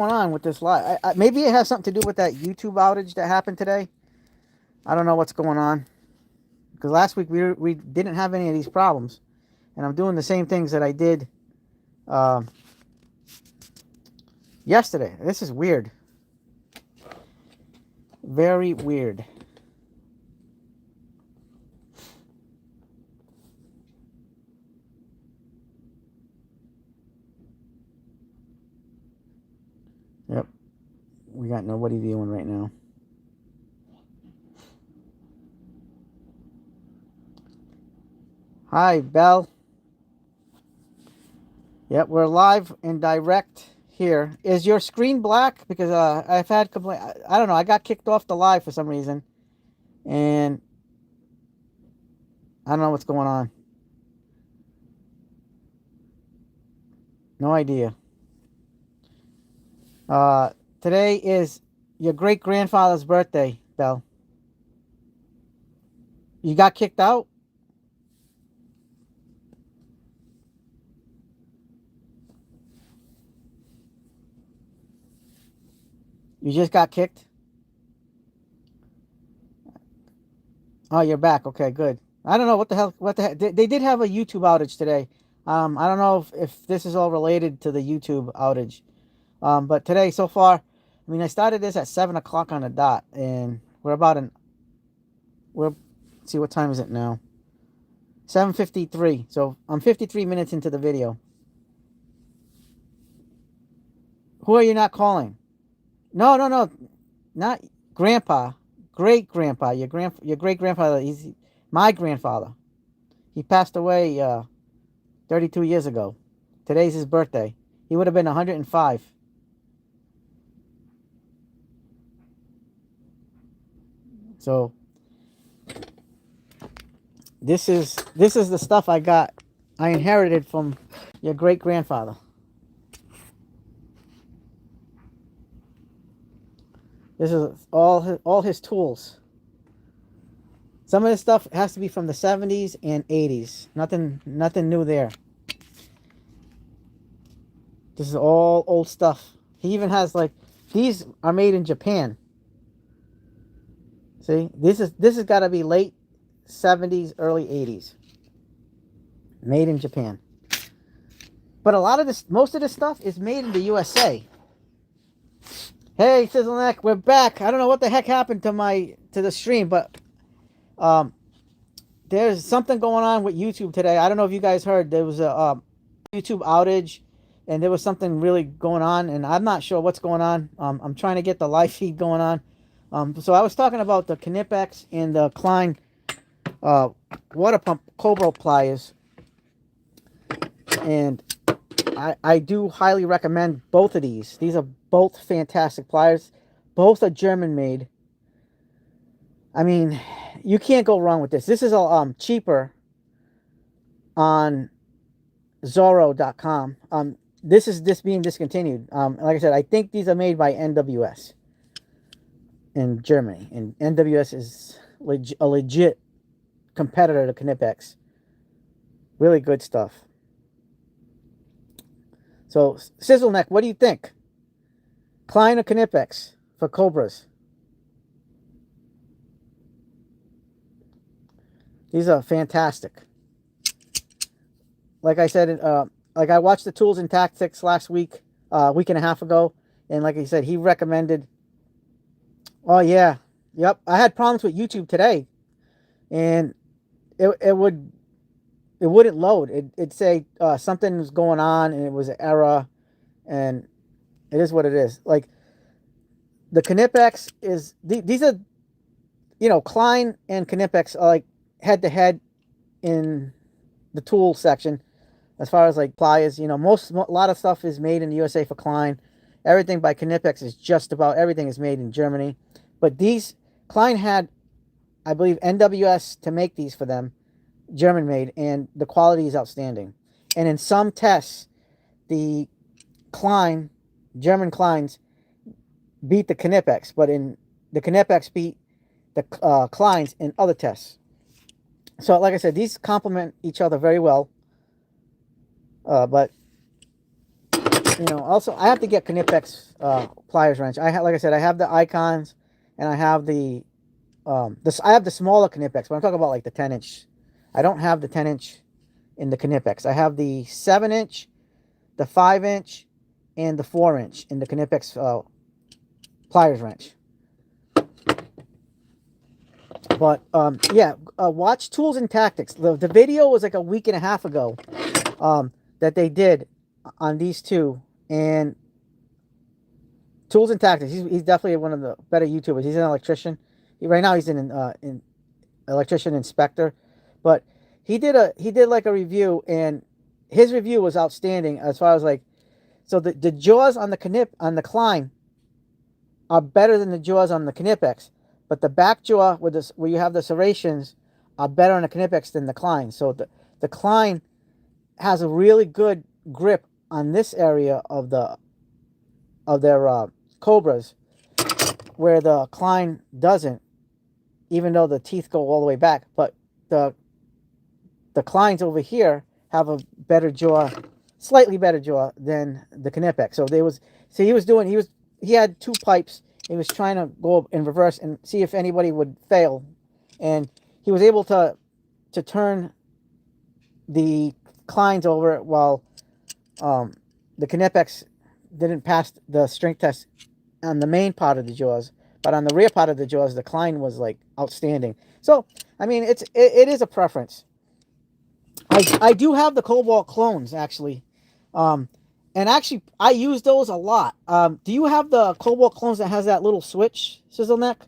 Going on with this live? Maybe it has something to do with that YouTube outage that happened today. I don't know what's going on because last week we didn't have any of these problems, and I'm doing the same things that I did uh, yesterday. This is weird, very weird. Yep, we got nobody viewing right now. Hi, Belle. Yep, we're live and direct here. Is your screen black? Because I've had complaint. I don't know. I got kicked off the live for some reason, and I don't know what's going on. No idea. Today is your great grandfather's birthday, Belle. You got kicked out? You just got kicked? Oh, you're back. Okay, good. I don't know what the hell. What the heck? They did have a YouTube outage today. I don't know if this is all related to the YouTube outage. But today so far, I mean, I started this at 7 o'clock on the dot, and we're about an. We're let's see what time is it now. 7:53. So I'm 53 minutes into the video. Who are you not calling? No, no, no, not grandpa. Great grandpa. Your great grandfather. He's my grandfather. He passed away 32 years ago. Today's his birthday. He would have been 105. So this is the stuff I inherited from your great grandfather. This is all his tools. Some of this stuff has to be from the 70s and 80s. Nothing new there. This is all old stuff. He even has like these are made in Japan. See, this has got to be late 70s, early 80s. Made in Japan. But a lot of this, most of this stuff is made in the USA. Hey, Sizzleneck, we're back. I don't know what the heck happened to the stream, but there's something going on with YouTube today. I don't know if you guys heard. There was a YouTube outage, and there was something really going on, and I'm not sure what's going on. I'm trying to get the live feed going on. So I was talking about the Knipex and the Klein water pump Cobra pliers, and I do highly recommend both of these. These are both fantastic pliers. Both are German made. I mean, you can't go wrong with this. This is a cheaper on Zorro.com. This is being discontinued. Like I said, I think these are made by NWS in Germany, and NWS is a legit competitor to Knipex. Really good stuff. So, Sizzleneck, what do you think? Klein or Knipex for Cobras? These are fantastic. Like I said, like I watched the Tools and Tactics last week, week and a half ago, and like I said, he recommended. Oh yeah, yep. I had problems with YouTube today, and it wouldn't load. It'd say something was going on, and it was an error, and it is what it is. Like the Knipex is these are, Klein and Knipex are like head to head in the tool section as far as like pliers. A lot of stuff is made in the USA for Klein. Everything by Knipex is just about everything is made in Germany. But these Klein had, I believe, NWS to make these for them, German made, and the quality is outstanding. And in some tests, the German Kleins beat the Knipex, but in the Knipex beat the Kleins in other tests. So, like I said, these complement each other very well. But you know, also I have to get Knipex pliers wrench. Like I said, I have the icons, and I have I have the smaller Knipex, but I'm talking about like the 10-inch. I don't have the 10-inch in the Knipex. I have the 7-inch, the 5-inch, and the 4-inch in the Knipex pliers wrench. But yeah, watch Tools and Tactics. The video was like a week and a half ago that they did on these two. And Tools and Tactics, he's definitely one of the better YouTubers. He's an electrician. Right now he's in electrician inspector. But he did like a review, and his review was outstanding as far as like, so the jaws on the Klein are better than the jaws on the Knipex, but the back jaw with this, where you have the serrations, are better on the Knipex than the Klein. So the Klein has a really good grip on this area of their Cobras, where the Klein doesn't, even though the teeth go all the way back. But the Kleins over here have a better jaw, slightly better jaw than the Knipex. He had two pipes. He was trying to go in reverse and see if anybody would fail, and he was able to turn the Kleins over while the Knipex didn't pass the strength test on the main part of the jaws, but on the rear part of the jaws, the Klein was like outstanding. So I mean, it is a preference. I do have the Cobalt clones actually, and actually I use those a lot. Do you have the Cobalt clones that has that little switch, sizzle neck,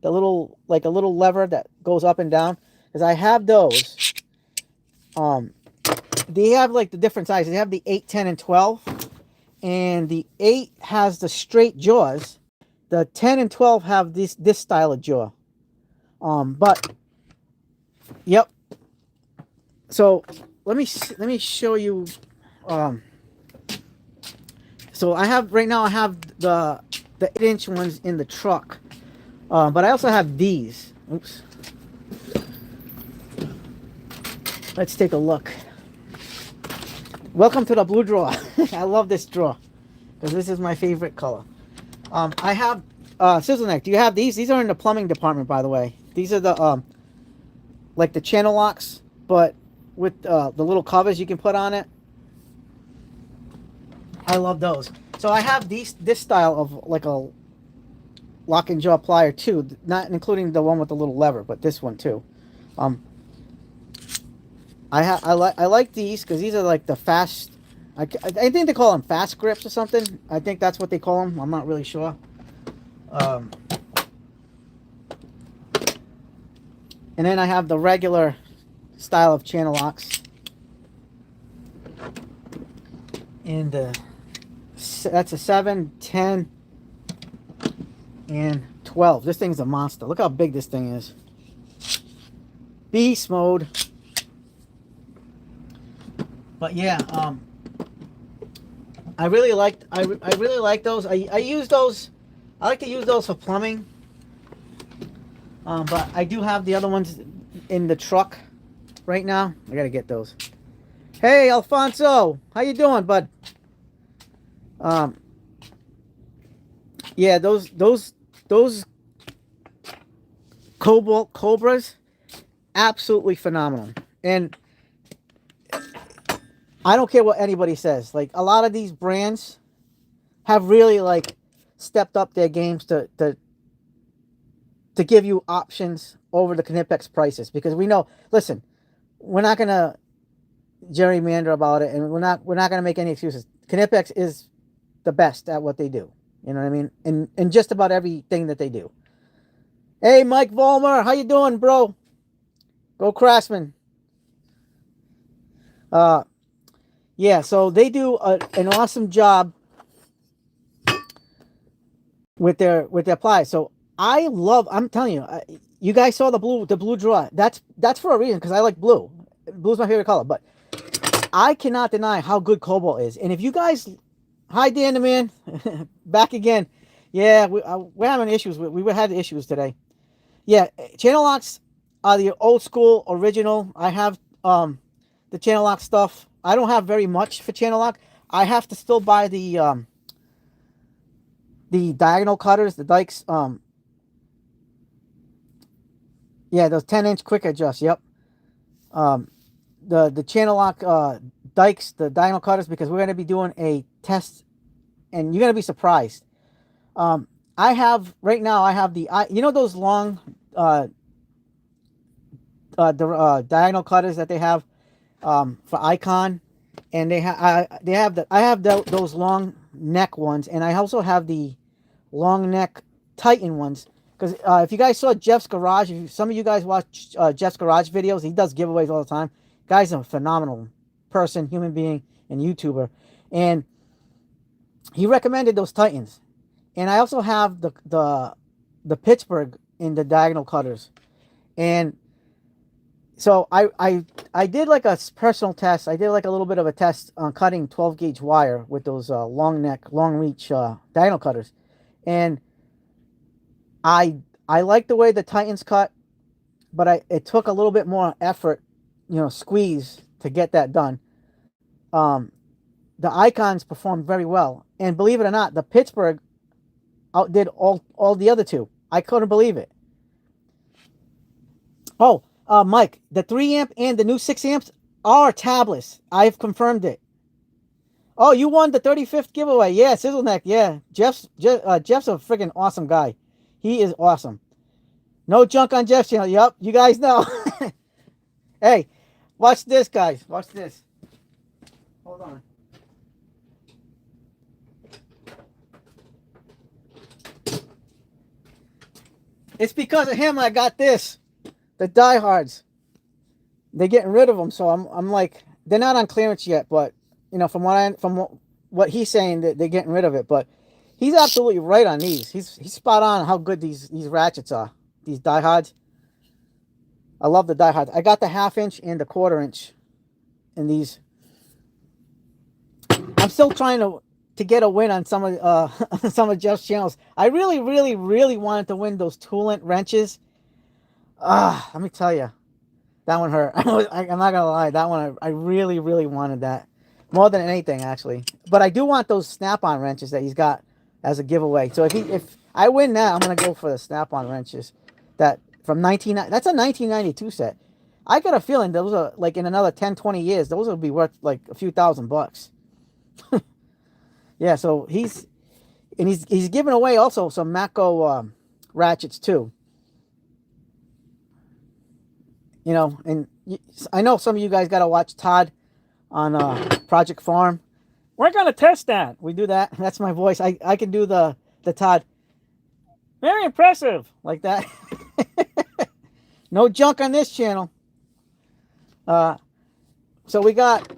the little, like a little lever that goes up and down? Because I have those. They have like the different sizes. They have the 8, 10, and 12. And the 8 has the straight jaws. The 10 and 12 have this style of jaw. But yep. So let me show you. So I have right now. I have the 8-inch ones in the truck, but I also have these. Oops. Let's take a look. Welcome to the blue drawer. I love this drawer because this is my favorite color. I have sizzle neck. Do you have these? These are in the plumbing department, by the way. These are the like the channel locks, but with the little covers you can put on it. I love those. So I have this style of like a lock and jaw plier too, not including the one with the little lever, but this one too. I like these because these are like the fast. I think they call them fast grips or something. I think that's what they call them. I'm not really sure. And then I have the regular style of channel locks. And that's a 7, 10, and 12. This thing's a monster. Look how big this thing is. Beast mode. But yeah, I really like those. I use those. I like to use those for plumbing. But I do have the other ones in the truck right now. I gotta get those. Hey, Alfonso, how you doing, bud? Yeah, those Cobalt Cobras, absolutely phenomenal. And I don't care what anybody says. Like, a lot of these brands have really like stepped up their games to give you options over the Knipex prices, because we know, listen, we're not gonna gerrymander about it, and we're not gonna make any excuses. Knipex is the best at what they do. You know what I mean? And just about everything that they do. Hey, Mike Vollmer, how you doing, bro? Go Craftsman. Yeah, so they do an awesome job with their pliers. So I'm telling you, you guys saw the blue drawer. That's for a reason, because I like blue. Blue's my favorite color, but I cannot deny how good Cobalt is. And if you guys, hi Dan the man, back again. Yeah, we're having issues. We had issues today. Yeah, channel locks are the old school original. I have the channel lock stuff. I don't have very much for channel lock. I have to still buy the diagonal cutters, the dikes. Yeah, those 10-inch quick adjust. Yep. Um, the channel lock dikes, the diagonal cutters, because we're going to be doing a test, and you're going to be surprised. I have right now. I have you know those long diagonal cutters that they have for Icon, and I have those long neck ones, and I also have the long neck Titan ones. Because if you guys saw Jeff's Garage, if some of you guys watch Jeff's Garage videos, he does giveaways all the time. Guy's a phenomenal person, human being, and YouTuber. And he recommended those Titans. And I also have the Pittsburgh in the diagonal cutters. And so I did like a personal test. I did like a little bit of a test on cutting 12 gauge wire with those long neck, long reach diagonal cutters. And I like the way the Titans cut, but it took a little bit more effort, squeeze to get that done. The Icons performed very well, and believe it or not, the Pittsburgh outdid all the other two. I couldn't believe it. Oh, Mike, the 3 amp and the new 6 amps are tabless. I've confirmed it. Oh, you won the 35th giveaway. Yeah, Sizzleneck. Yeah, Jeff's a freaking awesome guy. He is awesome. No junk on Jeff's channel. Yup, you guys know. Hey, watch this, guys. Watch this. Hold on. It's because of him I got this. The diehards. They're getting rid of them, so I'm like, they're not on clearance yet, but from what he's saying, that they're getting rid of it. But he's absolutely right on these. He's spot on how good these ratchets are. These diehards. I love the diehards. I got the 1/2 inch and the 1/4 inch in these. I'm still trying to get a win on some of Jeff's channels. I really, really, really wanted to win those Toolant wrenches. Let me tell you, that one hurt. I'm not gonna lie, that one I really, really wanted that more than anything, actually. But I do want those snap-on wrenches that he's got as a giveaway. So if I win that, I'm gonna go for the snap-on wrenches that from that's a 1992 set. I got a feeling those are like in another 10, 20 years, those will be worth like a few $1,000. Yeah, so he's giving away also some Mako ratchets too. And I know some of you guys got to watch Todd on Project Farm. We're going to test that. We do that. That's my voice. I can do the Todd. Very impressive. Like that. No junk on this channel. So we got,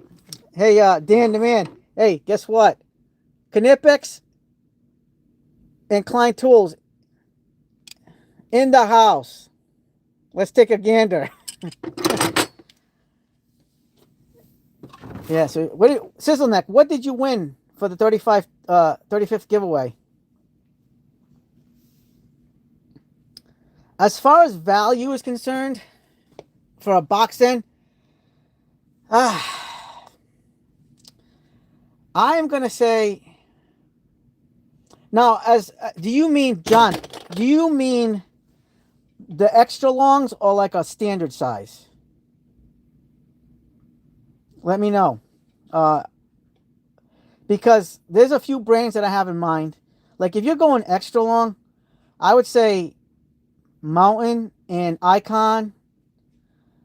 hey, Dan the man. Hey, guess what? Knipex and Klein Tools in the house. Let's take a gander. Yeah, so Sizzleneck, what did you win for the 35th giveaway? As far as value is concerned, for a box end, I am going to say, now, do you mean, John, do you mean the extra longs or like a standard size? Let me know. Because there's a few brands that I have in mind. Like if you're going extra long, I would say Mountain and Icon.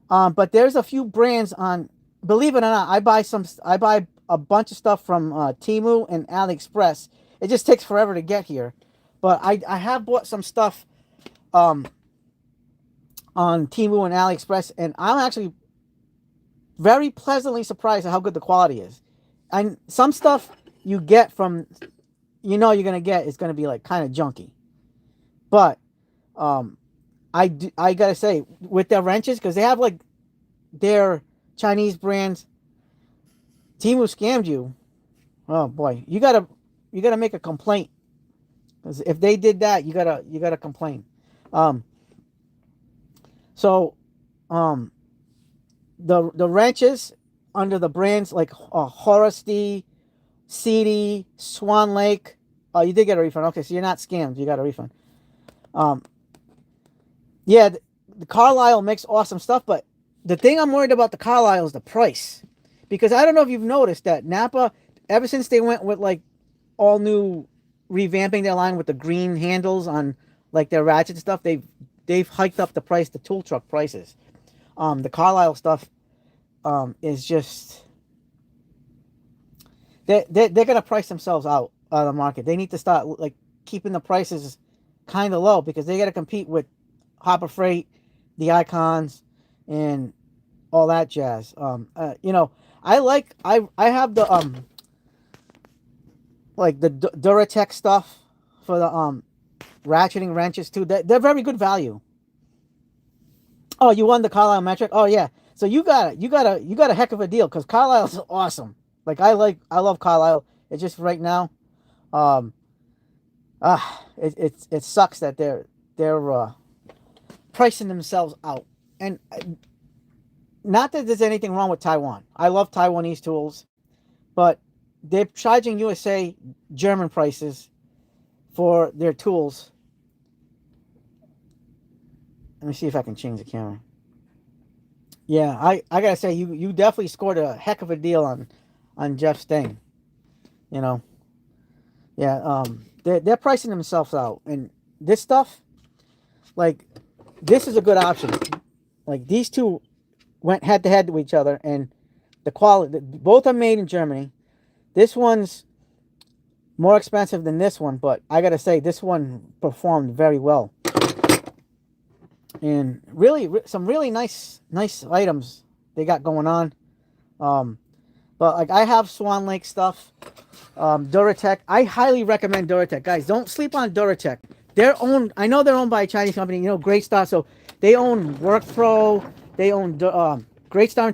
But there's a few brands on, believe it or not, I buy a bunch of stuff from Temu and AliExpress. It just takes forever to get here. But I have bought some stuff on Temu and AliExpress, and I'm actually very pleasantly surprised at how good the quality is. And some stuff you get from, you're going to get is going to be like kind of junky. But I gotta say, with their wrenches, because they have like their Chinese brands, Temu scammed you. Oh boy, you gotta make a complaint, because if they did that, you gotta complain. So the wrenches under the brands like Horace, CD, Swan Lake. Oh, you did get a refund. Okay, so you're not scammed. You got a refund. Um, yeah, the Carlisle makes awesome stuff, but the thing I'm worried about the Carlisle is the price, because I don't know if you've noticed that Napa, ever since they went with like all new, revamping their line with the green handles on like their ratchet stuff, they've hiked up the price, the tool truck prices. The Carlisle stuff is just they're gonna price themselves out of the market. They need to start like keeping the prices kind of low, because they got to compete with Hopper Freight, the Icons, and all that jazz. I have the like the Duratec stuff for the ratcheting wrenches too. They're very good value. Oh, you won the Carlisle metric? Oh yeah. So you got a heck of a deal, because Carlisle's awesome. Like I love Carlisle. It's just right now, um, it sucks that they're pricing themselves out. And not that there's anything wrong with Taiwan. I love Taiwanese tools, but they're charging USA German prices for their tools. Let me see if I can change the camera. Yeah, I gotta say, you definitely scored a heck of a deal on Jeff's thing. You know, yeah, they're pricing themselves out, and this stuff, like, this is a good option. Like, these two went head to head with each other, and the quality, both are made in Germany. This one's more expensive than this one, but I gotta say, this one performed very well. And really, some really nice items they got going on. But like, I have Swan Lake stuff, Duratec. I highly recommend Duratec, guys. Don't sleep on Duratec. They're owned. I know they're owned by a Chinese company. You know, Great Star. So they own WorkPro. They own Great Star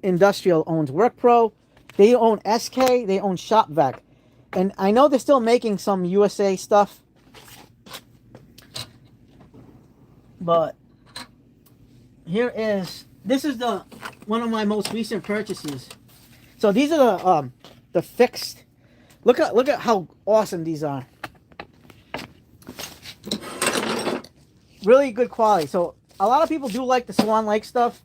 Industrial owns WorkPro. They own SK. They own ShopVac. And I know they're still making some USA stuff, but this is the one of my most recent purchases. So these are the fixed. Look at how awesome these are. Really good quality. So a lot of people do like the Swan Lake stuff.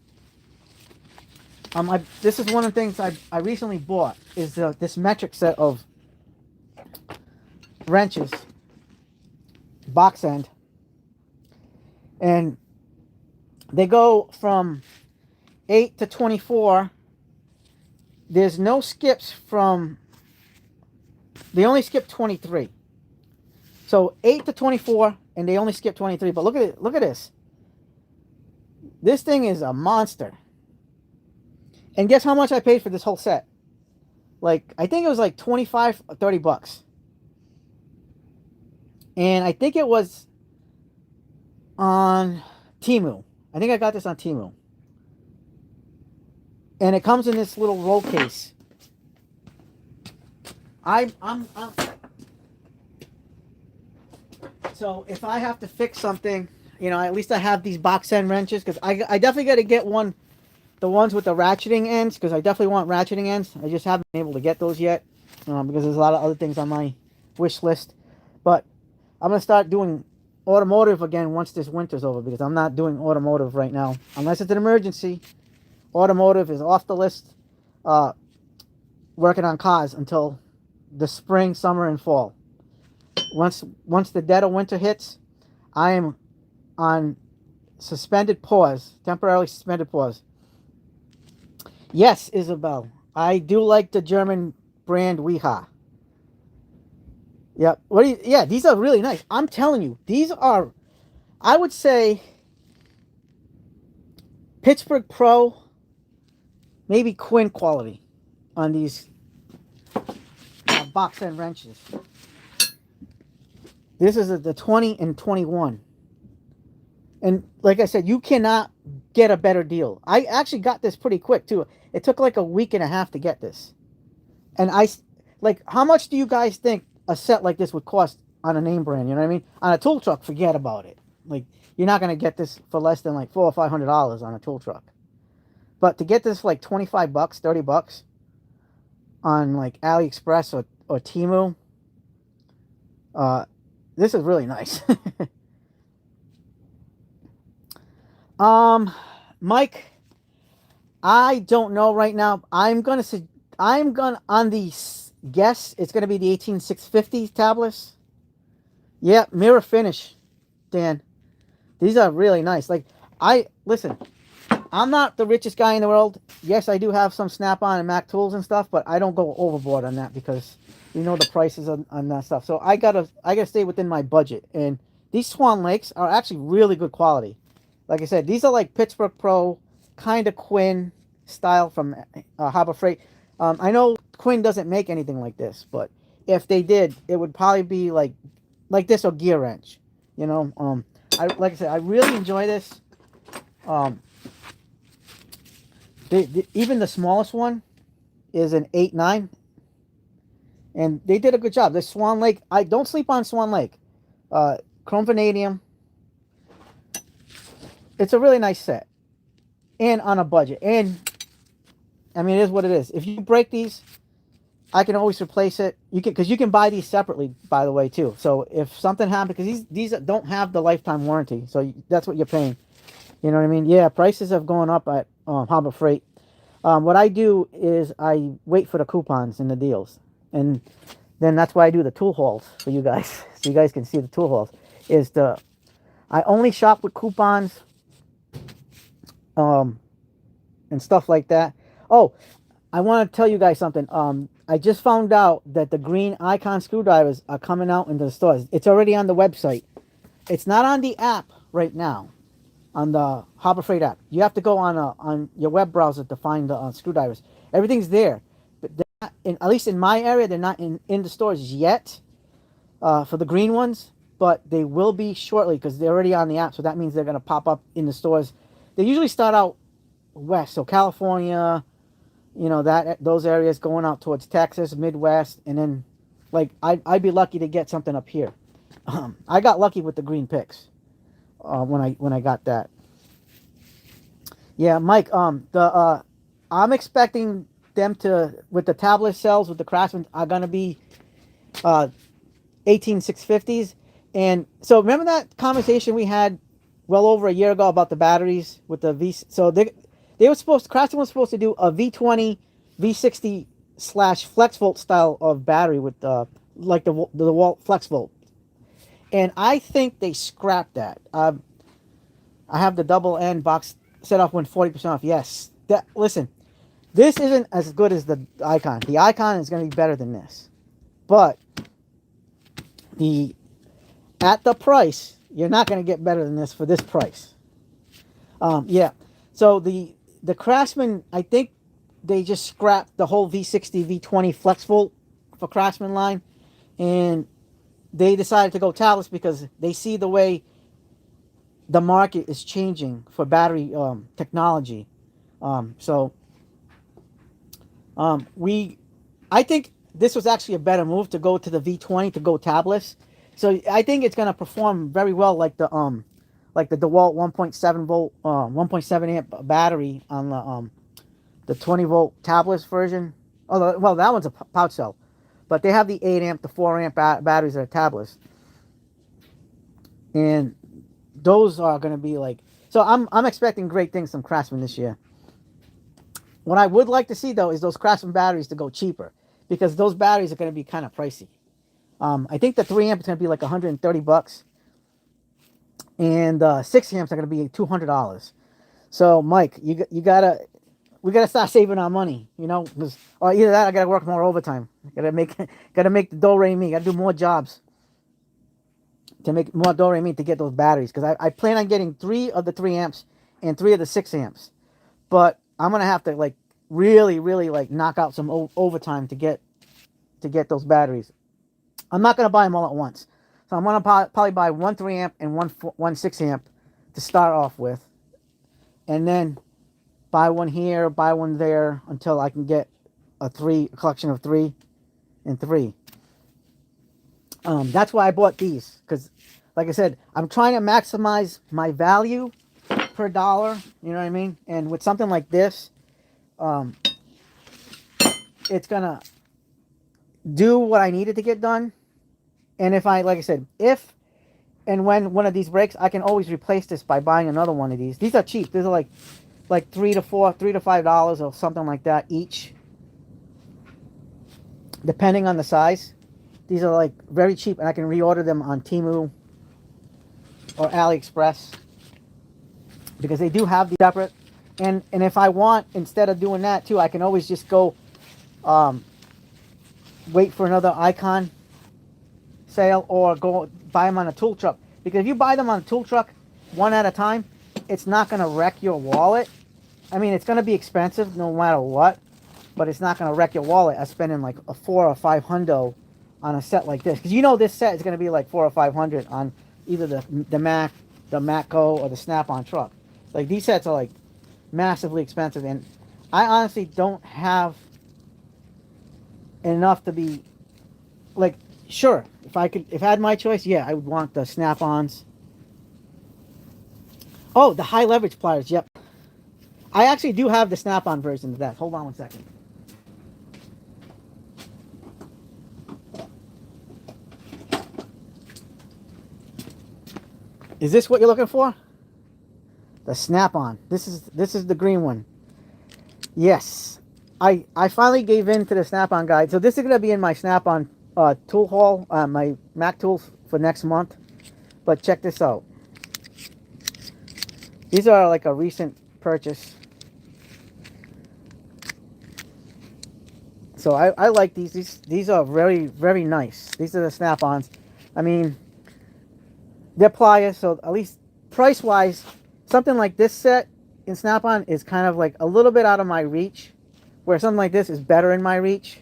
This is one of the things I recently bought, is this metric set of wrenches, box end, and they go from 8 to 24. There's no skips from. They only skip 23. So 8 to 24, and they only skip 23. But look at it. Look at this. This thing is a monster. And guess how much I paid for this whole set? Like, I think it was like 25 or 30 bucks. And I think it was on Temu. I think I got this on Temu. And it comes in this little roll case. So if I have to fix something, at least I have these box end wrenches, because I definitely got to get the ones with the ratcheting ends, because I definitely want ratcheting ends. I just haven't been able to get those yet, because there's a lot of other things on my wish list. But I'm going to start doing automotive again once this winter's over, because I'm not doing automotive right now. Unless it's an emergency, automotive is off the list, working on cars until the spring, summer, and fall. Once the dead of winter hits, I am on temporarily suspended pause. Yes, Isabel, I do like the German brand Weha. Yeah, yeah, these are really nice. I'm telling you, these are, I would say, Pittsburgh Pro, maybe Quinn quality on these box end wrenches. This is the 20 and 21. And like I said, you cannot get a better deal. I actually got this pretty quick too. It took like a week and a half to get this. And how much do you guys think a set like this would cost on a name brand? You know what I mean? On a tool truck, forget about it. Like, you're not going to get this for less than like $400 or $500 on a tool truck. But to get this for like 25 bucks, 30 bucks, on like AliExpress or Temu. This is really nice. um, Mike, I don't know right now. I'm gonna on the guess it's gonna be the 18650 tablets. Yeah, mirror finish, Dan. These are really nice. Like I listen, I'm not the richest guy in the world. Yes, I do have some Snap-on and Mac tools and stuff, but I don't go overboard on that because you know the prices on that stuff. So I gotta stay within my budget. And these Swan Lakes are actually really good quality. Like I said, these are like Pittsburgh Pro, kind of Quinn style from Harbor Freight. I know Quinn doesn't make anything like this, but if they did, it would probably be like this or Gear Wrench. You know, like I said, I really enjoy this. Um, even the smallest one is an 8.9, and they did a good job. This Swan Lake, I don't sleep on Swan Lake. Chrome vanadium. It's a really nice set, and on a budget. And I mean, it is what it is. If you break these, I can always replace it. Because you can buy these separately, by the way, too. So if something happens, because these don't have the lifetime warranty, so that's what you're paying. You know what I mean? Yeah, prices have gone up at Harbor Freight. What I do is I wait for the coupons and the deals, and then that's why I do the tool hauls for you guys, so you guys can see the tool hauls. I only shop with coupons, and stuff like that. Oh, I want to tell you guys something. I just found out that the green icon screwdrivers are coming out into the stores. It's already on the website. It's not on the app right now, on the Harbor Freight app. You have to go on your web browser to find the screwdrivers. Everything's there, but they're not at least in my area, they're not in the stores yet for the green ones, but they will be shortly because they're already on the app. So that means they're going to pop up in the stores. They usually start out west, so California, you know, those areas going out towards Texas, Midwest, and then like I'd be lucky to get something up here. I got lucky with the green picks when I got that. Yeah, Mike. I'm expecting them to, with the tablet cells with the Craftsman, are gonna be 18650s. And so remember that conversation we had well over a year ago about the batteries with the V. So they were Craftsman was supposed to do a V20, V60 slash flex volt style of battery with like the wall flex volt. And I think they scrapped that. I have the double N box set off when 40% off. Yes. Listen, this isn't as good as the Icon. The Icon is going to be better than this. But at the price, you're not going to get better than this for this price. Yeah. So the Craftsman, I think they just scrapped the whole V60, V20 flex volt for Craftsman line. And they decided to go tablets because they see the way the market is changing for battery technology. I think this was actually a better move to go to the V20, to go tablets. So I think it's going to perform very well like the DeWalt 1.7 volt 1.7 amp battery on the 20 volt tablets version. Oh, well, that one's a pouch cell, but they have the 8 amp, the 4 amp batteries that are tablets, and those are going to be like. So I'm expecting great things from Craftsman this year. What I would like to see though is those Craftsman batteries to go cheaper, because those batteries are going to be kind of pricey. I think the 3 amp is going to be like $130, and 6 amps are going to be $200. So Mike, we gotta start saving our money, you know, or either that, I gotta work more overtime. Gotta make the do re mi. Gotta do more jobs to make more do re mi to get those batteries, because I plan on getting 3 of the 3 amps and 3 of the 6 amps, but I'm gonna have to like really like knock out some overtime to get those batteries. I'm not gonna buy them all at once, so I'm gonna probably buy 1 3 amp and one 6 amp to start off with, and then buy one here, buy one there, until I can get a collection of 3 and 3. That's why I bought these, because like I said, I'm trying to maximize my value per dollar, you know what I mean? And with something like this, it's gonna do what I needed to get done. And if I, like I said, if and when one of these breaks, I can always replace this by buying another one of these. These are cheap. These are like $3 to $5 or something like that each, depending on the size. These are like very cheap, and I can reorder them on Temu or AliExpress because they do have the separate. And if I want, instead of doing that too, I can always just go wait for another Icon sale or go buy them on a tool truck. Because if you buy them on a tool truck one at a time, it's not going to wreck your wallet. I mean, it's going to be expensive no matter what, but it's not going to wreck your wallet as spending like a 4 or 5 hundo on a set like this. Because you know this set is going to be like 4 or 500 on either the Matco, or the Snap-on truck. Like these sets are like massively expensive, and I honestly don't have enough to be like, sure, if I had my choice, yeah, I would want the Snap-ons. Oh, the high leverage pliers, yep. I actually do have the Snap-on version of that. Hold on one second. Is this what you're looking for? The Snap-on. This is the green one. Yes. I finally gave in to the Snap-on guide. So this is going to be in my Snap-on tool haul, my Mac tools for next month. But check this out. These are like a recent purchase. So I like these. These are very, very nice. These are the Snap-ons. I mean, they're pliers, so at least price-wise, something like this set in Snap-on is kind of like a little bit out of my reach, where something like this is better in my reach.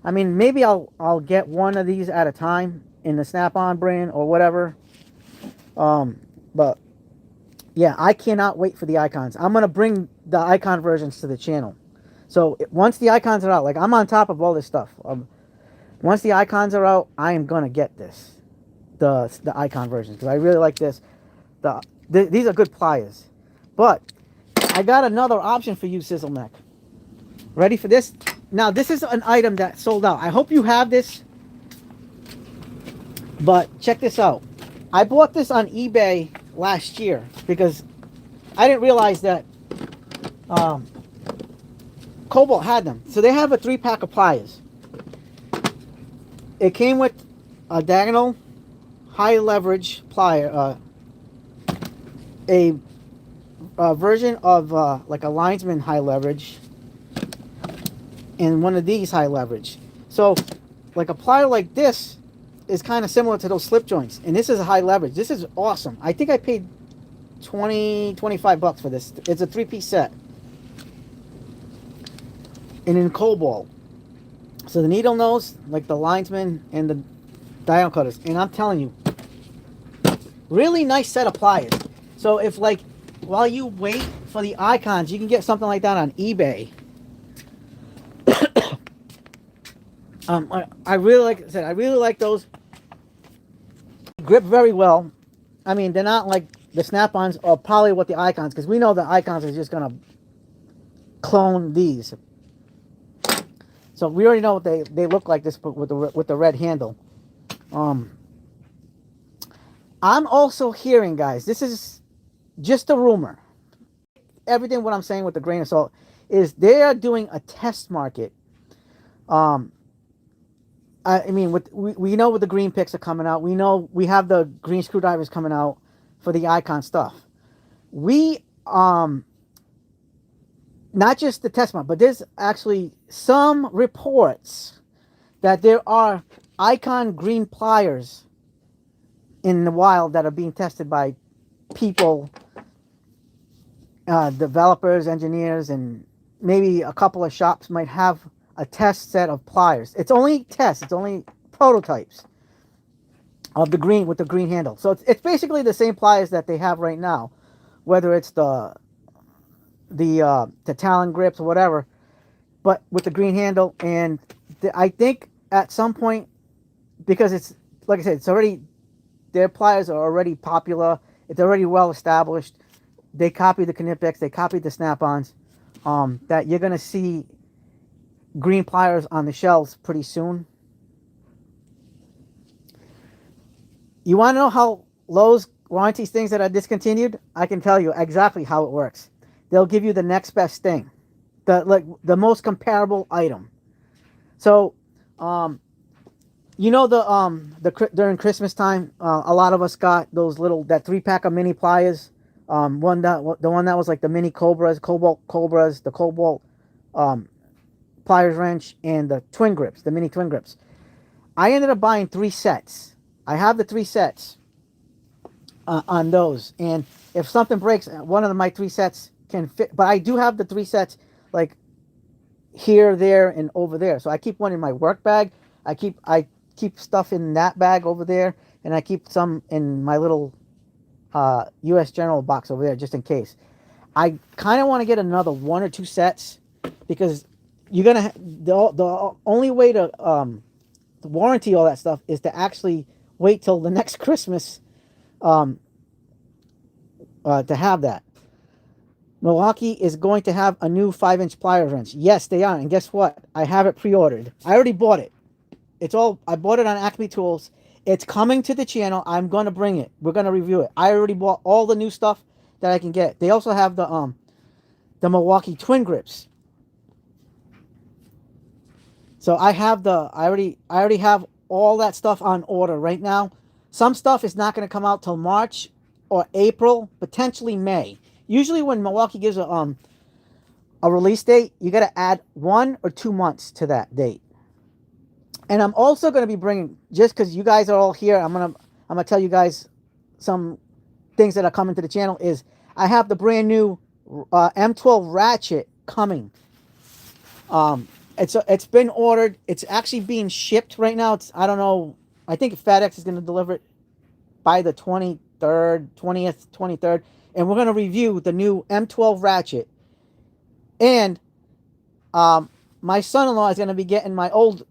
I mean, maybe I'll get one of these at a time in the Snap-on brand or whatever. But yeah, I cannot wait for the Icons. I'm gonna bring the Icon versions to the channel. So once the Icons are out, like I'm on top of all this stuff. Once the Icons are out, I am gonna get this, the Icon versions, because I really like this. These are good pliers. But I got another option for you, Sizzle Neck. Ready for this? Now, this is an item that sold out. I hope you have this. But check this out. I bought this on eBay last year because I didn't realize that Cobalt had them. So they have a 3-pack of pliers. It came with a diagonal high leverage plier, a version of like a linesman high leverage, and one of these high leverage. So like a plier like this is kind of similar to those slip joints, and this is a high leverage. This is awesome. I think I paid 25 bucks for this. It's a 3-piece set, and in cobalt. So the needle nose, like the linesman, and the diagonal cutters. And I'm telling you, really nice set of pliers. So if like while you wait for the Icons, you can get something like that on eBay. I really like I said, I really like those. Grip very well. I mean, they're not like the Snap-ons or probably what the Icons, because we know the Icons are just gonna clone these. So we already know what they look like this, but with the red handle. I'm also hearing, guys, this is just a rumor. Everything what I'm saying with the grain of salt is they are doing a test market. I mean, we know what the green picks are coming out. We know we have the green screwdrivers coming out for the Icon stuff. We not just the test market, but there's actually some reports that there are Icon green pliers in the wild that are being tested by people, developers, engineers, and maybe a couple of shops might have a test set of pliers. It's only tests. It's only prototypes of the green with the green handle. So it's basically the same pliers that they have right now, whether it's the Talon grips or whatever, but with the green handle. And I think at some point, because it's like I said, it's already, their pliers are already popular. It's already well established. They copy the Knipex. They copied the Snap-ons. That you're gonna see green pliers on the shelves pretty soon. You want to know how Lowe's warranties things that are discontinued? I can tell you exactly how it works. They'll give you the next best thing, the most comparable item. So, um, the during Christmas time, a lot of us got those that 3-pack of mini pliers. The one that was like the mini Cobras, the Cobalt um, pliers wrench, and the twin grips, the mini twin grips. I ended up buying 3 sets. I have the 3 sets on those, and if something breaks, one of my 3 sets can fit. But I do have the 3 sets like here, there, and over there. So I keep one in my work bag. I keep stuff in that bag over there, and I keep some in my little U.S. General box over there just in case. I kind of want to get another 1 or 2 sets because you're gonna the only way to warranty all that stuff is to actually wait till the next Christmas um, to have that. Milwaukee is going to have a new 5-inch pliers wrench. Yes, they are. And guess what? I have it pre-ordered. I already bought it. I bought it on Acme Tools. It's coming to the channel. I'm going to bring it. We're going to review it. I already bought all the new stuff that I can get. They also have the Milwaukee twin grips. So I already have all that stuff on order right now. Some stuff is not going to come out till March or April, potentially May. Usually when Milwaukee gives a release date, you got to add 1 or 2 months to that date. And I'm also going to be bringing, just because you guys are all here, I'm gonna tell you guys some things that are coming to the channel. Is I have the brand new M12 Ratchet coming. It's been ordered. It's actually being shipped right now. I don't know. I think FedEx is going to deliver it by the 23rd, and we're going to review the new M12 Ratchet. And my son-in-law is going to be getting my old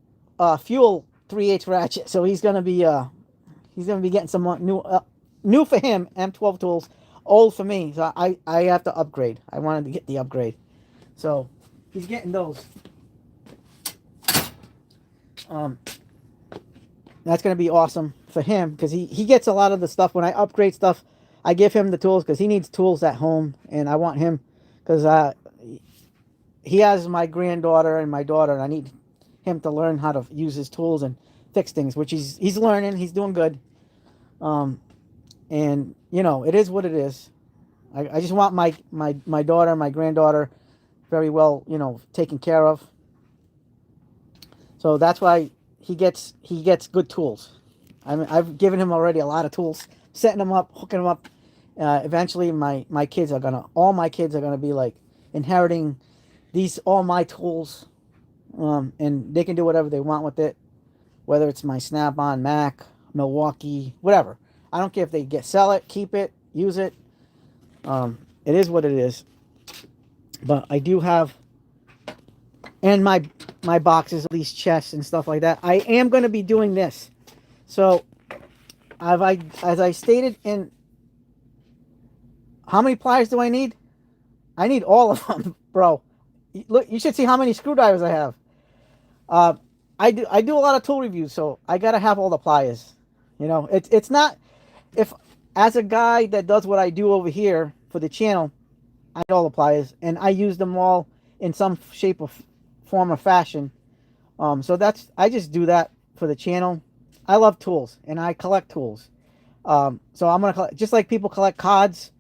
fuel 3/8 ratchet, so he's gonna be getting some new for him M12 tools, old for me. So I have to upgrade. I wanted to get the upgrade, so he's getting those. That's gonna be awesome for him because he gets a lot of the stuff. When I upgrade stuff, I give him the tools because he needs tools at home, and I want him because he has my granddaughter and my daughter, and I need him to learn how to use his tools and fix things, which he's learning. He's doing good. And it is what it is. I just want my daughter, my granddaughter, very well, taken care of. So that's why he gets good tools. I mean, I've given him already a lot of tools, setting them up, hooking them up. Eventually, all my kids are gonna be like inheriting all my tools. And they can do whatever they want with it, whether it's my Snap-on, Mac, Milwaukee, whatever. I don't care if they sell it, keep it, use it. It is what it is. But I do have, and my boxes, these chests and stuff like that. I am going to be doing this. So, as I stated in, how many pliers do I need? I need all of them, bro. Look, you should see how many screwdrivers I have. I do a lot of tool reviews, so I gotta have all the pliers. It's not, if as a guy that does what I do over here for the channel, I need all the pliers, and I use them all in some shape or form or fashion. So I just do that for the channel. I love tools, and I collect tools. So I'm gonna collect, just like people collect cards.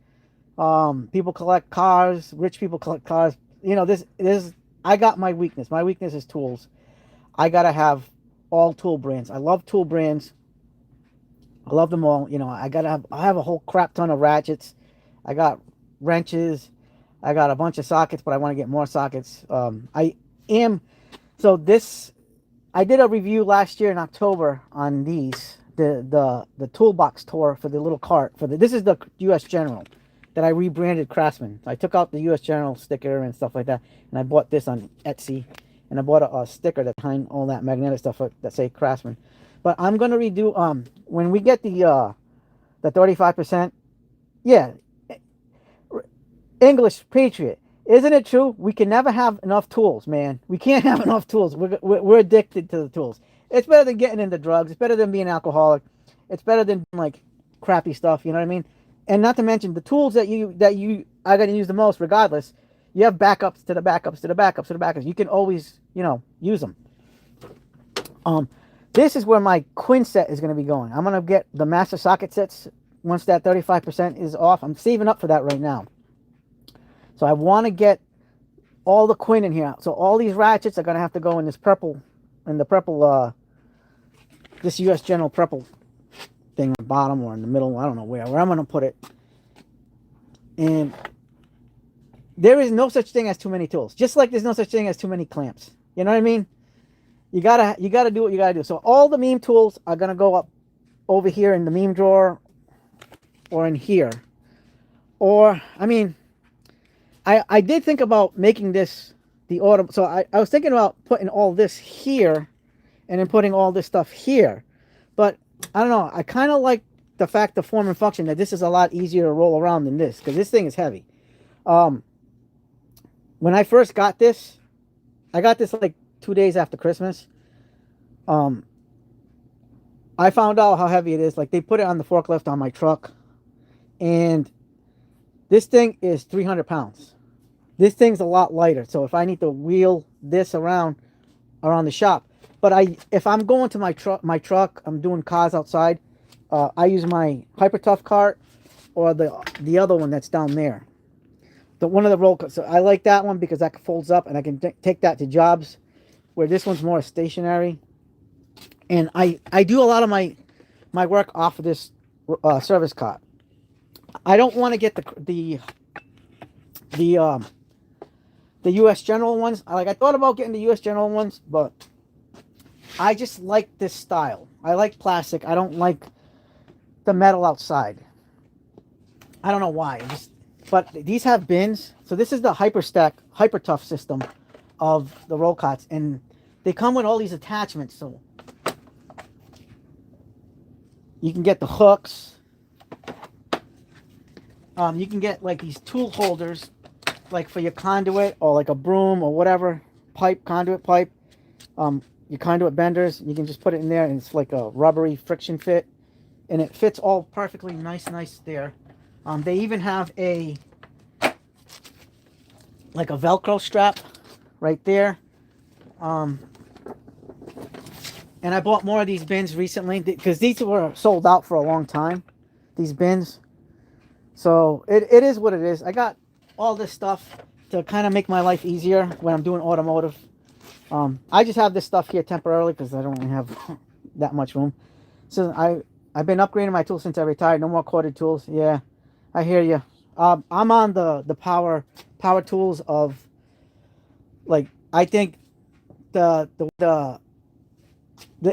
People collect cars. Rich people collect cars. I got my weakness. My weakness is tools. I gotta have all tool brands. I love tool brands. I love them all. I have a whole crap ton of ratchets. I got wrenches. I got a bunch of sockets, but I want to get more sockets. I did a review last year in October on these, the toolbox tour for the little cart this is the U.S. General that I rebranded Craftsman. I took out the U.S. General sticker and stuff like that, and I bought this on Etsy, and I bought a sticker that behind all that magnetic stuff that say Craftsman. But I'm gonna redo when we get the 35%. Yeah, English Patriot. Isn't it true? We can never have enough tools, man. We can't have enough tools. We're addicted to the tools. It's better than getting into drugs. It's better than being alcoholic. It's better than like crappy stuff. You know what I mean? And not to mention the tools that you are going to use the most, regardless. You have backups to the backups to the backups to the backups. You can always, use them. Um, this is where my Quinn set is going to be going. I'm going to get the master socket sets once that 35% is off. I'm saving up for that right now. So I want to get all the Quinn in here. So all these ratchets are going to have to go in this purple, this US General purple thing on the bottom or in the middle. I don't know where I'm going to put it. And there is no such thing as too many tools. Just like there's no such thing as too many clamps. You know what I mean? You gotta do what you gotta do. So all the meme tools are gonna go up over here in the meme drawer or in here. Or, I mean, I did think about making this the auto. So I was thinking about putting all this here and then putting all this stuff here. But I don't know. I kind of like the fact, the form and function, that this is a lot easier to roll around than this, because this thing is heavy. When I first got this, I got this like 2 days after Christmas. I found out how heavy it is. Like, they put it on the forklift on my truck, and this thing is 300 pounds. This thing's a lot lighter. So if I need to wheel this around the shop, but if I'm going to my truck, I'm doing cars outside. I use my Hyper Tough cart or the other one that's down there. One of the roll carts. So I like that one because that folds up and I can take that to jobs, where this one's more stationary. And I do a lot of my work off of this service cart. I don't want to get the US General ones. I thought about getting the US General ones, but I just like this style. I like plastic. I don't like the metal outside. I don't know why. But these have bins. So this is the Hyper Tough system of the roll carts, and they come with all these attachments. So you can get the hooks. You can get like these tool holders, like for your conduit or like a broom or whatever, conduit pipe. Your conduit benders, you can just put it in there, and it's like a rubbery friction fit, and it fits all perfectly nice there. They even have like a Velcro strap right there. And I bought more of these bins recently because these were sold out for a long time, these bins. So it is what it is. I got all this stuff to kind of make my life easier when I'm doing automotive. I just have this stuff here temporarily because I don't really have that much room. So I've been upgrading my tools since I retired. No more corded tools. Yeah, I hear you. I'm on the power tools of, like, I think the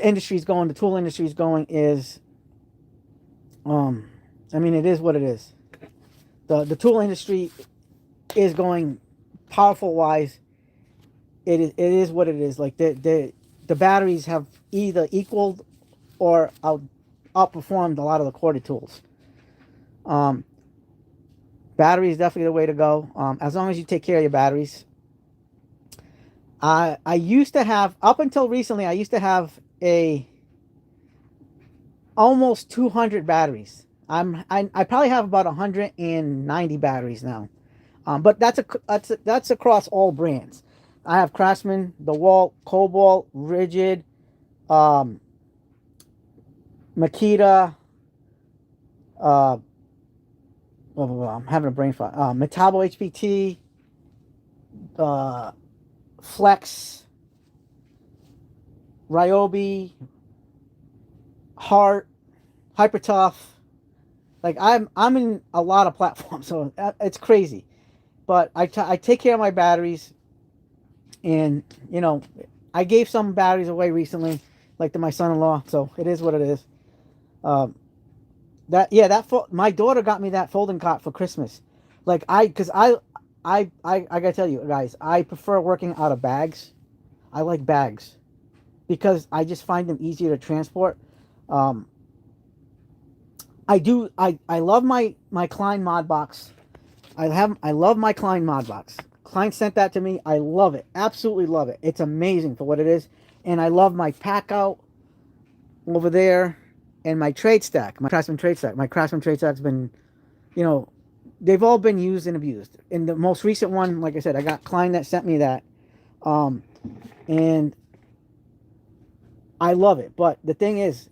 industry's going, the tool industry's going is, I mean, it is what it is. The tool industry is going powerful wise. It is what it is. Like, the batteries have either equaled or outperformed a lot of the corded tools. Battery is definitely the way to go. As long as you take care of your batteries. I used to have, up until recently, I used to have almost 200 batteries. I probably have about 190 batteries now. But that's across all brands. I have Craftsman, DeWalt, Cobalt, Rigid, Makita, I'm having a brain fart. Metabo HPT, Flex, Ryobi, Hart, Hyper Tough. Like, I'm in a lot of platforms, so it's crazy. But I take care of my batteries, and I gave some batteries away recently, like to my son-in-law. So it is what it is. My daughter got me that folding cart for Christmas. Like, I gotta tell you guys, I prefer working out of bags. I like bags because I just find them easier to transport. I love my Klein mod box. I love my Klein mod box. Klein sent that to me. I love it. Absolutely love it. It's amazing for what it is. And I love my pack out over there. and my trade stack, my Craftsman trade stack. My Craftsman trade stack's been, you know, they've all been used and abused. In the most recent one, like I said, I got Klein that sent me that, and I love it. But the thing is,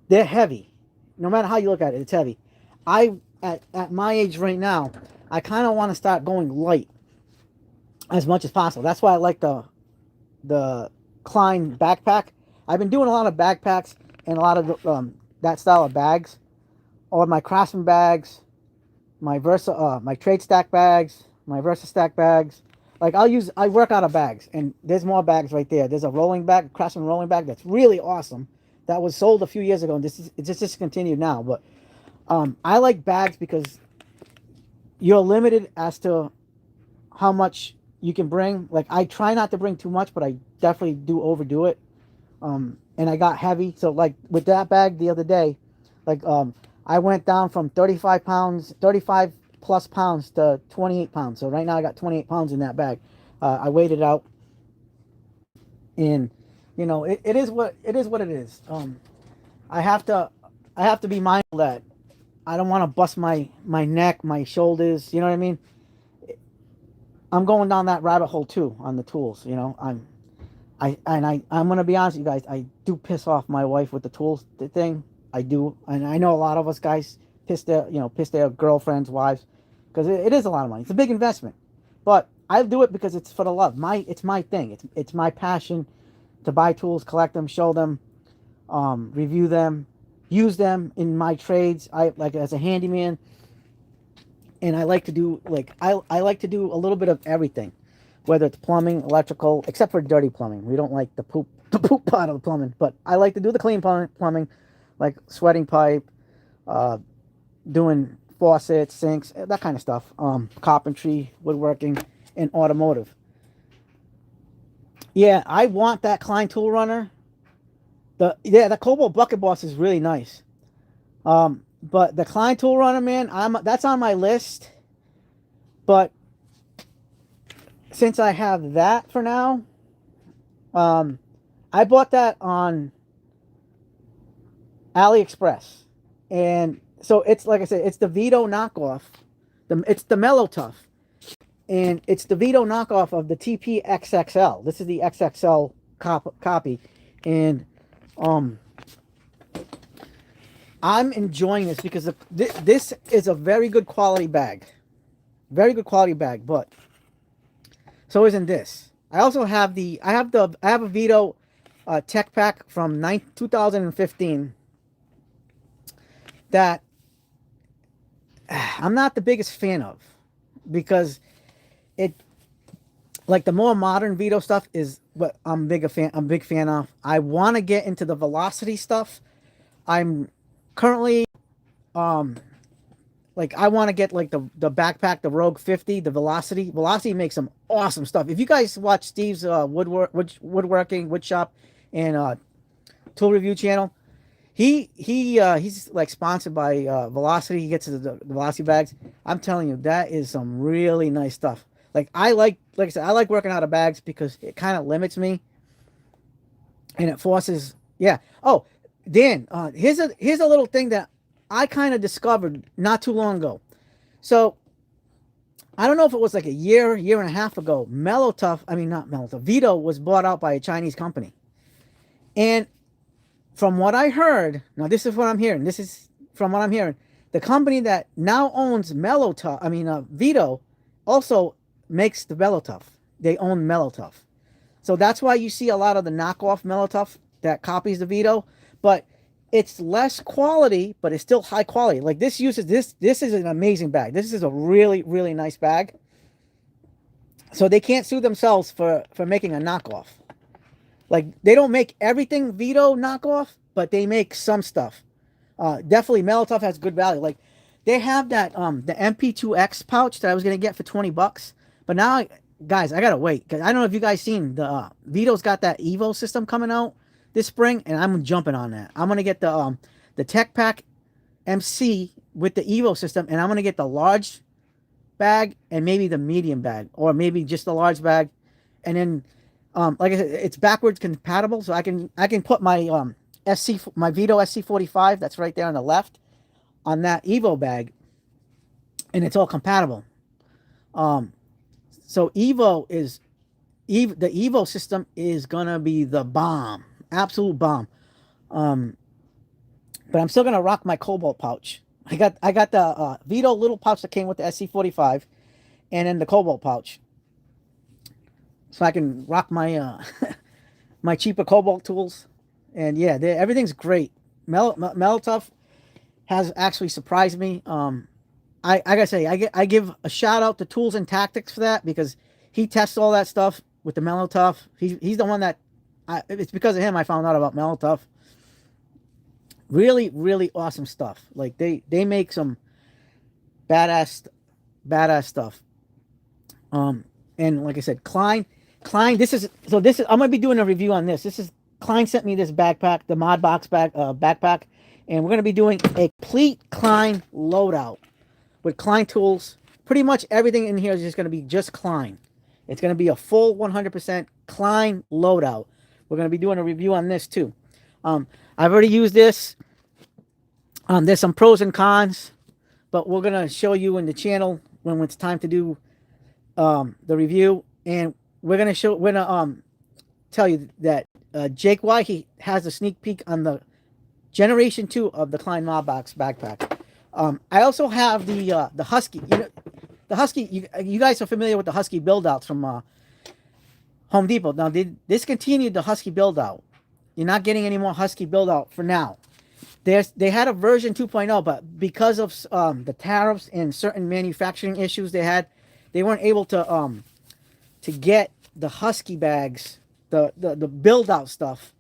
they're heavy. No matter how you look at it, it's heavy. At my age right now, I kind of want to start going light as much as possible. That's why I like the Klein backpack. I've been doing a lot of backpacks and a lot of that style of bags, or my Craftsman bags, my trade stack bags, my Versa stack bags. Like I work out of bags, and there's more bags right there. There's a rolling bag, Craftsman rolling bag that's really awesome. That was sold a few years ago, and it's just discontinued now. But I like bags because you're limited as to how much you can bring. Like I try not to bring too much, but I definitely do overdo it. And I got heavy, so like with that bag the other day, like I went down from 35 plus pounds to 28 pounds. So right now I got 28 pounds in that bag. I weighed it out, and you know it is what it is. I have to be mindful that I don't want to bust my neck, my shoulders. You know what I mean? I'm going down that rabbit hole too on the tools. You know, I'm gonna be honest with you guys. I do piss off my wife with the tools thing. I do, and I know a lot of us guys piss their girlfriends, wives, because it is a lot of money. It's a big investment, but I do it because it's for the love. It's my thing. It's my passion to buy tools, collect them, show them, review them, use them in my trades. I like as a handyman, and I like to do I like to do a little bit of everything, whether it's plumbing, electrical, except for dirty plumbing. We don't like the poop part of the plumbing, but I like to do the clean plumbing, like sweating pipe, doing faucets, sinks, that kind of stuff. Carpentry, woodworking, and automotive. Yeah, I want that Klein tool runner. The Cobalt Bucket Boss is really nice. But the Klein tool runner, man, that's on my list. But since I have that for now, I bought that on AliExpress, and so it's like I said, it's the Vito knockoff. It's the Mellow Tough, and it's the Vito knockoff of the TP XXL. This is the XXL copy, and I'm enjoying this because this is a very good quality bag, but so isn't this. I also have I have a Vito tech pack from 2015 that I'm not the biggest fan of, because it, like, the more modern Vito stuff is what I'm a big fan of. I want to get into the velocity stuff. I'm currently like, I want to get like the backpack, the Rogue 50, the Velocity. Velocity makes some awesome stuff. If you guys watch Steve's woodworking, woodshop, and tool review channel, he's like sponsored by Velocity. He gets the Velocity bags. I'm telling you, that is some really nice stuff. Like I said, I like working out of bags because it kind of limits me, and it forces. Yeah. Oh, Dan, here's a little thing that I kind of discovered not too long ago. So I don't know if it was like a year and a half ago. Vito was bought out by a Chinese company, and from what I heard, now this is what I'm hearing. This is from what I'm hearing. The company that now owns Vito, also makes the Mellow Tough. They own Mellow Tough. So that's why you see a lot of the knockoff Mellow Tough that copies the Vito, but it's less quality, but it's still high quality. Like this is an amazing bag. This is a really, really nice bag. So they can't sue themselves for making a knockoff. Like, they don't make everything Vito knockoff, but they make some stuff. Definitely Mellow Tough has good value. Like, they have that the MP2X pouch that I was gonna get for $20, but now, guys, I gotta wait, because I don't know if you guys seen the Vito's got that Evo system coming out this spring, and I'm jumping on that. I'm gonna get the Tech Pack MC with the Evo system, and I'm gonna get the large bag and maybe the medium bag, or maybe just the large bag, and then like I said, it's backwards compatible, so I can put my my Vito SC45 that's right there on the left on that Evo bag, and it's all compatible. So the Evo system is gonna be the bomb, absolute bomb. But I'm still gonna rock my Cobalt pouch. I got the Vito little pouch that came with the SC45, and then the Cobalt pouch, so I can rock my my cheaper Cobalt tools. And yeah, everything's great. Meltough has actually surprised me. I gotta say, I give a shout out to Tools and Tactics for that, because he tests all that stuff with the Meltough. He's the one that it's because of him I found out about Meltough. Really, really awesome stuff. Like they make some badass stuff. And like I said, Klein, this is I'm gonna be doing a review on this. Klein sent me this backpack, the Mod Box backpack, and we're gonna be doing a complete Klein loadout with Klein tools. Pretty much everything in here is just gonna be just Klein. It's gonna be a full 100% Klein loadout. We're gonna be doing a review on this too. I've already used this. There's some pros and cons, but we're gonna show you in the channel when it's time to do the review, and we're gonna tell you that Jake Y, he has a sneak peek on the Generation 2 of the Klein Mod Box backpack. I also have the Husky. The Husky. You guys are familiar with the Husky build outs from Home Depot. Now they discontinued the Husky build out. You're not getting any more Husky build out for now. They had a version 2.0, but because of the tariffs and certain manufacturing issues they weren't able to get the Husky bags, the build out stuff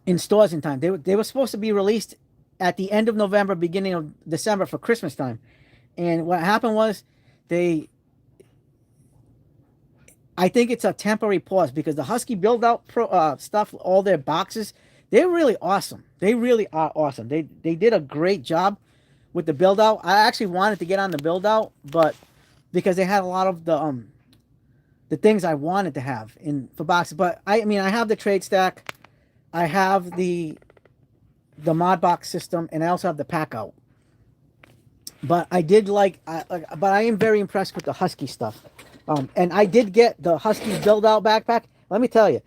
in stores in time. They were supposed to be released at the end of November, beginning of December for Christmas time. And what happened was I think it's a temporary pause, because the Husky build out stuff, all their boxes, they're really awesome. They really are awesome. They did a great job with the build out. I actually wanted to get on the build out, but because they had a lot of the things I wanted to have for boxes. But I mean, I have the trade stack, I have the Mod Box system, and I also have the pack out. But I am very impressed with the Husky stuff. And I did get the Husky build out backpack. Let me tell you,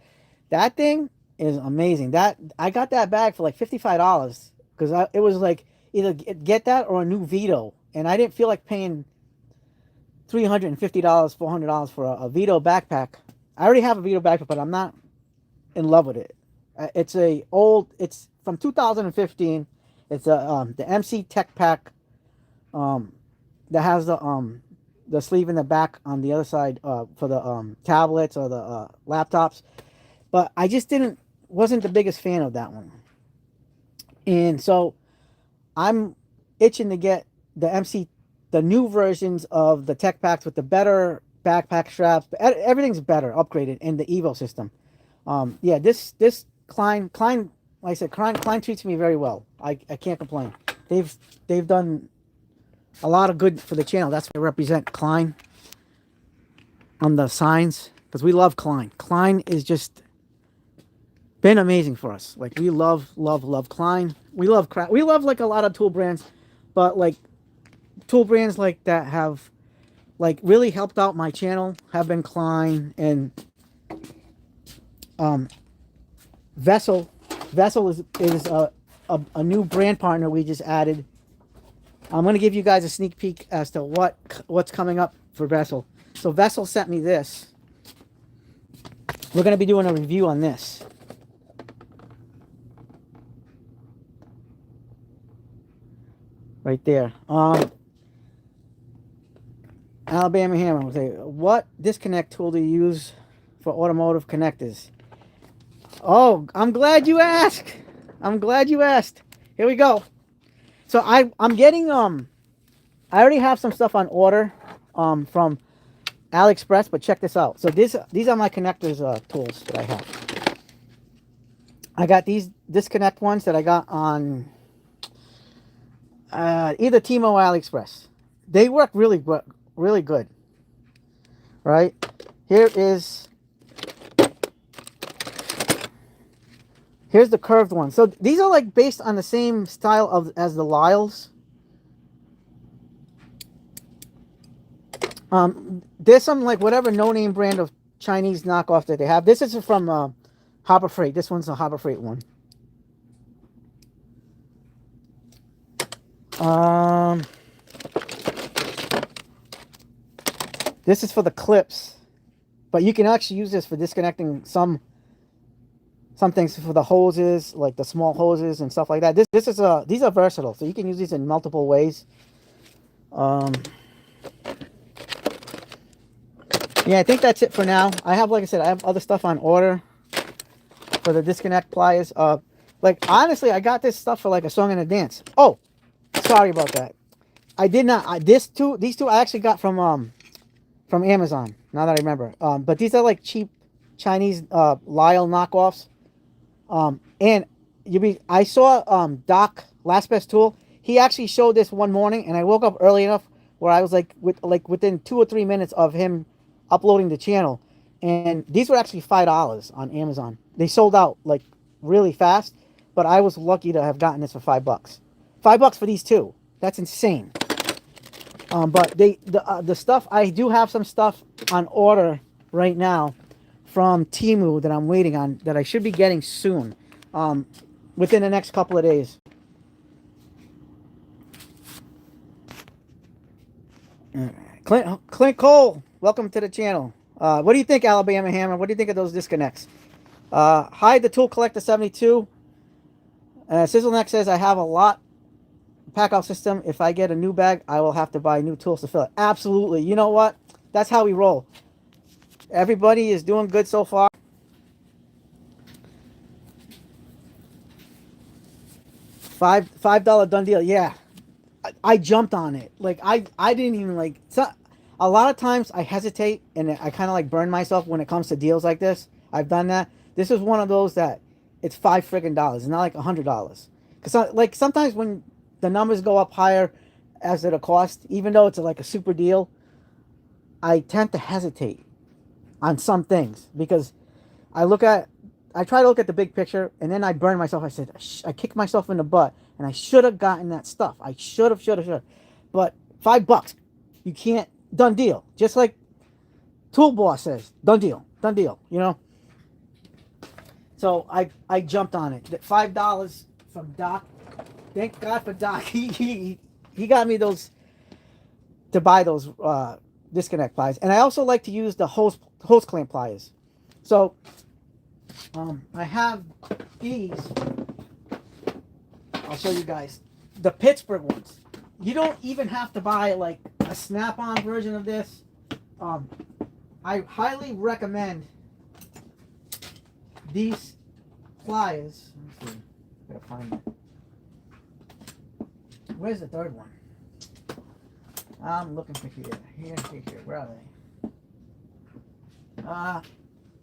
that thing is amazing. I got that bag for like $55, because it was like either get that or a new Vito, and I didn't feel like paying $350, $400 for a Vito backpack. I already have a Vito backpack, but I'm not in love with it. It's from 2015. It's the MC Tech Pack that has the sleeve in the back on the other side for the tablets or the laptops. But I just wasn't the biggest fan of that one. And so I'm itching to get the new versions of the Tech Packs with the better backpack straps. Everything's better, upgraded in the Evo system. Yeah, this Klein, like I said, Klein treats me very well. I can't complain. They've done a lot of good for the channel. That's why I represent Klein on the signs, because we love Klein. Klein is just been amazing for us. Like, we love Klein. We love like a lot of tool brands, but like tool brands like that have like really helped out my channel have been Klein and Vessel. Vessel is a new brand partner we just added. I'm going to give you guys a sneak peek as to what's coming up for Vessel. So Vessel sent me this. We're going to be doing a review on this. Right there. Alabama Hammer will say, what disconnect tool do you use for automotive connectors? Oh, I'm glad you asked. I'm glad you asked. Here we go. So I'm getting I already have some stuff on order from AliExpress, but check this out. So these are my connectors tools that I have. I got these disconnect ones that I got on either Timo or AliExpress. They work really good. Right? Here is Here's the curved one. So these are like based on the same style of as the Lyles. There's some like whatever no-name brand of Chinese knockoff that they have. This is from Harbor Freight. This one's a Harbor Freight one. This is for the clips, but you can actually use this for disconnecting some things for the hoses, like the small hoses and stuff like that. This is these are versatile, so you can use these in multiple ways. Yeah, I think that's it for now. I have, like I said, I have other stuff on order for the disconnect pliers. Like honestly, I got this stuff for like a song and a dance. Oh, sorry about that. I did not. These two I actually got from Amazon. Now that I remember. But these are like cheap Chinese Lyle knockoffs. And I saw Doc, Last Best Tool. He actually showed this one morning, and I woke up early enough where I was like within 2 or 3 minutes of him uploading the channel, and these were actually $5 on Amazon. They sold out like really fast, but I was lucky to have gotten this for $5. $5 for these two. That's insane. But the stuff, I do have some stuff on order right now from Temu that I'm waiting on that I should be getting soon, within the next couple of days. Clint Cole, welcome to the channel. What do you think, Alabama Hammer? What do you think of those disconnects? Hi, the Tool Collector 72. Sizzleneck says, I have a lot pack out system. If I get a new bag, I will have to buy new tools to fill it. Absolutely. You know what? That's how we roll. Everybody is doing good so far. $5 done deal. Yeah. I jumped on it. Like I didn't even like. So, a lot of times I hesitate and I kind of like burn myself when it comes to deals like this. I've done that. This is one of those that it's $5 friggin' dollars. It's not like $100. Because like sometimes when the numbers go up higher as at a cost, even though it's like a super deal, I tend to hesitate on some things because I try to look at the big picture, and then I burn myself. I said, I kicked myself in the butt, and I should have gotten that stuff. I should have. But $5, you can't, done deal. Just like Tool Boss says, done deal, you know? So I jumped on it. $5 from Doc. Thank God for Doc. He got me those, to buy those disconnect pliers. And I also like to use the hose clamp pliers. So I have these. I'll show you guys the Pittsburgh ones. You don't even have to buy like a snap-on version of this. I highly recommend these pliers. Let me see. I gotta find it. Where's the third one? I'm looking for here. Here. Where are they?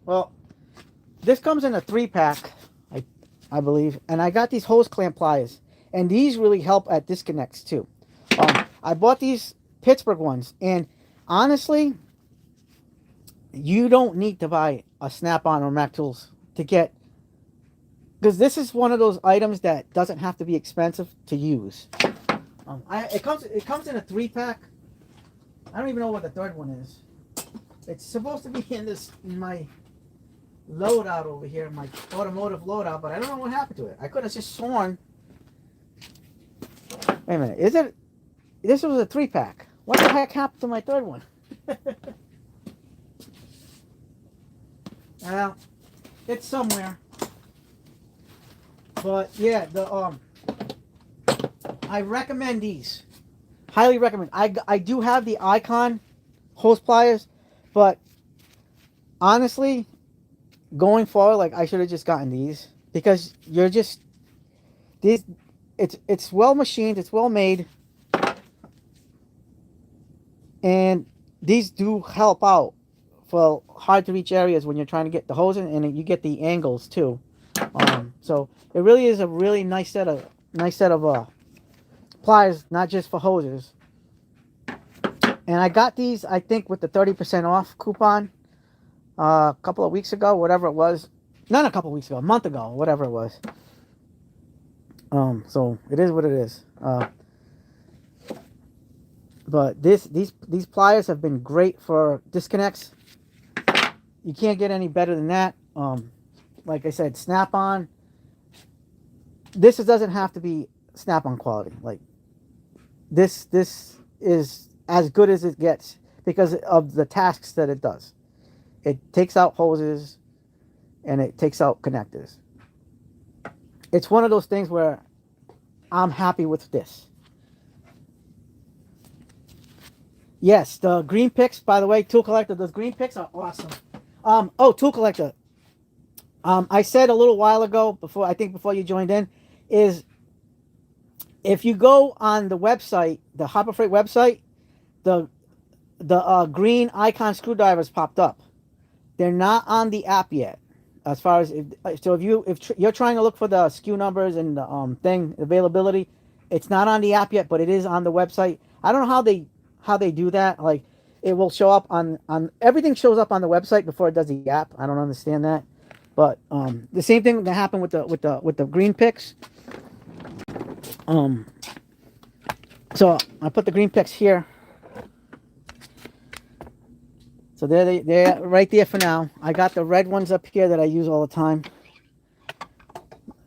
Well, this comes in a 3-pack, I believe, and I got these hose clamp pliers, and these really help at disconnects too. I bought these Pittsburgh ones, and honestly, you don't need to buy a Snap-on or Mac Tools to get, because this is one of those items that doesn't have to be expensive to use. It comes in a 3-pack. I don't even know what the third one is. It's supposed to be in my loadout over here, my automotive loadout, but I don't know what happened to it. I could have just sworn. Wait a minute, this was a 3-pack. What the heck happened to my third one? Well, it's somewhere. But yeah, I recommend these. Highly recommend. I do have the Icon hose pliers, but honestly, going forward, like I should have just gotten these, because it's well machined, it's well made, and these do help out for hard to reach areas when you're trying to get the hose in, and you get the angles too. So it really is a really nice set of pliers, not just for hoses. And I got these, I think, with the 30% off coupon a couple of weeks ago, whatever it was. Not a couple weeks ago, a month ago, whatever it was. So it is what it is. But these pliers have been great for disconnects. You can't get any better than that. Like I said, snap-on. This doesn't have to be snap-on quality. Like this is as good as it gets because of the tasks that it does. It takes out hoses and it takes out connectors. It's one of those things where I'm happy with this. Yes, the green picks, by the way, tool collector, those green picks are awesome. Tool collector. I said a little while ago, before you joined in, is if you go on the website, the Harbor Freight website, the green icon screwdrivers popped up. They're not on the app yet. As far as if you're trying to look for the SKU numbers and the thing availability, it's not on the app yet, but it is on the website. I don't know how they do that. Like it will show up on everything shows up on the website before it does the app. I don't understand that. But the same thing that happened with the green picks. So I put the green picks here. So they're right there for now. I got the red ones up here that I use all the time.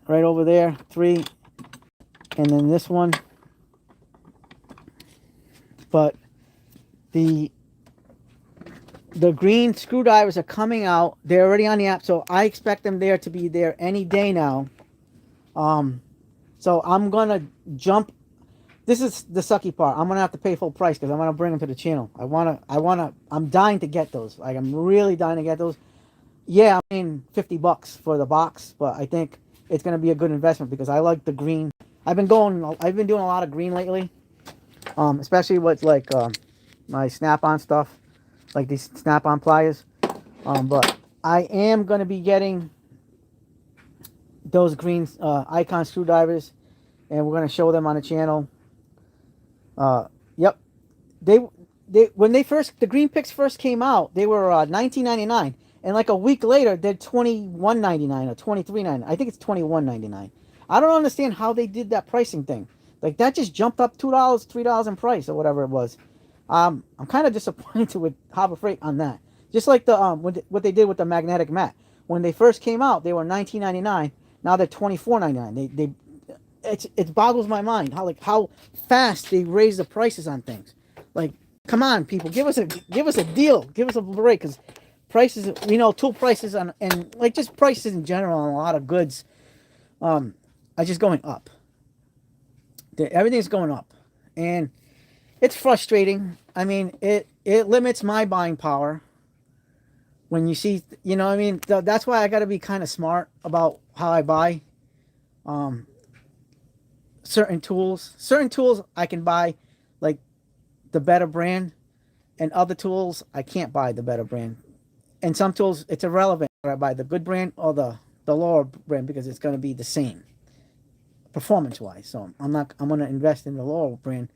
Right over there, 3. And then this one. But the green screwdrivers are coming out. They're already on the app, so I expect them there to be there any day now. So I'm gonna jump. This is the sucky part. I'm gonna have to pay full price because I want to bring them to the channel. I'm dying to get those. Like I'm really dying to get those. Yeah, I mean $50 for the box, but I think it's gonna be a good investment because I like the green. I've been doing a lot of green lately, especially with like my snap-on stuff, like these snap-on pliers. But I am gonna be getting those green icon screwdrivers, and we're gonna show them on the channel. Yep. When the green picks first came out, they were $19.99, and like a week later, they're $21.99 or $23.99. I think it's $21.99. I don't understand how they did that pricing thing. Like that just jumped up $2, $3 in price or whatever it was. I'm kind of disappointed with Harbor Freight on that. Just like the what they did with the magnetic mat. When they first came out, they were $19.99. Now they're $24.99. It boggles my mind how fast they raise the prices on things. Like, come on, people, give us a deal, give us a break, because prices, tool prices and like just prices in general on a lot of goods, are just going up. Everything's going up, and it's frustrating. I mean, it limits my buying power when you see, that's why I got to be kind of smart about how I buy. Certain tools I can buy like the better brand, and other tools I can't buy the better brand. And some tools it's irrelevant whether I buy the good brand or the lower brand because it's going to be the same performance wise. So I'm going to invest in the lower brand,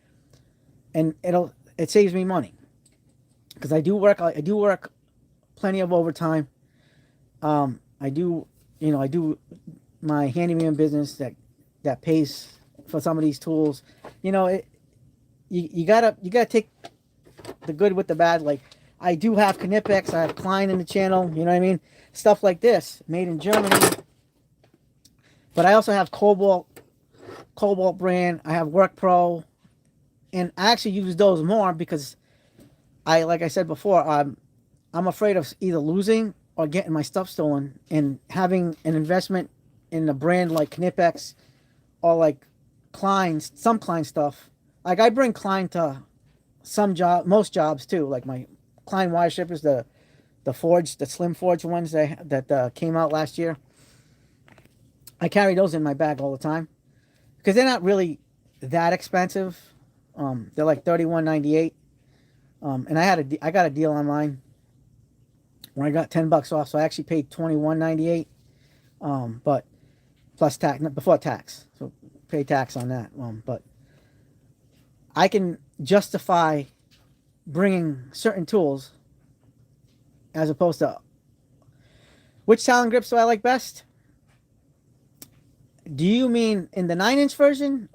and it saves me money because I do work plenty of overtime. I do my handyman business that pays for some of these tools. You gotta take the good with the bad. Like I do have Knipex, I have Klein in the channel, you know what I mean? Stuff like this, made in Germany. But I also have Cobalt brand, I have Work Pro, and I actually use those more because like I said before, I'm afraid of either losing or getting my stuff stolen, and having an investment in a brand like Knipex or like Klein's, some Klein stuff. Like I bring Klein to most jobs too. Like my Klein wire strippers, the slim forged ones that came out last year. I carry those in my bag all the time because they're not really that expensive. They're like $31.98. And I got a deal online when I got $10 off, so I actually paid $21.98. But plus tax, before tax, so pay tax on that. But I can justify bringing certain tools as opposed to Which Talon grips do I like best? Do you mean in the 9-inch version?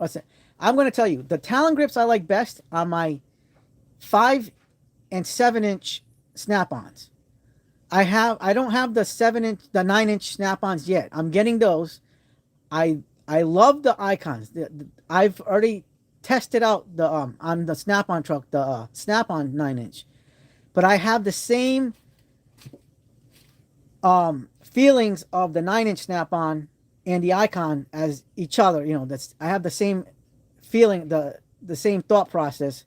I'm going to tell you the Talon grips I like best are my 5 and 7-inch snap-ons. I don't have the 7-inch, the 9-inch snap-ons yet. I'm getting those. I love the icons. I've already tested out the on the snap-on truck the snap-on 9-inch, but I have the same feelings of the 9-inch snap-on and the icon as each other. You know, that's I have the same feeling, the same thought process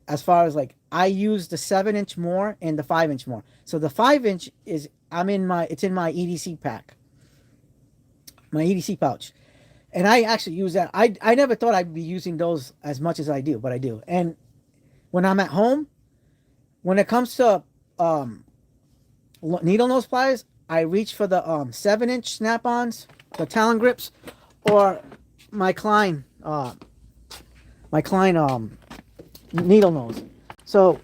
as far as like I use the 7-inch more and the 5-inch more. So the 5-inch is it's in my EDC pack, my EDC pouch. And I actually use that. I never thought I'd be using those as much as I do, but I do. And when I'm at home, when it comes to needle nose pliers, I reach for the 7-inch snap-ons, the Talon grips, or my Klein needle nose. So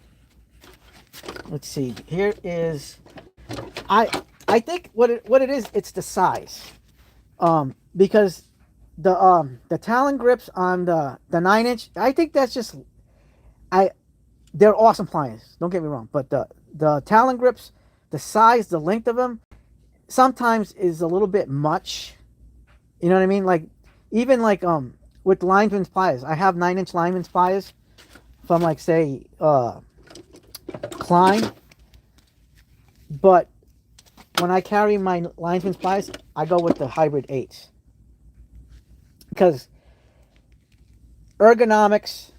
let's see. Here is I think what it is. It's the size, because the Talon grips on the 9-inch. I think that's just they're awesome pliers. Don't get me wrong, but the Talon grips, the size, the length of them, sometimes is a little bit much. You know what I mean? Like even like with lineman's pliers, I have 9-inch lineman's pliers from like say Klein, but when I carry my lineman's pliers, I go with the hybrid 8s because the ergonomics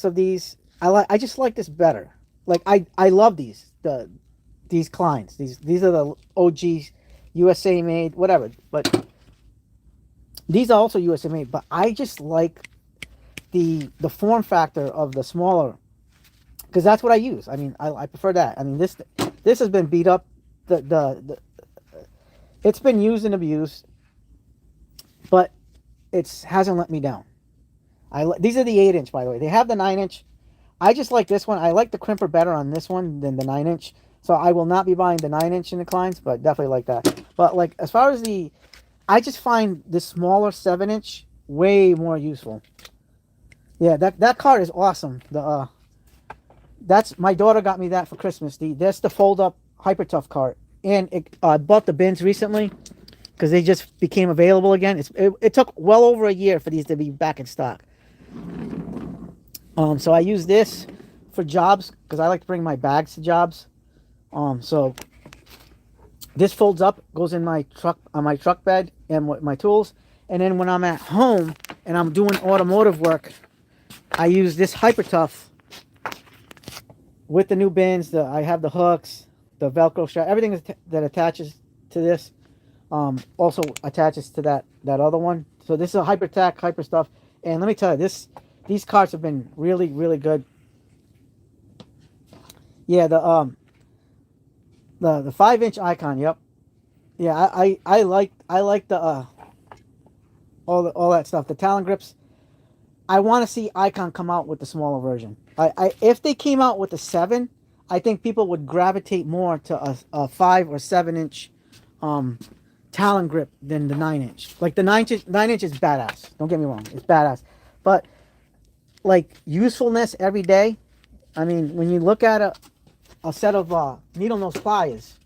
of these, I just like this better. Like I love these Kleins. These are the OGs, USA made, whatever. But these are also USA made. But I just like the form factor of the smaller, because that's what I use. I mean, I prefer that. I mean, this has been beat up. It's been used and abused, but it hasn't let me down. These are the 8-inch, by the way. They have the 9-inch. I just like this one. I like the crimper better on this one than the 9-inch. So I will not be buying the 9-inch in the Kleins, but definitely like that. But like as far as I just find the smaller 7-inch way more useful. Yeah, that card is awesome. That's my daughter got me that for Christmas. That's the fold up Hyper Tough cart, and I bought the bins recently because they just became available again. It took well over a year for these to be back in stock. So I use this for jobs because I like to bring my bags to jobs. So this folds up, goes in my truck, on my truck bed and with my tools. And then when I'm at home and I'm doing automotive work, I use this Hyper Tough with the new bins. I have the hooks, the Velcro strap, everything that attaches to this also attaches to that other one. So this is a Hyper stuff. And let me tell you, these carts have been really, really good. Yeah, the 5-inch icon. Yep. Yeah, I like the all that stuff. The Talon grips. I want to see Icon come out with the smaller version. If they came out with a 7, I think people would gravitate more to a 5 or 7-inch Talon grip than the 9-inch. Like the 9-inch is badass. Don't get me wrong, it's badass. But like usefulness every day. I mean, when you look at a set of needle nose pliers.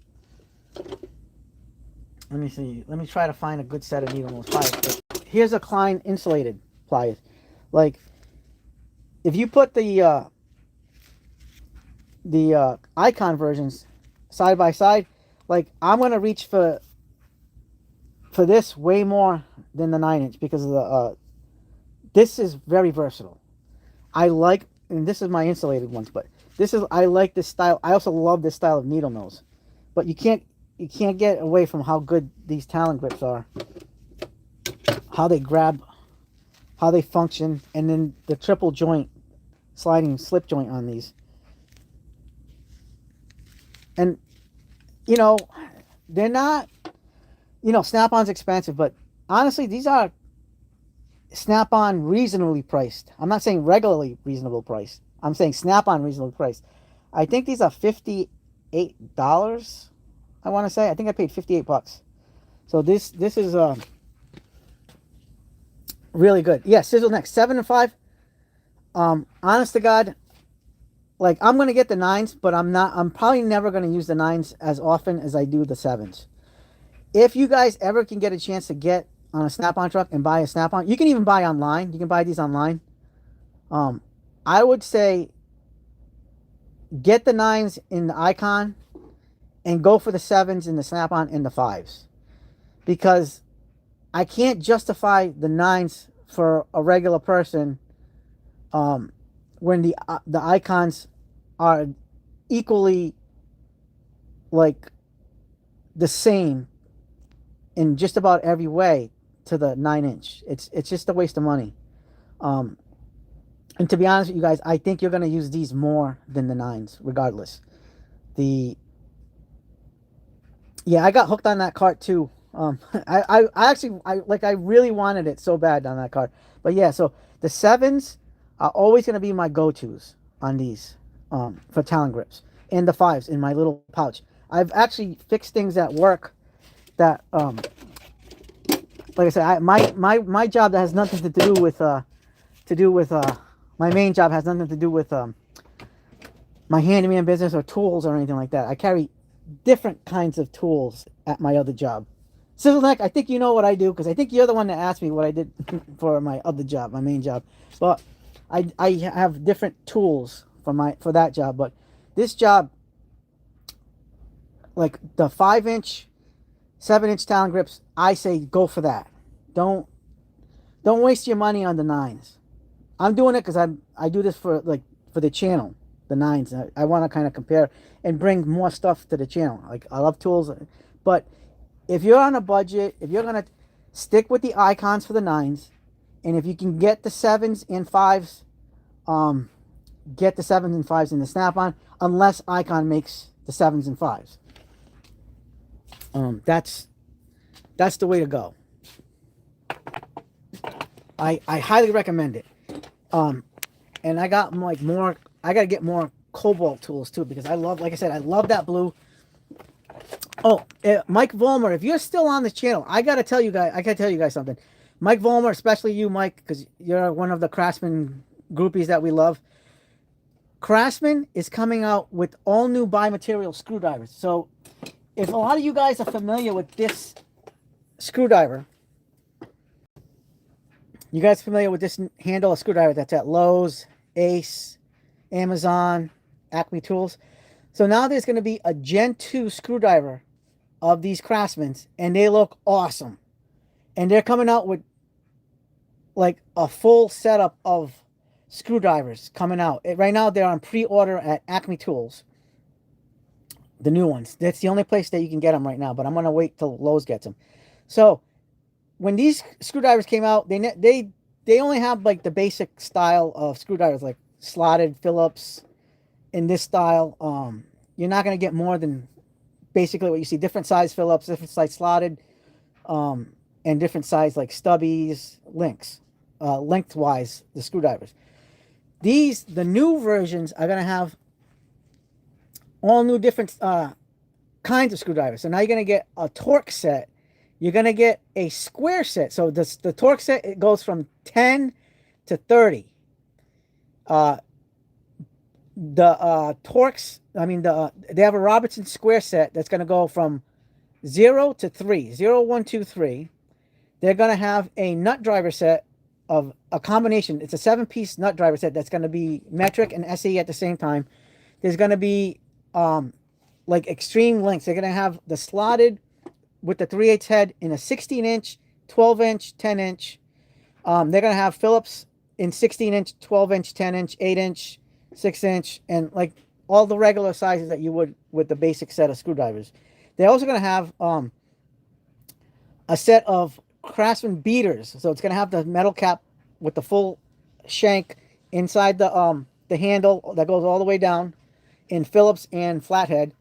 Let me see. Let me try to find a good set of needle nose pliers. Here's a Klein insulated pliers. Like, if you put the Icon versions side by side, like I'm gonna reach for this way more than the 9-inch because of the this is very versatile. I like, and this is my insulated ones, but I like this style. I also love this style of needle nose, but you can't get away from how good these Talon grips are, how they grab, how they function, and then the triple joint sliding slip joint on these. And you know, they're not, Snap-on's expensive, but honestly these are Snap-on reasonably priced. I'm not saying regularly reasonable priced. I'm saying Snap-on reasonably priced. I think these are $58 I want to say. I think I paid $58. So this is really good. Yeah, Sizzle Next 7 and 5. Honest to God, like I'm gonna get the 9s, but I'm probably never gonna use the 9s as often as I do the 7s. If you guys ever can get a chance to get on a Snap-on truck and buy a Snap-on, you can even buy online. You can buy these online. I would say get the 9s in the Icon and go for the 7s in the Snap-on and the 5s, because I can't justify the 9s for a regular person when the Icons are equally like the same in just about every way to the 9-inch. It's just a waste of money. And to be honest with you guys, I think you're going to use these more than the 9s, regardless. Yeah, I got hooked on that cart too. I actually I really wanted it so bad on that cart. But yeah, so the 7s are always going to be my go-tos on these for Talon grips, and the 5s in my little pouch. I've actually fixed things at work that like I said, my job that has nothing to do with my main job has nothing to do with my handyman business or tools or anything like that. I carry different kinds of tools at my other job. Sizzle Neck, I think you know what I do, because I think you're the one that asked me what I did for my other job, my main job. But I have different tools for that job. But this job, like the 5-inch, 7-inch Talon grips, I say go for that. Don't waste your money on the 9s. I'm doing it because I do this for the channel, the 9s. I want to kind of compare and bring more stuff to the channel. Like I love tools, but if you're on a budget, if you're gonna stick with the Icons for the 9s, and if you can get the 7s and 5s, get the 7s and 5s in the Snap-on, unless Icon makes the 7s and 5s. That's the way to go. I highly recommend it. And I got I gotta get more cobalt tools too, because like I said, I love that blue. Oh, Mike Vollmer, if you're still on this channel, I gotta tell you guys something. Mike Vollmer, especially you, Mike, because you're one of the Craftsman groupies that we love. Craftsman is coming out with all new bi-material screwdrivers. So if a lot of you guys are familiar with this screwdriver, you guys familiar with this handle of screwdriver that's at Lowe's, Ace, Amazon, Acme Tools? So now there's going to be a Gen 2 screwdriver of these Craftsmans, and they look awesome. And they're coming out with like a full setup of screwdrivers coming out. Right now they're on pre-order at Acme Tools. The new ones. That's the only place that you can get them right now, but I'm going to wait till Lowe's gets them. So when these screwdrivers came out, they only have like the basic style of screwdrivers, like slotted Phillips in this style. You're not going to get more than basically what you see: different size Phillips, different size slotted, and different size like stubbies, links, lengthwise the screwdrivers. The new versions are going to have all new different kinds of screwdrivers. So now you're going to get a torque set. You're going to get a square set. So the torque set, it goes from 10 to 30. The torques, they have a Robertson square set that's going to go from 0 to 3. 0, 1, 2, 3. They're going to have a nut driver set of a combination. It's a 7-piece nut driver set that's going to be metric and SE at the same time. There's going to be like extreme lengths. They're going to have the slotted with the 3/8 head in a 16-inch, 12-inch, 10-inch. They're going to have Phillips in 16-inch, 12-inch, 10-inch, 8-inch, 6-inch, and like all the regular sizes that you would with the basic set of screwdrivers. They're also going to have a set of Craftsman beaters. So it's going to have the metal cap with the full shank inside the handle that goes all the way down in Phillips and flathead.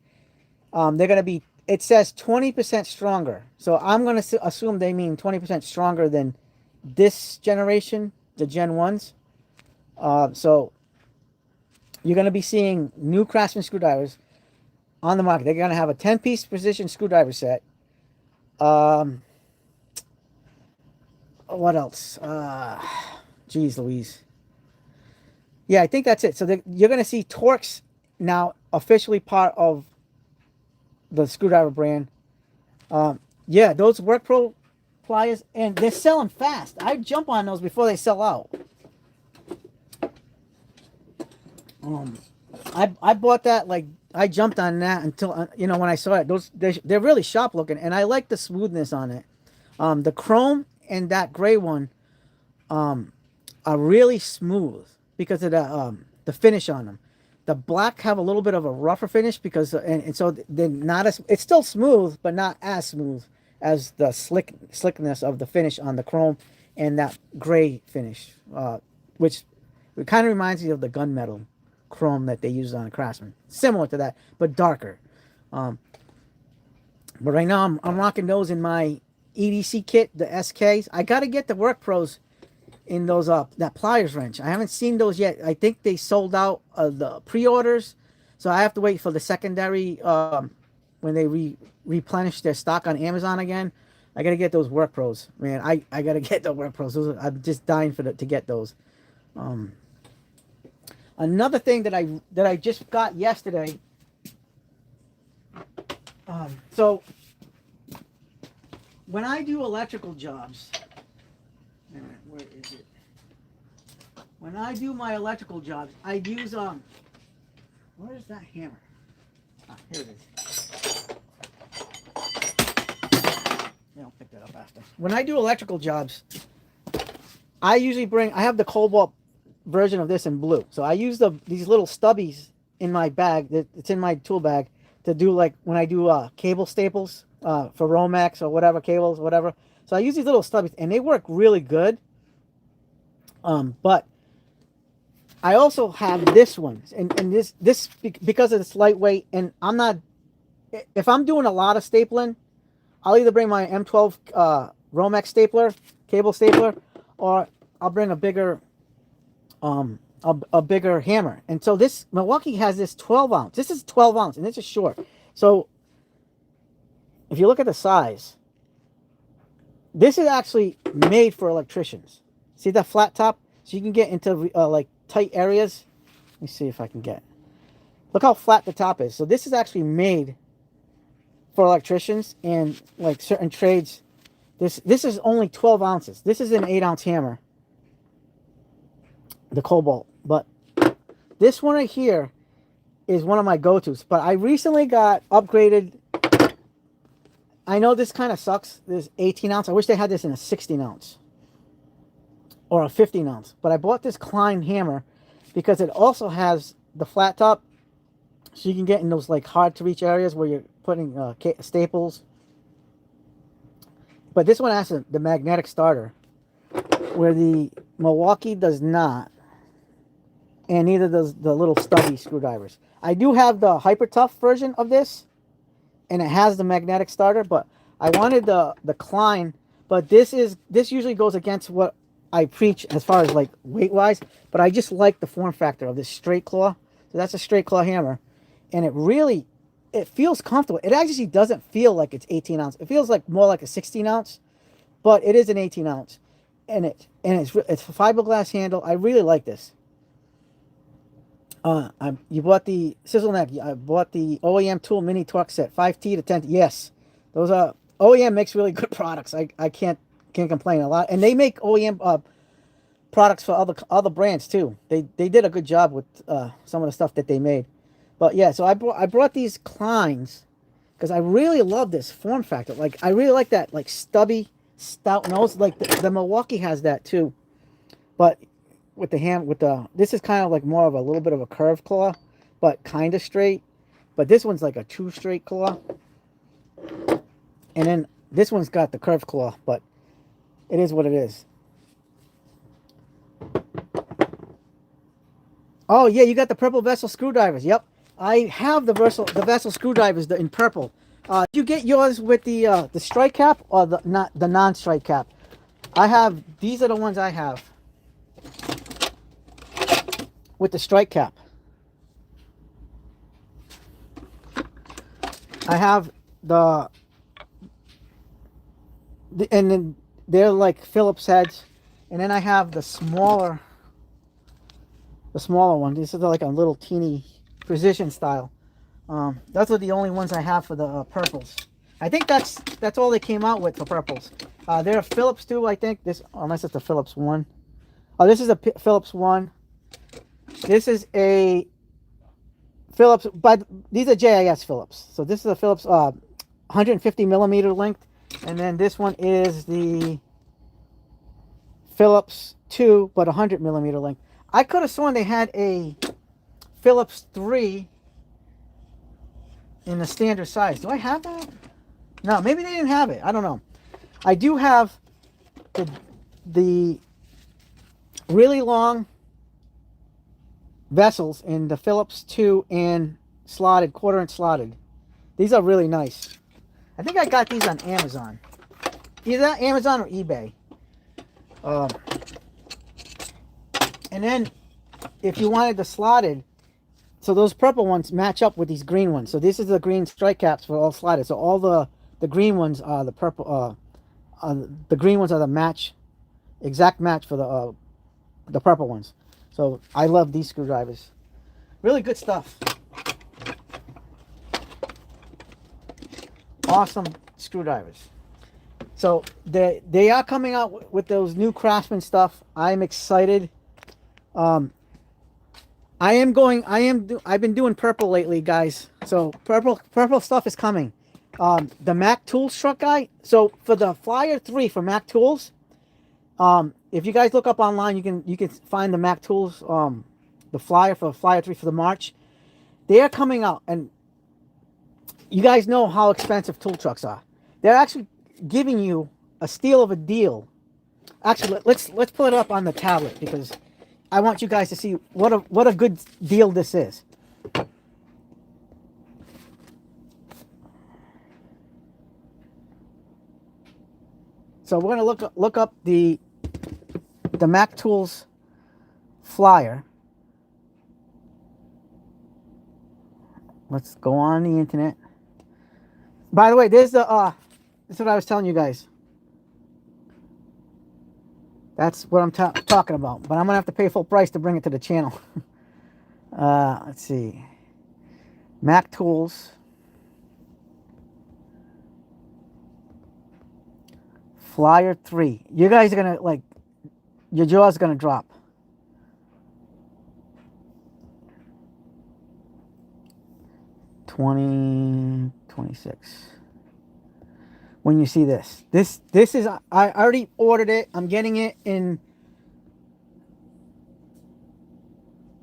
They're going to be, it says 20% stronger. So I'm going to assume they mean 20% stronger than this generation, the Gen 1s. So you're going to be seeing new Craftsman screwdrivers. on the market. They're going to have a 10-piece precision screwdriver set. Um, what else? Geez Louise. Yeah, I think that's it. So you're going to see Torx now officially part of the screwdriver brand. Yeah, those Work Pro pliers, and they're selling fast. I jump on those before they sell out. I bought that, like, I jumped on that until when I saw it. They're really sharp looking, and I like the smoothness on it. The chrome and that gray one are really smooth because of the finish on them. The black have a little bit of a rougher finish because and so they're not as, it's still smooth but not as smooth as the slickness of the finish on the chrome and that gray finish, which it kind of reminds me of the gunmetal chrome that they use on a Craftsman, similar to that but darker. But right now I'm rocking those in my EDC kit, the SKs. I got to get the Work Pros in those that pliers wrench. I haven't seen those yet. I think they sold out the pre-orders, so I have to wait for the secondary when they replenish their stock on Amazon again. I gotta get those Work Pros, man. I gotta get the Work Pros. I'm just dying to get those. Another thing that I just got yesterday. So when I do electrical jobs, where is it? When I do my electrical jobs, I use where's that hammer? Here it is. Yeah, I'll pick that up after. When I do electrical jobs, I have the cobalt version of this in blue. So I use these little stubbies in my bag, it's in my tool bag, to do, like, when I do cable staples for Romex or whatever, cables, whatever. So I use these little stubbies, and they work really good. But I also have this one, and this because it's lightweight, and if I'm doing a lot of stapling, I'll either bring my M12 Romex stapler, cable stapler, or I'll bring a bigger hammer. And so this Milwaukee has this 12 ounce. This is 12 ounce, and this is short. So if you look at the size, this is actually made for electricians. See that flat top? So you can get into like tight areas. Let me see if I can get. Look how flat the top is. So this is actually made for electricians and like certain trades. This is only 12 ounces. This is an 8-ounce hammer, the Cobalt. But this one right here is one of my go-tos. But I recently got upgraded. I know this kind of sucks. This 18-ounce. I wish they had this in a 16-ounce or a 15-ounce. But I bought this Klein hammer because it also has the flat top, so you can get in those like hard-to-reach areas where you're putting staples. But this one has the magnetic starter, where the Milwaukee does not, and neither does the little stubby screwdrivers. I do have the Hyper Tough version of this, and it has the magnetic starter, but I wanted the Klein. But this usually goes against what I preach as far as like weight-wise, but I just like the form factor of this straight claw. So that's a straight claw hammer, and it feels comfortable. It actually doesn't feel like it's 18 ounce. It feels like more like a 16 ounce, but it is an 18 ounce, and it's a fiberglass handle. I really like this. You bought the Sizzle Neck. I bought the OEM Tool Mini Torque Set 5T to 10. Yes, those are OEM makes really good products. I can't complain a lot, and they make OEM products for other brands too. They did a good job with some of the stuff that they made. But yeah, so I brought these Kleins because I really love this form factor. Like, I really like that like stubby stout nose. Like the Milwaukee has that too, but with this is kind of like more of a little bit of a curved claw, but kind of straight. But this one's like a true straight claw, and then this one's got the curved claw. But it is what it is. Oh yeah, you got the purple vessel screwdrivers. Yep. I have the vessel screwdrivers in purple. Did you get yours with the strike cap or the non-strike cap? These are the ones I have with the strike cap. I have and then they're like Phillips heads, and then I have the smaller one. This is like a little teeny precision style. Those are the only ones I have for the purples. I think that's all they came out with for purples. They're Phillips too, I think. This, unless it's a Phillips one. Oh, this is a Phillips one. This is a Phillips, but these are JIS Phillips. So this is a Phillips 150 millimeter length, and then this one is the Phillips 2, but 100 millimeter length. I could have sworn they had a Phillips 3 in the standard size. Do I have that? No, maybe they didn't have it. I don't know. I do have the really long vessels in the Phillips 2 and slotted, quarter-inch slotted. These are really nice. I think I got these on Amazon. Either Amazon or eBay. And then, if you wanted the slotted, so those purple ones match up with these green ones. So this is the green strike caps for all slotted. So all the green ones are the purple. The green ones are the exact match for the purple ones. So I love these screwdrivers. Really good stuff. Awesome screwdrivers. So they are coming out with those new Craftsman stuff. I'm excited. I've been doing purple lately, guys. So purple stuff is coming. The Mac Tools truck guy. So for the Flyer 3 for Mac Tools, if you guys look up online, you can find the Mac Tools, the flyer for Flyer 3 for the March. They are coming out, and you guys know how expensive tool trucks are. They're actually giving you a steal of a deal. Actually, let's put it up on the tablet because I want you guys to see what a good deal this is. So we're gonna look up the Mac Tools flyer. Let's go on the internet. By the way, there's the that's what I was telling you guys. That's what I'm talking about. But I'm gonna have to pay full price to bring it to the channel. Let's see. Mac Tools Flyer 3. You guys are gonna like, your jaw's gonna drop. $20.26. When you see this is, I already ordered it. I'm getting it in.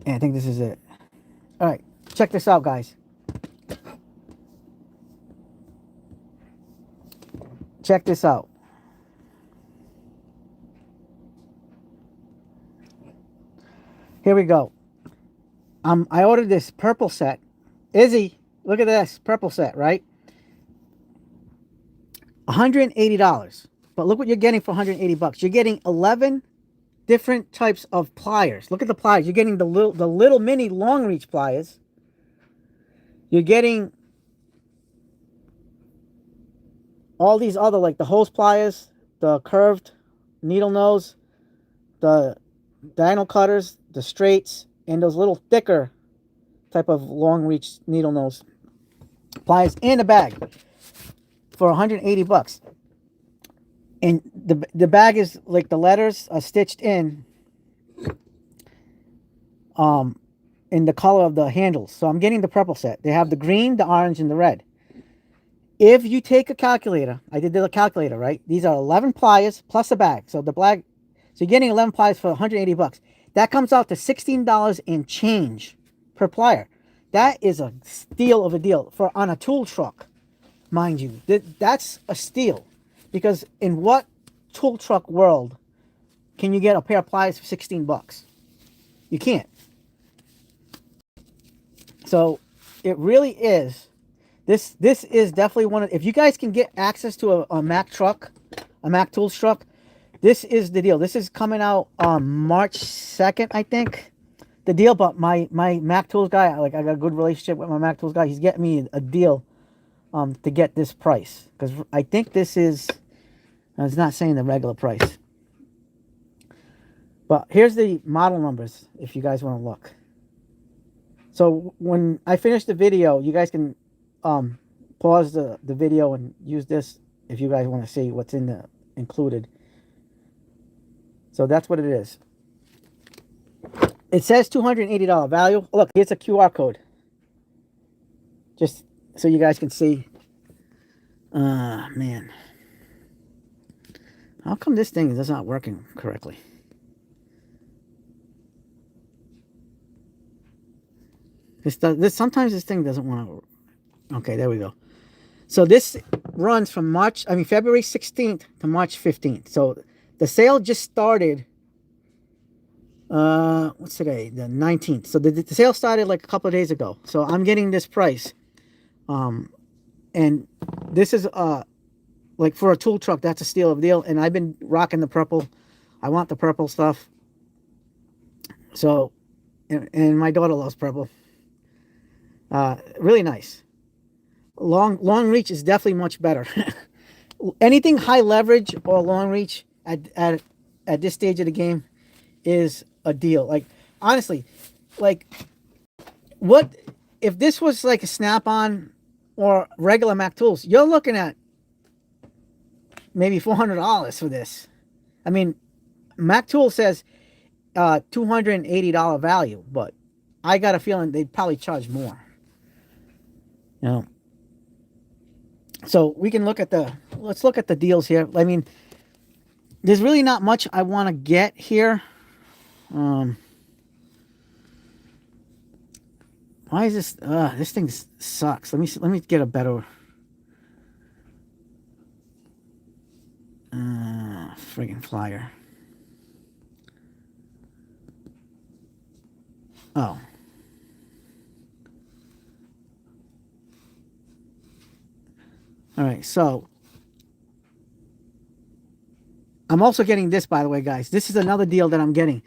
Yeah, I think this is it. All right, check this out, guys. Check this out. Here we go. I ordered this purple set. Izzy, look at this purple set, right? $180. But look what you're getting for $180. You're getting 11 different types of pliers. Look at the pliers. You're getting the little mini long reach pliers. You're getting all these other, like the hose pliers, the curved needle nose, the diagonal cutters, the straights, and those little thicker type of long reach needle nose pliers in a bag for $180. And the bag is like the letters are stitched in the color of the handles. So I'm getting the purple set. They have the green, the orange, and the red. If you take a calculator, I did the calculator, right? These are 11 pliers plus a bag. So the bag, so you're getting 11 pliers for $180. That comes out to $16 and change per plier. That is a steal of a deal for on a tool truck, mind you. That's a steal, because in what tool truck world can you get a pair of pliers for $16? You can't. So it really is. This is definitely one of, if you guys can get access to a Mac truck, a Mac Tools truck, this is the deal. This is coming out March 2nd, I think. The deal, but my Mac Tools guy, like I got a good relationship with my Mac Tools guy. He's getting me a deal to get this price, because I think this is, it's not saying the regular price, but here's the model numbers if you guys want to look. So when I finish the video, you guys can pause the video and use this if you guys want to see what's in the included. So that's what it is. It says $280 value. Look, here's a QR code. Just so you guys can see. Man. How come this thing is not working correctly? Sometimes this thing doesn't want to. Okay, there we go. So this runs from February 16th to March 15th. So the sale just started. What's today? The 19th. So the sale started like a couple of days ago. So I'm getting this price. And this is like for a tool truck, that's a steal of a deal. And I've been rocking the purple. I want the purple stuff. So, and my daughter loves purple. Really nice. Long reach is definitely much better. Anything high leverage or long reach at this stage of the game is a deal. Like, honestly, like, what if this was like a Snap-on or regular Mac Tools? You're looking at maybe $400 for this. I mean, Mac Tool says $280 value, but I got a feeling they'd probably charge more. You know. So we can look at let's look at the deals here. I mean, there's really not much I want to get here. Why is this? This thing sucks. Let me get a better. Friggin' flyer. Oh. All right, so I'm also getting this, by the way, guys. This is another deal that I'm getting.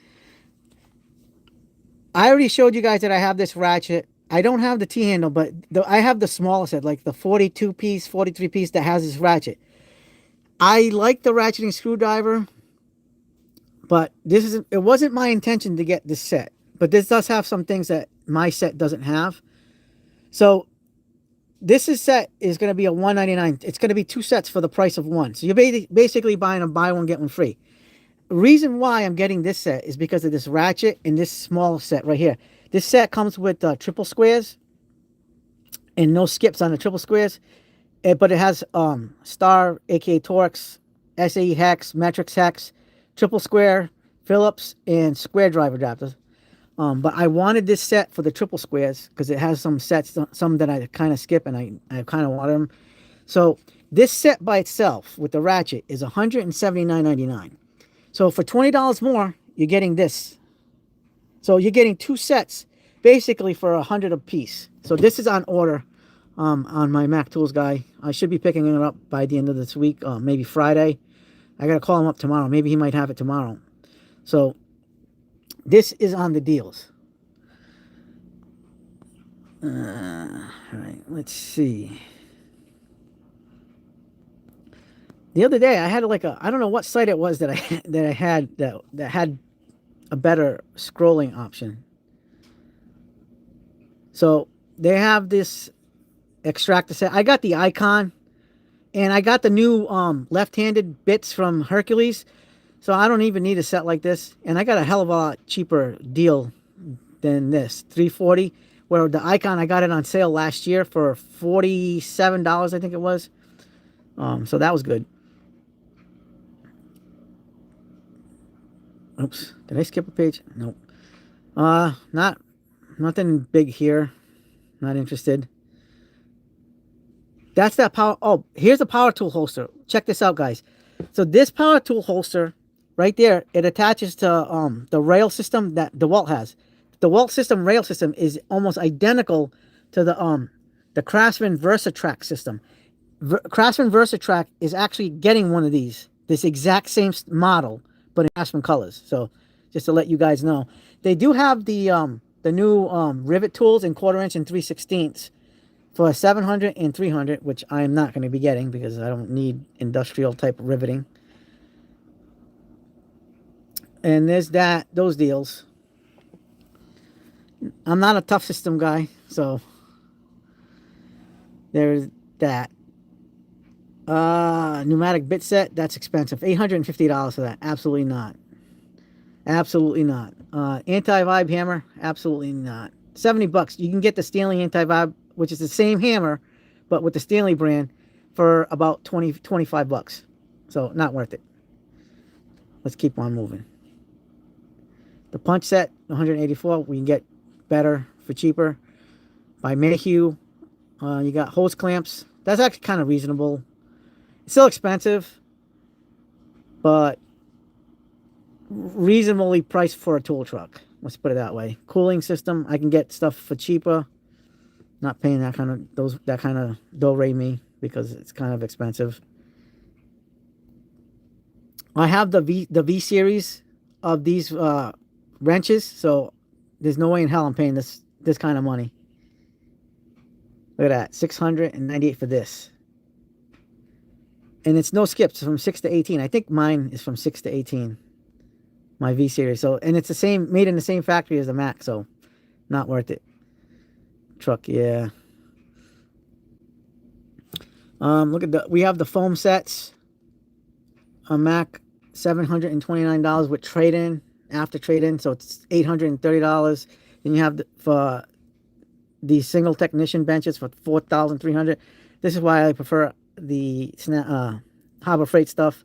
I already showed you guys that I have this ratchet. I don't have the T-handle, but I have the smaller set, like the 42-piece, 43-piece that has this ratchet. I like the ratcheting screwdriver, but it wasn't my intention to get this set. But this does have some things that my set doesn't have. So this set is going to be a $199. It's going to be 2 sets for the price of 1. So you're basically buying a buy one, get one free. The reason why I'm getting this set is because of this ratchet and this small set right here. This set comes with triple squares and no skips on the triple squares. But it has Star, aka Torx, SAE hex, Metrics hex, triple square, Phillips, and square drive adapters. But I wanted this set for the triple squares because it has some sets, some that I kind of skip, and I kind of wanted them. So this set by itself with the ratchet is $179.99. So for $20 more, you're getting this. So you're getting 2 sets basically for $100 a piece. So this is on order on my Mac Tools guy. I should be picking it up by the end of this week, maybe Friday. I got to call him up tomorrow. Maybe he might have it tomorrow. So this is on the deals. All right, let's see. The other day I had I don't know what site it was that I had that had a better scrolling option. So they have this extractor set. I got the Icon, and I got the new left-handed bits from Hercules. So I don't even need a set like this. And I got a hell of a lot cheaper deal than this. $340. Where the Icon, I got it on sale last year for $47, I think it was. So that was good. Oops. Did I skip a page? Nope. Nothing big here. Not interested. That's that power. Oh, here's a power tool holster. Check this out, guys. So this power tool holster right there, it attaches to the rail system that DeWalt has. The DeWalt system rail system is almost identical to the Craftsman VersaTrack system. Craftsman VersaTrack is actually getting one of these, this exact same model, but in Craftsman colors. So just to let you guys know, they do have the new rivet tools in 1/4 inch and 3/16 for a 700 and 300, which I am not going to be getting because I don't need industrial type riveting. And there's those deals. I'm not a tough system guy, so there's that. Pneumatic bit set, that's expensive. $850 for that. Absolutely not. Absolutely not. Anti-vibe hammer, absolutely not. $70. You can get the Stanley anti-vibe, which is the same hammer, but with the Stanley brand, for about 25 bucks. So not worth it. Let's keep on moving. The punch set, 184. We can get better for cheaper. By Mayhew, you got hose clamps. That's actually kind of reasonable. It's still expensive, but reasonably priced for a tool truck. Let's put it that way. Cooling system, I can get stuff for cheaper. Not paying that kind of do-re-mi because it's kind of expensive. I have the V series of these wrenches, so there's no way in hell I'm paying this kind of money. Look at that, $698 for this. And it's no skips, from 6 to 18. I think mine is from 6 to 18. My V series. So, and it's the same, made in the same factory as the Mac, so not worth it. Truck, yeah. Look at we have the foam sets. A Mac, $729 with trade-in, after trade-in, so it's $830. Then you have for the single technician benches for $4,300. This is why I prefer the Harbor Freight stuff.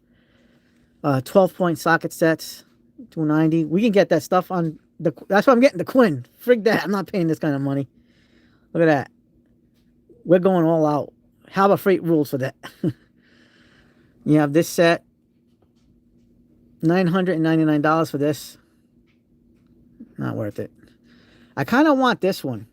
12-point socket sets, $290. We can get that stuff on the. That's why I'm getting the Quinn. Frig that. I'm not paying this kind of money. Look at that. We're going all out. Harbor Freight rules for that. You have this set. $999 for this. Not worth it. I kind of want this one,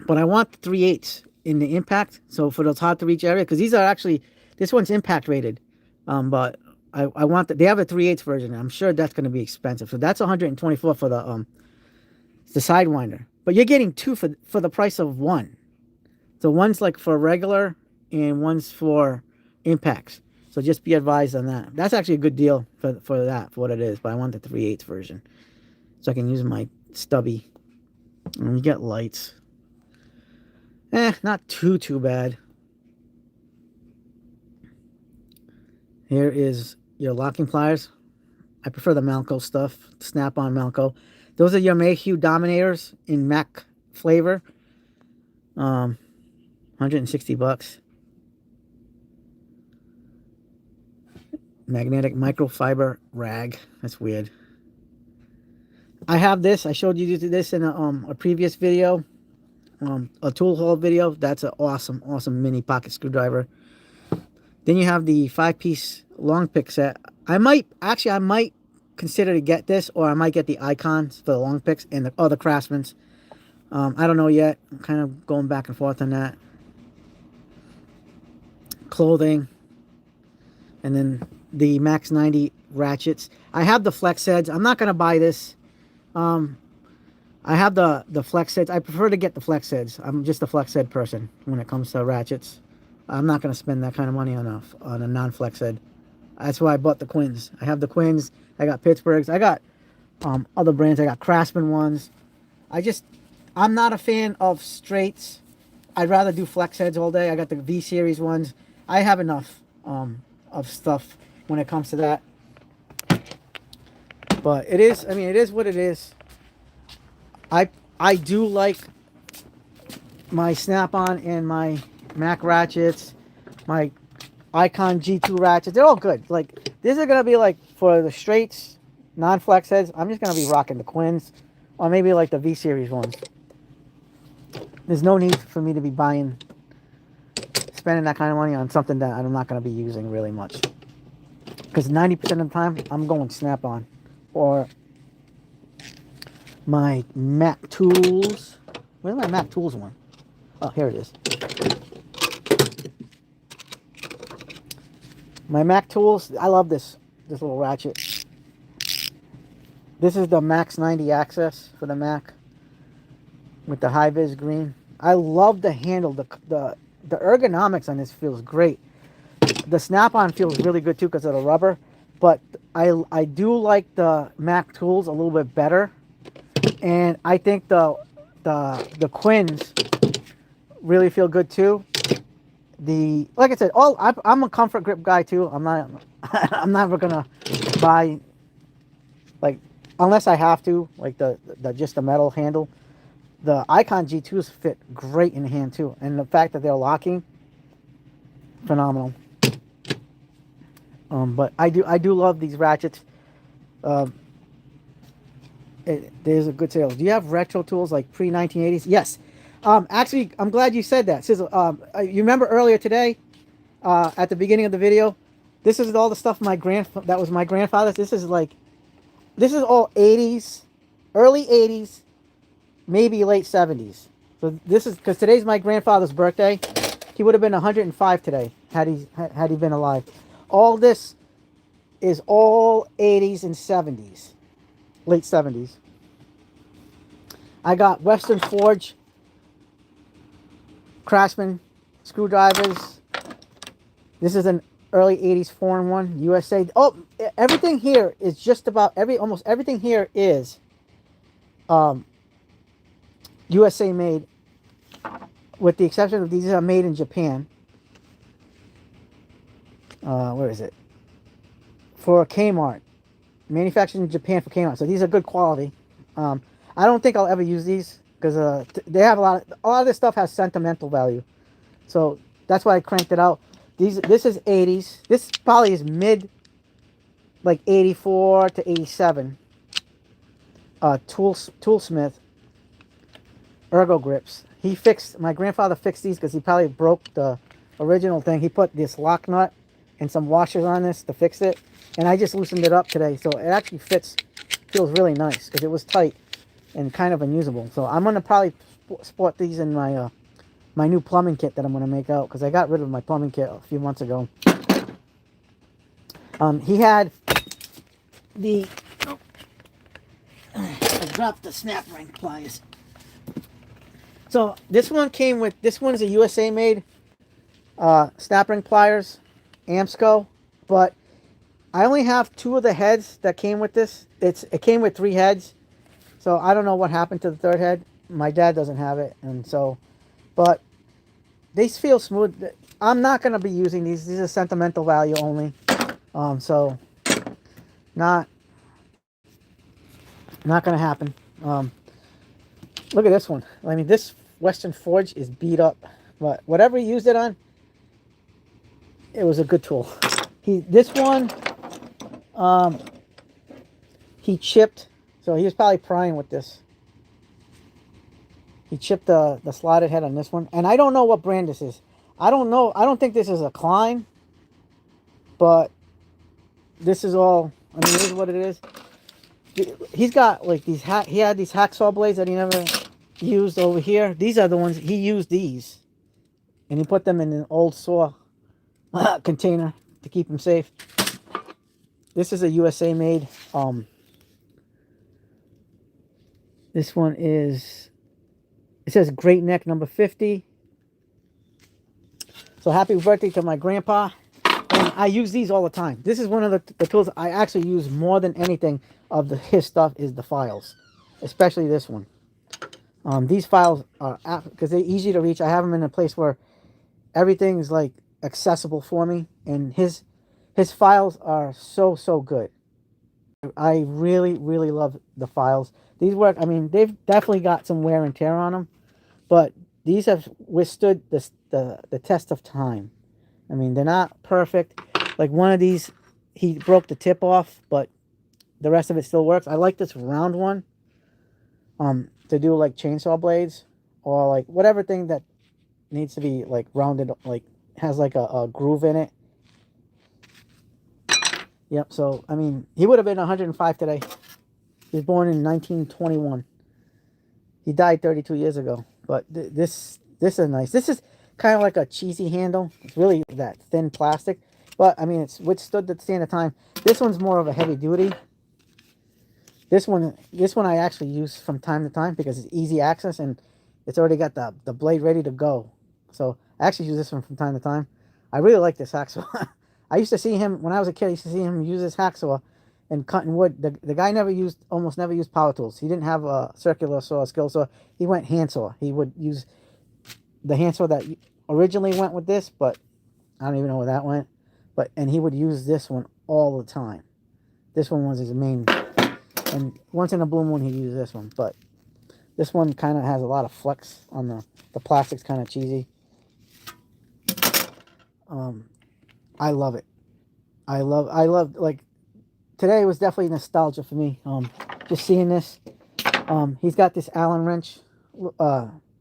but I want the 3/8 in the impact. So for those hard to reach area, because these are actually, this one's impact rated. But I want they have a 3/8 version. I'm sure that's going to be expensive. So that's $124 for the Sidewinder. But you're getting two for the price of one. So one's like for regular and one's for impacts. So just be advised on that. That's actually a good deal for that, for what it is. But I want the 3/8 version, so I can use my stubby. And you get lights. Not too bad. Here is your locking pliers. I prefer the Malco stuff, Snap-on Malco. Those are your Mayhew Dominators in Mac flavor. $160. Magnetic microfiber rag. That's weird. I have this. I showed you this in a previous video. A tool haul video. That's an awesome mini pocket screwdriver. Then you have the 5-piece long pick set. I might consider to get this, or I might get the Icons for the long picks and the other Craftsman's. I don't know yet. I'm kind of going back and forth on that. Clothing. And then the Max 90 ratchets. I have the flex heads. I'm not going to buy this. I have the flex heads. I prefer to get the flex heads. I'm just a flex head person when it comes to ratchets. I'm not going to spend that kind of money on a non-flex head. That's why I bought the Quinns. I have the Quinns. I got Pittsburghs. I got other brands. I got Craftsman ones. I'm not a fan of straights. I'd rather do flex heads all day. I got the V series ones. I have enough of stuff when it comes to that. But it is what it is. I do like my Snap-on and my Mac ratchets, my Icon G2 ratchets. They're all good. Like, these are going to be like for the straights, non-flex heads. I'm just going to be rocking the Quinns, or maybe like the V series ones. There's no need for me to be spending that kind of money on something that I'm not going to be using really much. Because 90% of the time, I'm going Snap-on. Or my Mac Tools. Where's my Mac Tools one? Oh, here it is. My Mac Tools. I love this little ratchet. This is the Max 90 Access for the Mac with the high-vis green. I love the handle. The ergonomics on this feels great. The snap-on feels really good too because of the rubber. But I do like the Mac tools a little bit better, and I think the Quins really feel good too. The like I said, I'm a comfort grip guy too. I'm not I'm never gonna buy like unless I have to like the just the metal handle. The Icon G2s fit great in the hand too, and the fact that they're locking, phenomenal. But I do love these ratchets. Um, there's a good sale. Do you have retro tools like pre 1980s? Yes. Actually, I'm glad you said that. Sizzle, you remember earlier today, at the beginning of the video, this is all the stuff that was my grandfather's. This is all 80s, early 80s, maybe late 70s. So this is because today's my grandfather's birthday. He would have been 105 today had he been alive. All this is all 80s and 70s, late 70s. I got Western Forge, Craftsman screwdrivers. This is an early 80s 4-in-1 USA. Oh, everything here is just about almost everything here is USA made, with the exception of these are made in Japan. Where is it? For Kmart. Manufactured in Japan for Kmart. So these are good quality. I don't think I'll ever use these because they have a lot of this stuff has sentimental value. So that's why I cranked it out. This is 80s. This probably is mid like 84 to 87. Toolsmith ergo grips. My grandfather fixed these because he probably broke the original thing. He put this lock nut and some washers on this to fix it, and I just loosened it up today, so it actually feels really nice because it was tight and kind of unusable. So I'm gonna probably sport these in my my new plumbing kit that I'm gonna make out because I got rid of my plumbing kit a few months ago. He had the I dropped the snap ring pliers. So this one's a USA made snap ring pliers, Amsco, but I only have 2 of the heads that came with this. It came with 3 heads, so I don't know what happened to the 3rd head. My dad doesn't have it, and so, but they feel smooth. I'm not gonna be using these. These are sentimental value only. So not gonna happen. Look at this one. I mean, this Western Forge is beat up, but whatever he used it on, it was a good tool. This one, he chipped, so he was probably prying with this. He chipped the slotted head on this one, and I don't know what brand this is. I don't know. I don't think this is a Klein, but this is all. I mean, this is what it is. He's got like these. He had these hacksaw blades that he never used over here. These are the ones he used. These, and he put them in an old saw container to keep them safe. This is a USA made. This one is. It says Great Neck number 50. So happy birthday to my grandpa. And I use these all the time. This is one of the tools I actually use more than anything of his stuff is the files. Especially this one. These files are, because they're easy to reach. I have them in a place where everything is like accessible for me. And his files are so good. I really love the files. These work, I mean, they've definitely got some wear and tear on them, but these have withstood the test of time. I mean, they're not perfect. Like one of these, he broke the tip off, but the rest of it still works. I like this round one to do like chainsaw blades or like whatever thing that needs to be like rounded, like has like a groove in it. Yep, so, I mean, he would have been 105 today. He was born in 1921. He died 32 years ago. But this is nice. This is kind of like a cheesy handle. It's really that thin plastic. But, I mean, it's withstood the stand of time. This one's more of a heavy duty. This one I actually use from time to time because it's easy access. And It's already got the blade ready to go. So I actually use this one from time to time. I really like this hacksaw. I used to see him when I was a kid. I used to see him use this hacksaw and cutting wood. The guy almost never used power tools. He didn't have a circular saw, a skill saw. He went handsaw. He would use the handsaw that originally went with this, but I don't even know where that went. And he would use this one all the time. This one was his main. And once in a blue moon, he'd use this one. But this one kind of has a lot of flex on the plastic's kind of cheesy. I love it. I love, like, today was definitely nostalgia for me. Just seeing this. He's got this Allen wrench,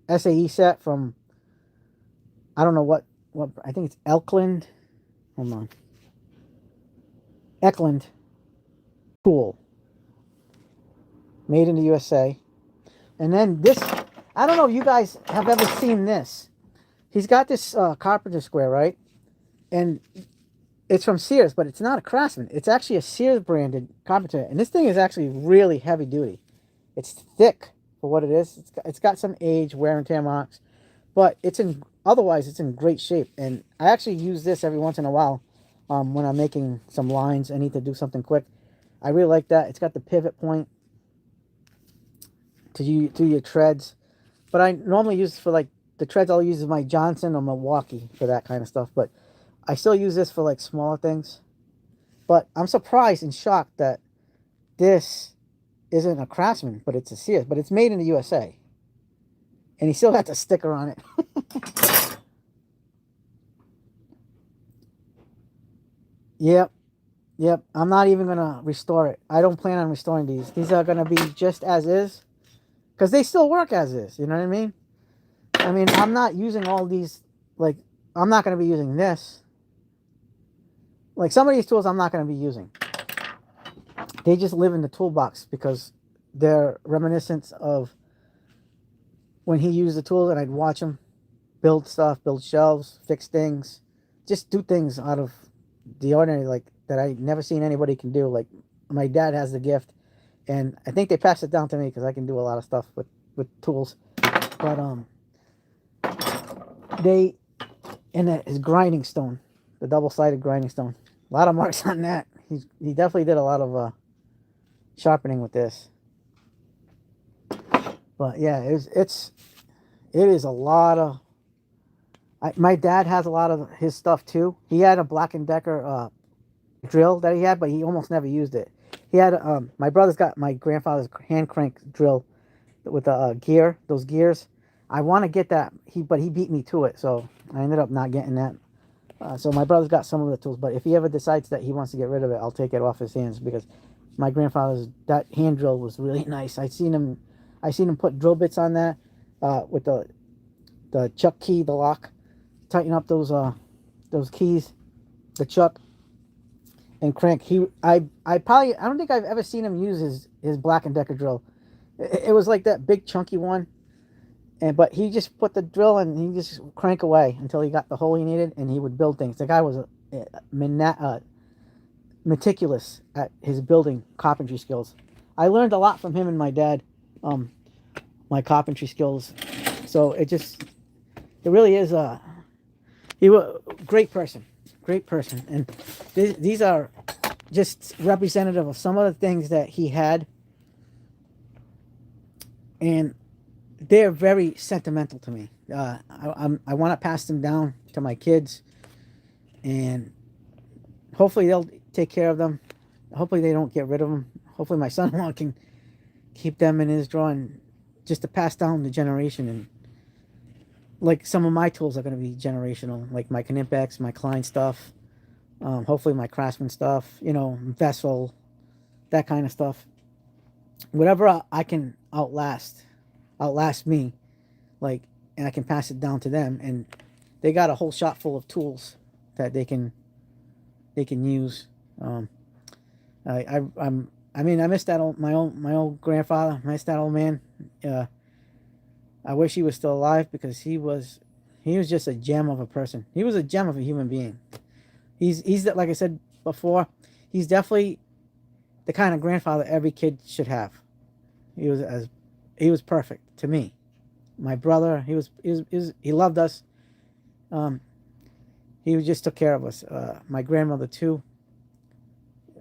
SAE set from, I don't know what, I think it's Elkland. Hold on. Eckland tool. Made in the USA. And then this, I don't know if you guys have ever seen this. He's got this carpenter square, right? And it's from Sears, but it's not a Craftsman. It's actually a Sears branded carpenter. And this thing is actually really heavy duty. It's thick for what it is. It's got some age, wear and tear marks. But otherwise it's in great shape. And I actually use this every once in a while when I'm making some lines. I need to do something quick. I really like that. It's got the pivot point to do your treads. But I normally use for, like, the treads I'll use is my Johnson or Milwaukee for that kind of stuff. But I still use this for, like, smaller things. But I'm surprised and shocked that this isn't a Craftsman, but it's a Sears. But it's made in the USA. And he still got the sticker on it. Yep. Yep. I'm not even going to restore it. I don't plan on restoring these. These are going to be just as is. Because they still work as is. You know what I mean? I mean, I'm not using all these. Like, I'm not going to be using this. Like, some of these tools I'm not going to be using. They just live in the toolbox because they're reminiscent of when he used the tools, and I'd watch him build stuff, build shelves, fix things, just do things out of the ordinary, like, that I never seen anybody can do. Like, my dad has the gift, and I think they passed it down to me because I can do a lot of stuff with tools. But his grinding stone, the double-sided grinding stone, a lot of marks on that. He definitely did a lot of sharpening with this. But yeah, it is a lot of. My dad has a lot of his stuff too. He had a Black & Decker drill that he had, but he almost never used it. He had my brother's got my grandfather's hand crank drill with the gear, those gears. I want to get that, but he beat me to it, so I ended up not getting that. So my brother's got some of the tools, but if he ever decides that he wants to get rid of it, I'll take it off his hands, because my grandfather's, that hand drill was really nice. I seen him put drill bits on that with the chuck key, the lock, tighten up those keys, the chuck, and crank. I don't think I've ever seen him use his Black & Decker drill. It was like that big chunky one, but he just put the drill and he just crank away until he got the hole he needed, and he would build things. The guy was meticulous at his building carpentry skills. I learned a lot from him and my dad, my carpentry skills. So it really is he was a great person, and these are just representative of some of the things that he had, and they're very sentimental to me. I want to pass them down to my kids, and hopefully they'll take care of them. Hopefully they don't get rid of them. Hopefully my son-in-law can keep them in his drawing, just to pass down the generation. And like, some of my tools are going to be generational, like my Knipex, my Klein stuff, hopefully my Craftsman stuff, Vessel, that kind of stuff. Whatever I can outlast me, like, and I can pass it down to them, and they got a whole shop full of tools that they can use. I miss that my old grandfather. I miss that old man. I wish he was still alive, because he was just a gem of a person. He was a gem of a human being. He's like I said before, he's definitely the kind of grandfather every kid should have. He was perfect to me. My brother, he loved us. Um, he just took care of us. My grandmother too.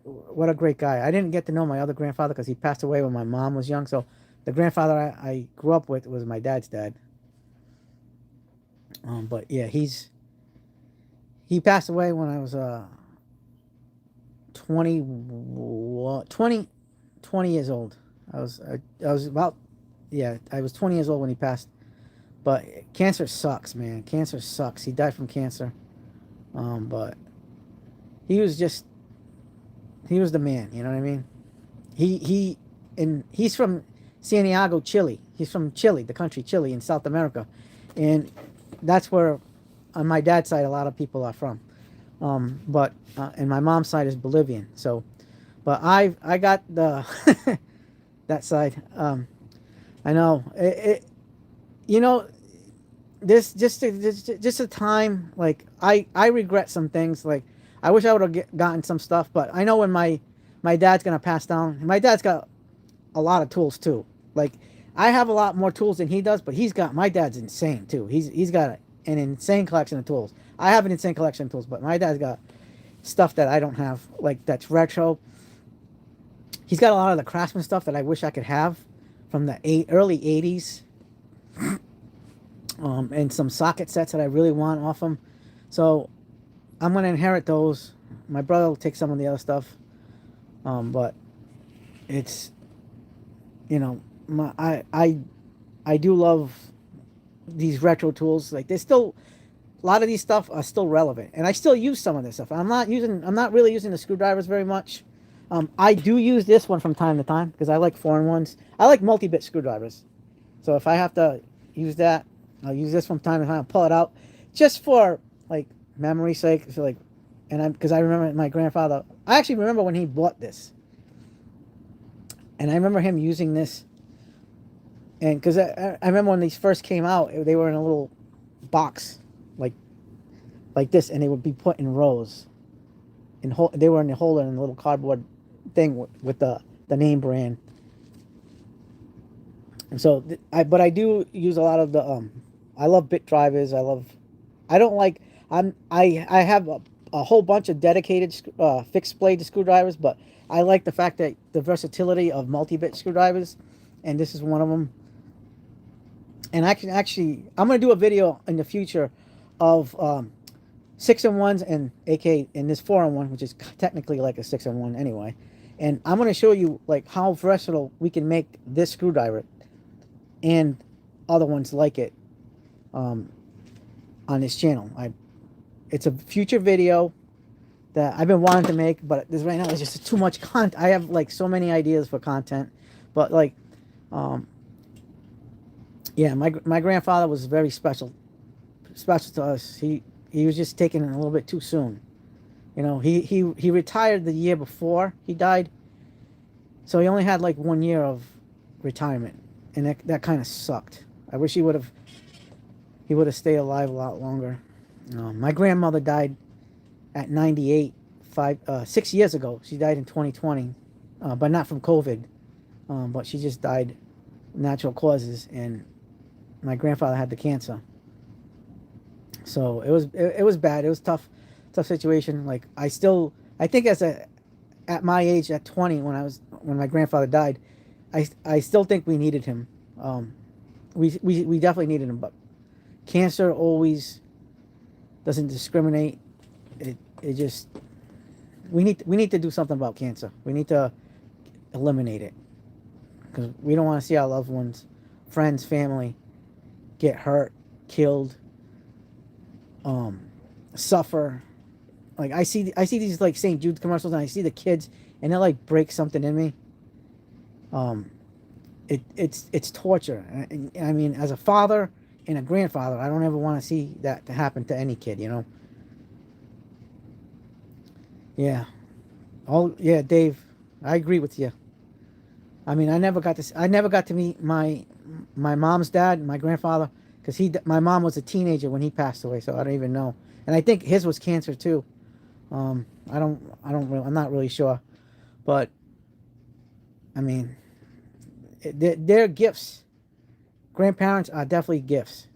What a great guy. I didn't get to know my other grandfather because he passed away when my mom was young. So the grandfather I grew up with was my dad's dad. But yeah, he passed away when I was 20, 20, 20 years old. I was about, yeah, I was 20 years old when he passed. But cancer sucks, man. Cancer sucks. He died from cancer. But he was just he was the man. You know what I mean? He and he's from Santiago, Chile. He's from Chile, the country Chile in South America, and that's where on my dad's side a lot of people are from. But and my mom's side is Bolivian. So, but I got the that side. I know you know this just a time like I regret some things like I wish I would have gotten some stuff, but I know when my dad's gonna pass down. My dad's got a lot of tools too. Like I have a lot more tools than he does, but my dad's insane too. He's got an insane collection of tools. I have an insane collection of tools, but my dad's got stuff that I don't have, like that's retro. He's got a lot of the Craftsman stuff that I wish I could have from the early '80s, and some socket sets that I really want off him. So I'm gonna inherit those. My brother will take some of the other stuff, but it's I do love these retro tools. Like there's still a lot of these stuff are still relevant, and I still use some of this stuff. I'm not really using the screwdrivers very much. I do use this one from time to time because I like foreign ones. I like multi-bit screwdrivers. So if I have to use that, I'll use this from time to time. I'll pull it out just for like memory's sake. So like, because I remember my grandfather. I actually remember when he bought this, and I remember him using this. And because I remember when these first came out, they were in a little box, like this, and they would be put in rows. They were in the holder in a little cardboard thing with the name brand. And so but I do use a lot of the I love bit drivers. I don't like I have a whole bunch of dedicated fixed blade screwdrivers, but I like the fact that the versatility of multi-bit screwdrivers, and this is one of them. And actually I'm going to do a video in the future of 6-in-1s and AK in this 4-in-1, which is technically like a 6-in-1 anyway. And I'm going to show you like how versatile we can make this screwdriver and other ones like it on this channel. It's a future video that I've been wanting to make, but this right now is just too much content. I have like so many ideas for content, but like yeah, my grandfather was very special to us. He was just taken a little bit too soon. He retired the year before he died, so he only had like 1 year of retirement, and that kind of sucked. I wish he would have stayed alive a lot longer. My grandmother died at 98, 6 years ago. She died in 2020, but not from COVID. But she just died natural causes, and my grandfather had the cancer. So it was bad. It was tough situation. Like I think at my age at 20 when my grandfather died, I still think we needed him. We definitely needed him, but cancer always doesn't discriminate. It just we need to do something about cancer. We need to eliminate it because we don't want to see our loved ones, friends, family get hurt, killed, suffer. Like I see these like St. Jude commercials, and I see the kids, and it like breaks something in me. It's torture. I mean, as a father and a grandfather, I don't ever want to see that to happen to any kid. Yeah. Yeah, Dave, I agree with you. I mean, I never got to meet my mom's dad, my grandfather, because my mom was a teenager when he passed away, so I don't even know. And I think his was cancer too. I'm not really sure, but I mean, they're gifts. grandparents are definitely gifts,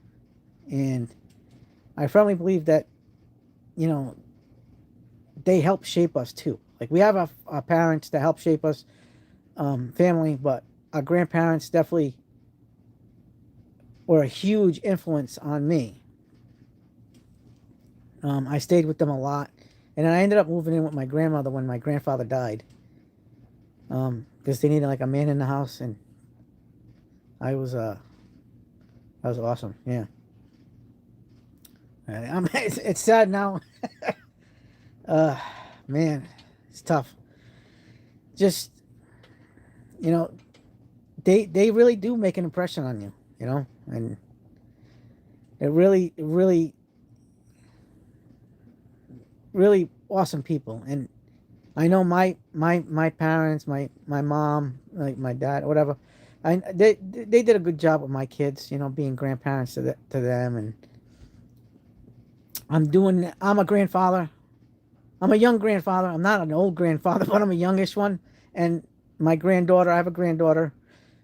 and I firmly believe that, you know, they help shape us too. Like we have our parents that help shape us, family, but our grandparents definitely were a huge influence on me. I stayed with them a lot, and then I ended up moving in with my grandmother when my grandfather died, because they needed like a man in the house, and I was that was awesome. Yeah, it's sad now. uh, Man, it's tough. Just, you know, they really do make an impression on you, you know, and it really really awesome people. And I know my parents, my mom, like my dad, whatever. They did a good job with my kids, you know, being grandparents to them. And I'm a grandfather. I'm a young grandfather. I'm not an old grandfather, but I'm a youngish one. And my granddaughter, I have a granddaughter.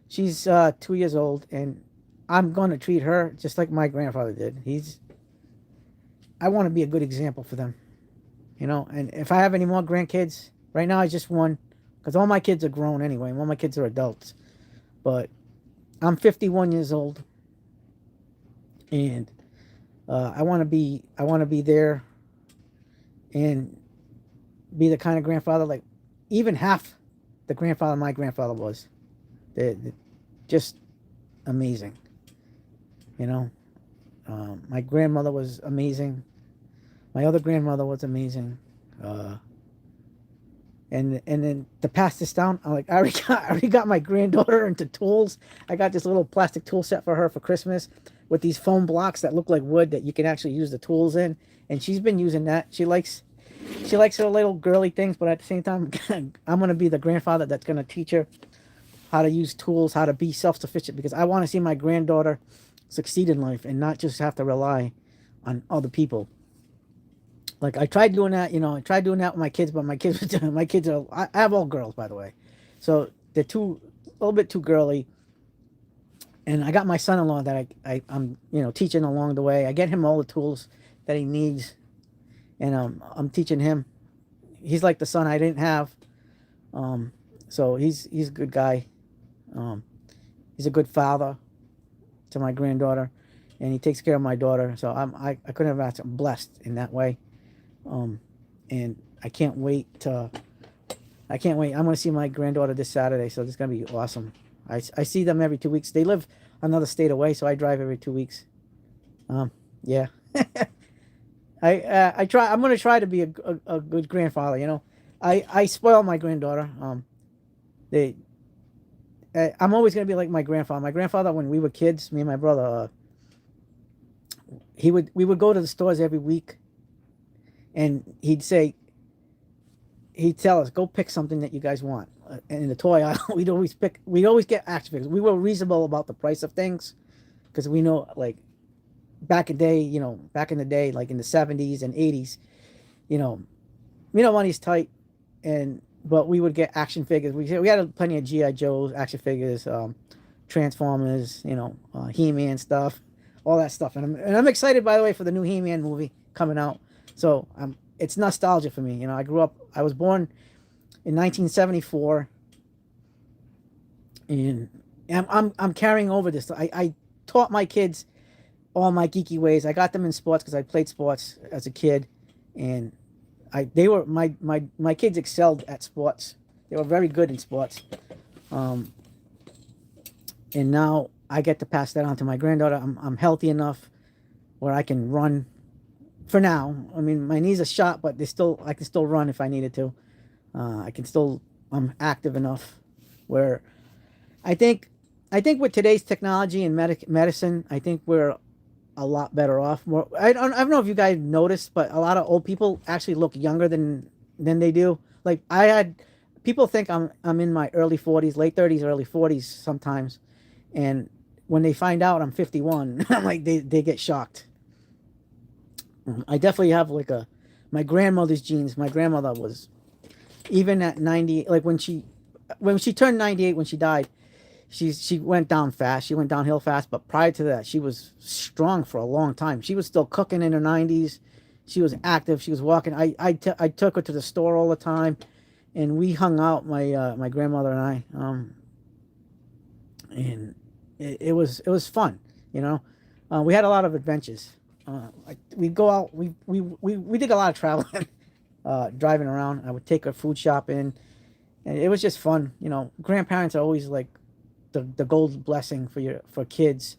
She's 2 years old, and I'm going to treat her just like my grandfather did. I want to be a good example for them, you know. And if I have any more grandkids, right now I just one, because all my kids are grown anyway. All my kids are adults. But I'm 51 years old, and I want to be there and be the kind of grandfather, like even half the grandfather my grandfather was. They're just amazing, you know. My grandmother was amazing. My other grandmother was amazing. And then to pass this down, I already got my granddaughter into tools. I got this little plastic tool set for her for Christmas with these foam blocks that look like wood that you can actually use the tools in. And she's been using that. She likes her little girly things, but at the same time, I'm gonna be the grandfather that's gonna teach her how to use tools, how to be self-sufficient, because I want to see my granddaughter succeed in life and not just have to rely on other people. Like I tried doing that, you know, I tried doing that with my kids, but my kids are, I have all girls, by the way. So they're a little bit too girly. And I got my son-in-law that I'm, you know, teaching along the way. I get him all the tools that he needs, and I'm teaching him. He's like the son I didn't have. So he's a good guy. He's a good father to my granddaughter, and he takes care of my daughter. So I couldn't have asked. I'm blessed in that way. And I can't wait. I'm going to see my granddaughter this Saturday, so it's going to be awesome. I see them every 2 weeks. They live another state away, so I drive every 2 weeks. Yeah. I try. I'm going to try to be a good grandfather. You know, I spoil my granddaughter. They. I'm always going to be like my grandfather. My grandfather, when we were kids, me and my brother, we would go to the stores every week, and he'd tell us, go pick something that you guys want. And in the toy aisle, we'd always get action figures. We were reasonable about the price of things, because we know, like, back in the day, like in the 70s and 80s, you know, money's tight, but we would get action figures. We had plenty of G.I. Joe's action figures, Transformers, you know, He-Man stuff, all that stuff. And I'm excited, by the way, for the new He-Man movie coming out. So it's nostalgia for me. You know, I was born in 1974, and I'm carrying over this. I taught my kids all my geeky ways. I got them in sports because I played sports as a kid, and my kids excelled at sports. They were very good in sports. And now I get to pass that on to my granddaughter. I'm healthy enough where I can run. For now, I mean, my knees are shot, but I can still run if I needed to. I'm active enough where I think with today's technology and medicine, I think we're a lot better off. I don't know if you guys noticed, but a lot of old people actually look younger than they do. Like people think I'm in my early 40s, late 30s, early 40s sometimes, and when they find out I'm 51, I'm like they get shocked. I definitely have like my grandmother's genes. My grandmother was, even at 90, like when she turned 98 when she died, she went down fast. She went downhill fast, but prior to that, she was strong for a long time. She was still cooking in her 90s. She was active. She was walking. I took her to the store all the time, and we hung out. My grandmother and I. And it was fun. You know, we had a lot of adventures. We go out. We did a lot of traveling, driving around. I would take her food shopping, and it was just fun. You know, grandparents are always like the gold blessing for kids,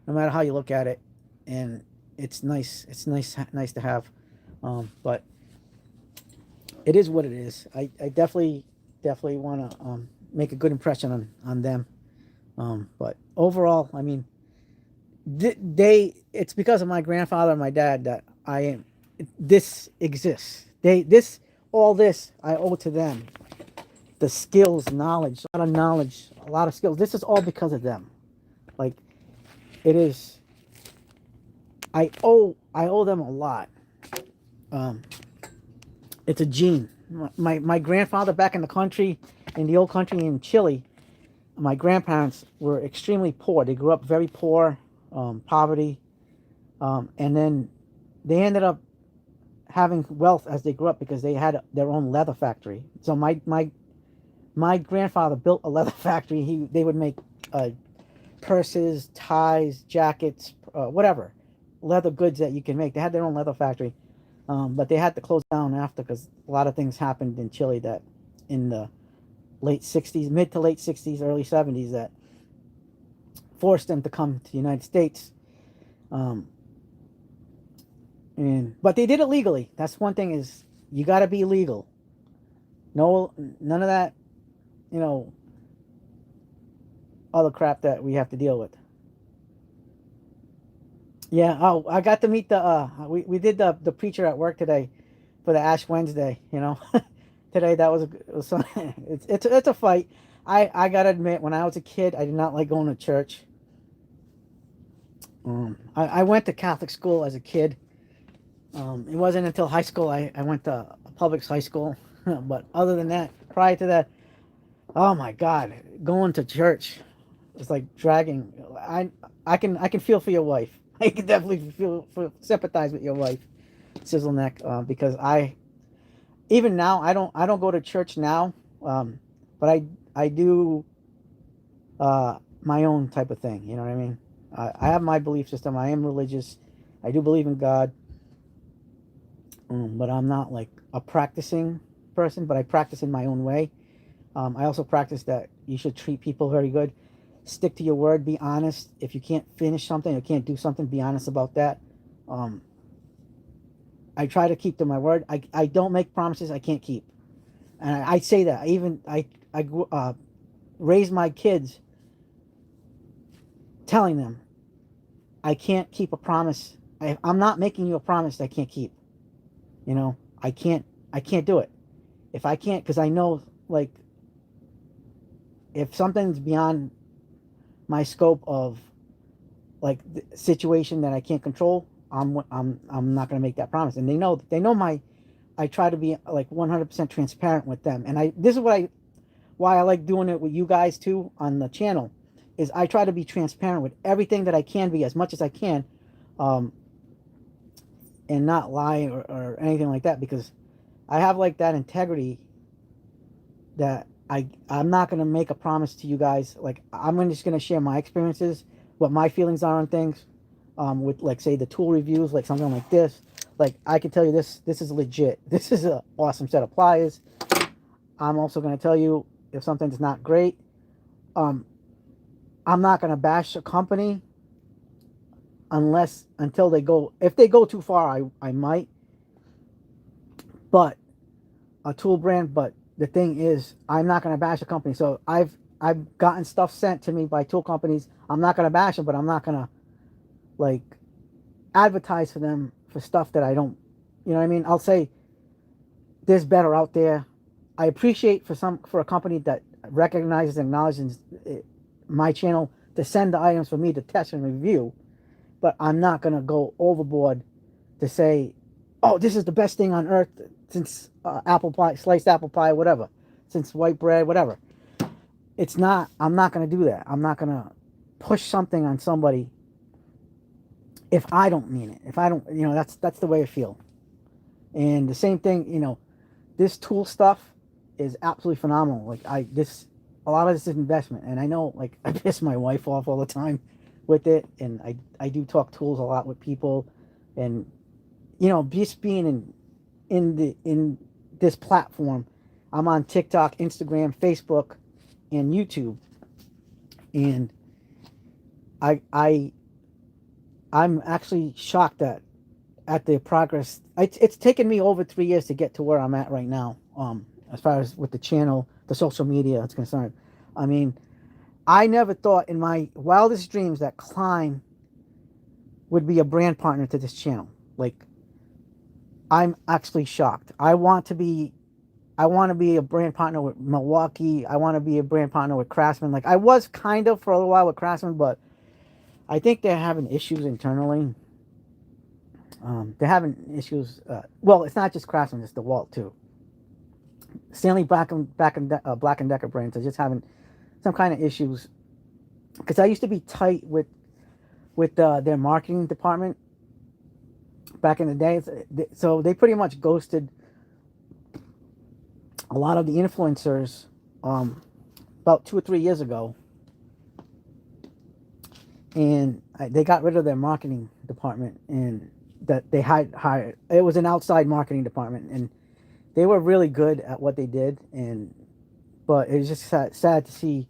no matter how you look at it, and it's nice. It's nice to have, but it is what it is. I definitely want to make a good impression on them. But overall, I mean, it's because of my grandfather and my dad that I am. This exists. All this I owe to them. The skills, knowledge, a lot of knowledge, a lot of skills. This is all because of them. Like, it is. I owe them a lot. Um, it's a gene. My grandfather back in the country, in the old country in Chile, my grandparents were extremely poor. They grew up very poor, poverty, and then they ended up having wealth as they grew up because they had their own leather factory. So my grandfather built a leather factory. They would make purses, ties, jackets, whatever leather goods that you can make. They had their own leather factory, but they had to close down after because a lot of things happened in Chile that in the late 60s, mid to late 60s, early 70s that forced them to come to the United States. But they did it legally. That's one thing, is you got to be legal. No, none of that, you know, other crap that we have to deal with. Yeah. Oh, I got to meet we did the preacher at work today for the Ash Wednesday. You know, today that was fun. It's a fight. I gotta admit, when I was a kid, I did not like going to church. I went to Catholic school as a kid. It wasn't until high school I went to a public high school. But other than that, prior to that, oh my God, going to church was like dragging. I can feel for your wife. I can definitely sympathize with your wife, Sizzleneck, because even now I don't go to church now, but I do my own type of thing. You know what I mean? I have my belief system. I am religious. I do believe in God, but I'm not like a practicing person. But I practice in my own way. I also practice that you should treat people very good. Stick to your word. Be honest. If you can't finish something or can't do something, be honest about that. I try to keep to my word. I don't make promises I can't keep, and I say that. I raised my kids telling them I can't keep a promise. I'm not making you a promise that I can't keep. You know, I can't do it. If I can't, because I know, like, if something's beyond my scope of, like, the situation that I can't control, I'm not going to make that promise. And they know I try to be like 100% transparent with them. And this is why I like doing it with you guys too on the channel, is I try to be transparent with everything that I can be, as much as I can, and not lie or anything like that, because I have like that integrity that I'm not going to make a promise to you guys. Like, just going to share my experiences, what my feelings are on things, with, like, say, the tool reviews, like something like this. Like, I can tell you this is legit. This is an awesome set of pliers. I'm also going to tell you if something's not great. I'm not going to bash a company until they go. If they go too far, I might. But a tool brand. But the thing is, I'm not going to bash a company. So I've gotten stuff sent to me by tool companies. I'm not going to bash them, but I'm not going to, like, advertise for them for stuff that I don't. You know what I mean? I'll say there's better out there. I appreciate for a company that recognizes and acknowledges my channel to send the items for me to test and review, but I'm not going to go overboard to say, oh, this is the best thing on earth since apple pie, sliced apple pie, whatever, since white bread, whatever. it's not. I'm not going to do that. I'm not going to push something on somebody if I don't mean it. If I don't, that's the way I feel. And the same thing, this tool stuff is absolutely phenomenal. Like a lot of this is investment, and I know like I piss my wife off all the time with it, and I do talk tools a lot with people, and just being in this platform, I'm on TikTok, Instagram, Facebook, and YouTube, and I I I'm actually shocked at the progress. It's taken me over 3 years to get to where I'm at right now. As far as with the channel, the social media is concerned. I mean, I never thought in my wildest dreams that Klein would be a brand partner to this channel. Like, I'm actually shocked. I want to be a brand partner with Milwaukee. I want to be a brand partner with Craftsman. Like I was kind of for a little while with Craftsman, but I think they're having issues internally. They're having issues. Well, it's not just Craftsman; it's DeWalt too. Stanley Black and Decker brands are just having some kind of issues because I used to be tight with their marketing department back in the day. So they pretty much ghosted a lot of the influencers about 2 or 3 years ago, and they got rid of their marketing department, and that they hired. It was an outside marketing department, and they were really good at what they did, but it was just sad to see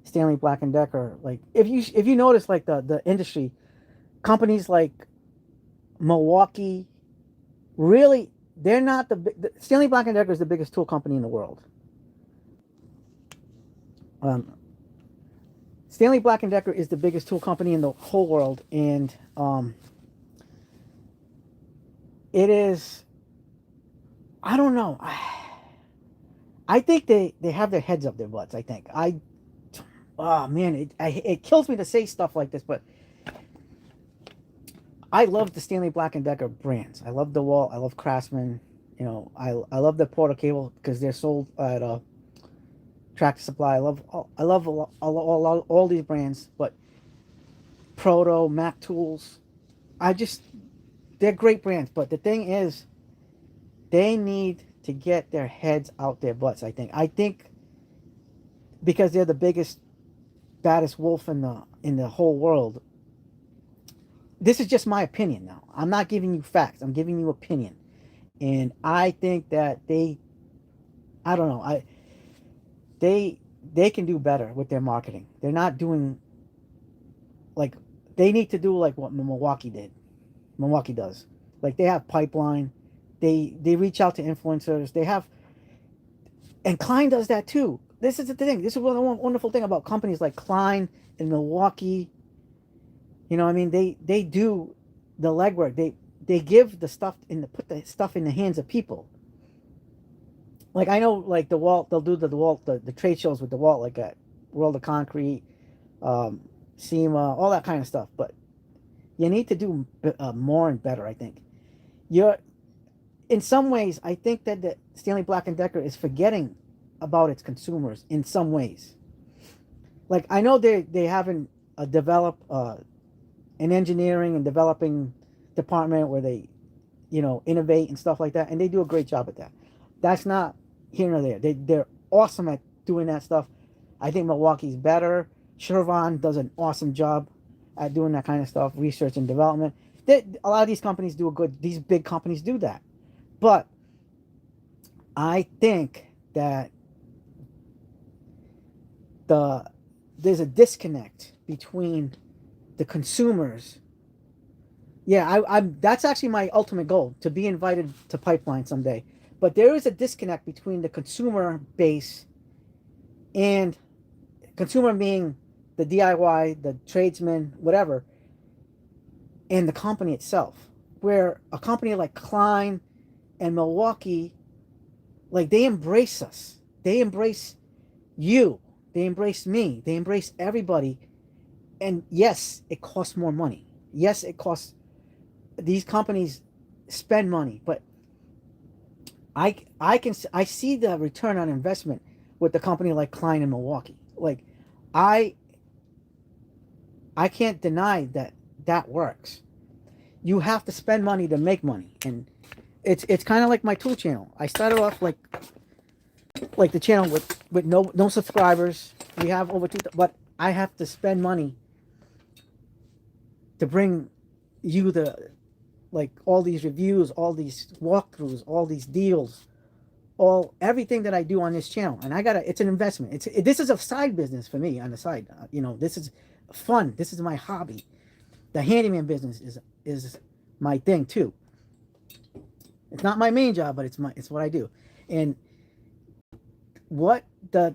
Stanley Black and Decker. Like if you notice, like the industry, companies like Milwaukee, really, they're not Stanley Black and Decker is the biggest tool company in the world. Um, Stanley Black and Decker is the biggest tool company in the whole world, and it is. I don't know. I think they have their heads up their butts. I think oh man, it kills me to say stuff like this, but I love the Stanley Black and Decker brands. I love DeWalt. I love Craftsman. I love the Porter Cable because they're sold at Tractor Supply. I love all these brands, but Proto, Mac Tools, I just they're great brands. But the thing is, they need to get their heads out their butts. I think because they're the biggest, baddest wolf in the whole world. This is just my opinion now. I'm not giving you facts. I'm giving you opinion. And I think that I don't know, they can do better with their marketing. They're not doing like they need to do like what Milwaukee did. Milwaukee does. Like they have pipeline. They reach out to influencers. They have and Klein does that too. This is the thing. This is one wonderful thing about companies like Klein and Milwaukee. I mean, they do the legwork. They give the stuff put the stuff in the hands of people. Like I know, like DeWalt, they'll do the trade shows with DeWalt, like at World of Concrete, SEMA, all that kind of stuff. But you need to do more and better. I think you're in some ways. I think that the Stanley Black and Decker is forgetting about its consumers in some ways. Like I know they haven't developed an engineering and developing department where they innovate and stuff like that, and they do a great job at that. That's not here nor there. They're awesome at doing that stuff. I think Milwaukee's better. Shervon does an awesome job at doing that kind of stuff, research and development. A lot of these companies do these big companies do that. But I think that there's a disconnect between the consumers. Yeah, I'm that's actually my ultimate goal, to be invited to Pipeline someday. But there is a disconnect between the consumer base and consumer being the DIY, the tradesman, whatever, and the company itself. Where a company like Klein and Milwaukee, like they embrace us. They embrace you. They embrace me. They embrace everybody. And yes, it costs more money. Yes, it costs. These companies spend money, but I see the return on investment with the company like Klein and Milwaukee. Like, I I can't deny that that works. You have to spend money to make money, and it's kind of like my tool channel. I started off like the channel with no subscribers. We have over two, but I have to spend money to bring you the like all these reviews, all these walkthroughs, all these deals, all everything that I do on this channel. And I gotta, it's an investment. This is a side business for me on the side. This is fun. This is my hobby. The handyman business is my thing too. It's not my main job, but it's what I do. And what the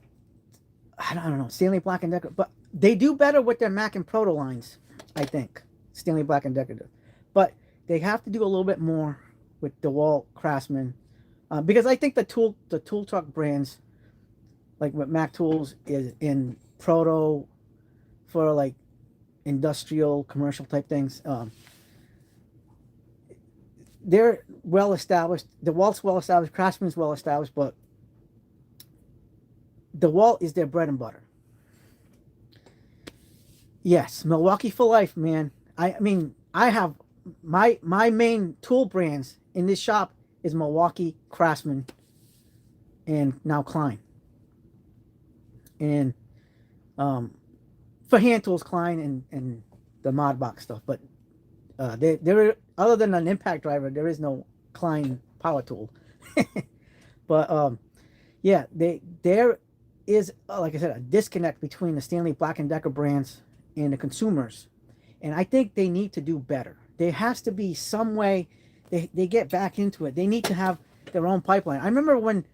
I don't know, Stanley Black and Decker, but they do better with their Mac and Proto lines, I think. Stanley Black and Decker do. But they have to do a little bit more with DeWalt, Craftsman, because I think the tool truck brands, like with Mac Tools, is in Proto for like industrial, commercial type things. They're well established. DeWalt's well established. Craftsman's well established, but DeWalt is their bread and butter. Yes, Milwaukee for life, man. I mean, I have my main tool brands in this shop is Milwaukee, Craftsman, and now Klein. And for hand tools, Klein and the mod box stuff. But there other than an impact driver, there is no Klein power tool. But yeah, there is like I said, a disconnect between the Stanley Black and Decker brands and the consumers, and I think they need to do better. There has to be some way they get back into it. They need to have their own pipeline. I remember when,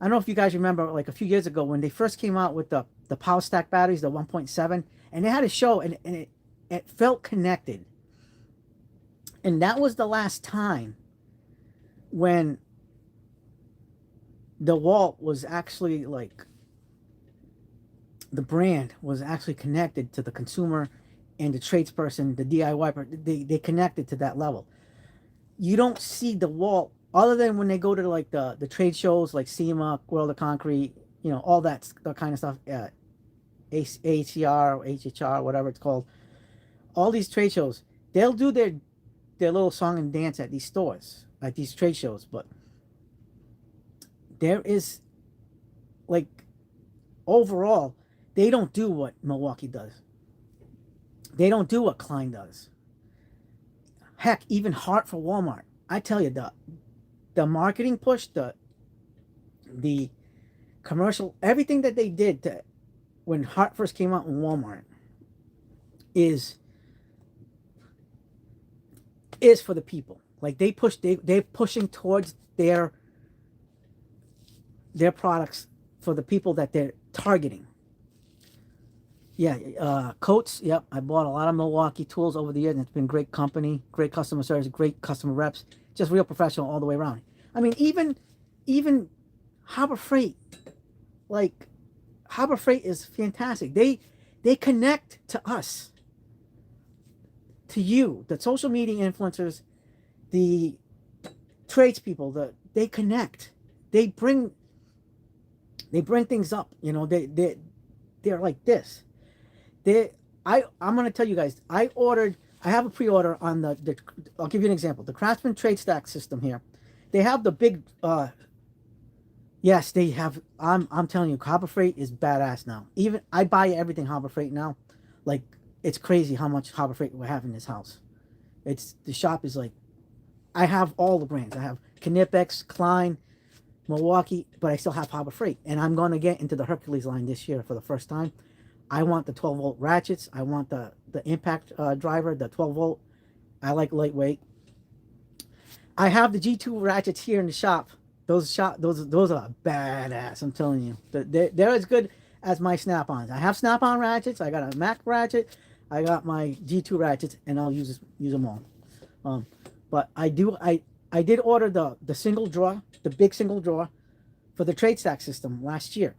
I don't know if you guys remember, like a few years ago when they first came out with the power stack batteries, the 1.7, and they had a show, and it felt connected. And that was the last time when DeWalt was actually like, the brand was actually connected to the consumer and the tradesperson, the DIY. They connected to that level. You don't see DeWalt other than when they go to like the trade shows like SEMA, World of Concrete, all that kind of stuff, ACR, HHR, whatever it's called. All these trade shows, they'll do their little song and dance at these stores, at these trade shows, but there is like overall, they don't do what Milwaukee does. They don't do what Klein does. Heck, even Hart for Walmart. I tell you, the marketing push, the commercial, everything that they did when Hart first came out in Walmart is for the people. Like they're pushing towards their products for the people that they're targeting. Yeah, Coates. Yep, I bought a lot of Milwaukee tools over the years, and it's been great company, great customer service, great customer reps, just real professional all the way around. I mean, even Harbor Freight, like Harbor Freight is fantastic. They connect to us, to you, the social media influencers, the tradespeople. They connect. They bring things up. They're like this. I'm going to tell you guys, I have a pre-order on I'll give you an example. The Craftsman trade stack system here. They have the big, yes, they have, I'm telling you, Harbor Freight is badass now. Even, I buy everything Harbor Freight now. Like, it's crazy how much Harbor Freight we have in this house. The shop is like, I have all the brands. I have Knipex, Klein, Milwaukee, but I still have Harbor Freight. And I'm going to get into the Hercules line this year for the first time. I want the 12-volt ratchets. I want the impact driver, the 12-volt. I like lightweight. I have the G2 ratchets here in the shop. Those are badass, I'm telling you. They're as good as my Snap-ons. I have Snap-on ratchets. I got a Mac ratchet. I got my G2 ratchets, and I'll use them all. But I did order the single drawer, the big single drawer, for the trade stack system last year.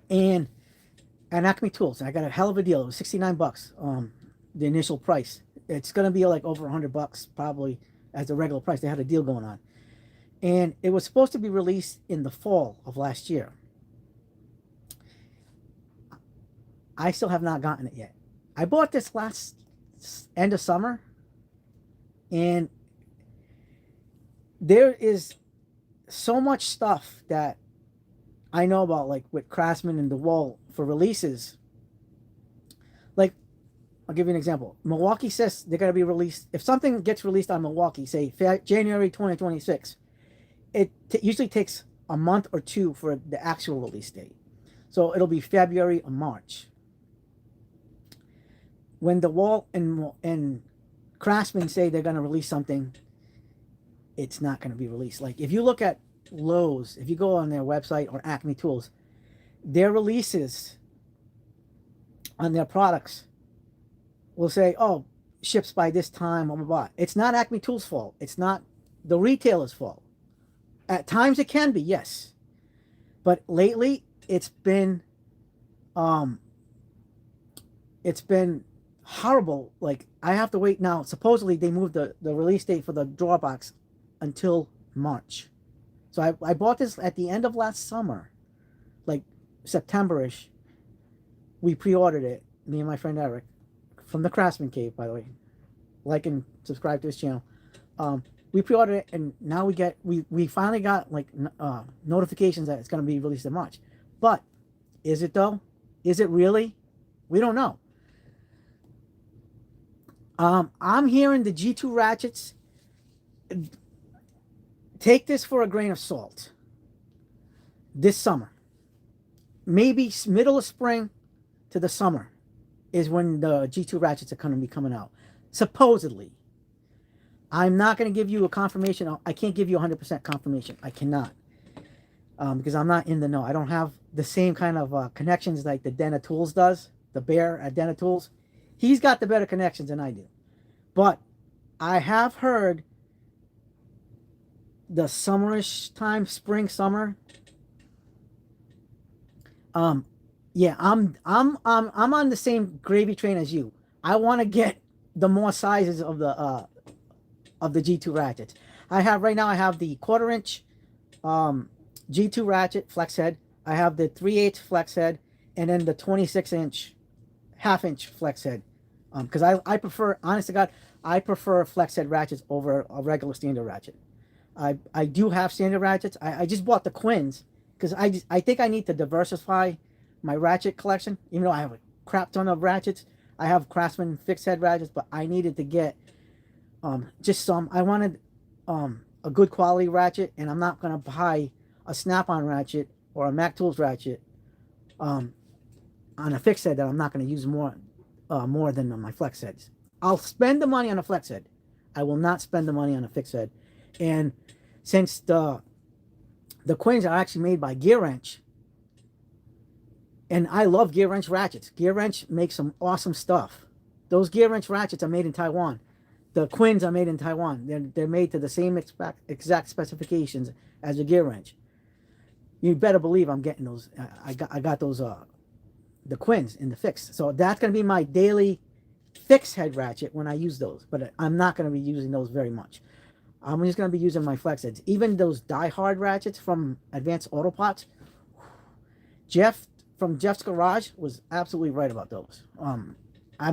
And Acme Tools. I got a hell of a deal. It was $69, the initial price. It's gonna be like over $100 probably as a regular price. They had a deal going on, and it was supposed to be released in the fall of last year. I still have not gotten it yet. I bought this last end of summer, and there is so much stuff that I know about, like with Craftsman and DeWalt for releases. Like, I'll give you an example. Milwaukee says they're going to be released. If something gets released on Milwaukee, say January 2026, it usually takes a month or two for the actual release date. So it'll be February or March. When DeWalt and Craftsman say they're going to release something, it's not going to be released. Like, if you look at Lowe's, if you go on their website, or Acme Tools, their releases on their products will say, oh, ships by this time, blah, blah, blah. It's not Acme Tools' fault. It's not the retailer's fault. At times it can be, yes. But lately it's been horrible. Like, I have to wait now. Supposedly they moved the release date for the drawer box until March. So I bought this at the end of last summer, like September-ish. We pre-ordered it, me and my friend Eric, from the Craftsman Cave, by the way. Like and subscribe to his channel. We pre-ordered it, and now we finally got like notifications that it's going to be released in March. But is it though? Is it really? We don't know. I'm hearing the G2 ratchets. Take this for a grain of salt. This summer, maybe middle of spring to the summer, is when the G2 ratchets are going to be coming out. Supposedly. I'm not going to give you a confirmation. I can't give you 100% confirmation. I cannot. Because I'm not in the know. I don't have the same kind of connections like the Dena Tools does. The bear at Dena Tools. He's got the better connections than I do. But I have heard the summerish time, spring, summer. Yeah, I'm on the same gravy train as you. I want to get the more sizes of the G2 ratchets. I have right now. I have the 1/4 inch G2 ratchet flex head. I have the 3/8 flex head, and then the 26 inch 1/2 inch flex head. Because I prefer, honest to God, I prefer flex head ratchets over a regular standard ratchet. I do have standard ratchets. I just bought the Quins because I think I need to diversify my ratchet collection. Even though I have a crap ton of ratchets, I have Craftsman fixed head ratchets, but I needed to get just some. I wanted a good quality ratchet, and I'm not gonna buy a Snap-on ratchet or a Mac Tools ratchet on a fixed head that I'm not gonna use more than on my flex heads. I'll spend the money on a flex head. I will not spend the money on a fixed head. And since the Quins are actually made by Gear Wrench, and I love Gear Wrench ratchets. Gear Wrench makes some awesome stuff. Those Gear Wrench ratchets are made in Taiwan. The Quins are made in Taiwan. They're made to the same exact specifications as the Gear Wrench. You better believe I'm getting those. I got those the Quins in the fix. So that's gonna be my daily fixed head ratchet when I use those. But I'm not gonna be using those very much. I'm just going to be using my flex heads. Even those die-hard ratchets from Advanced Auto Parts. Jeff from Jeff's Garage was absolutely right about those. I'm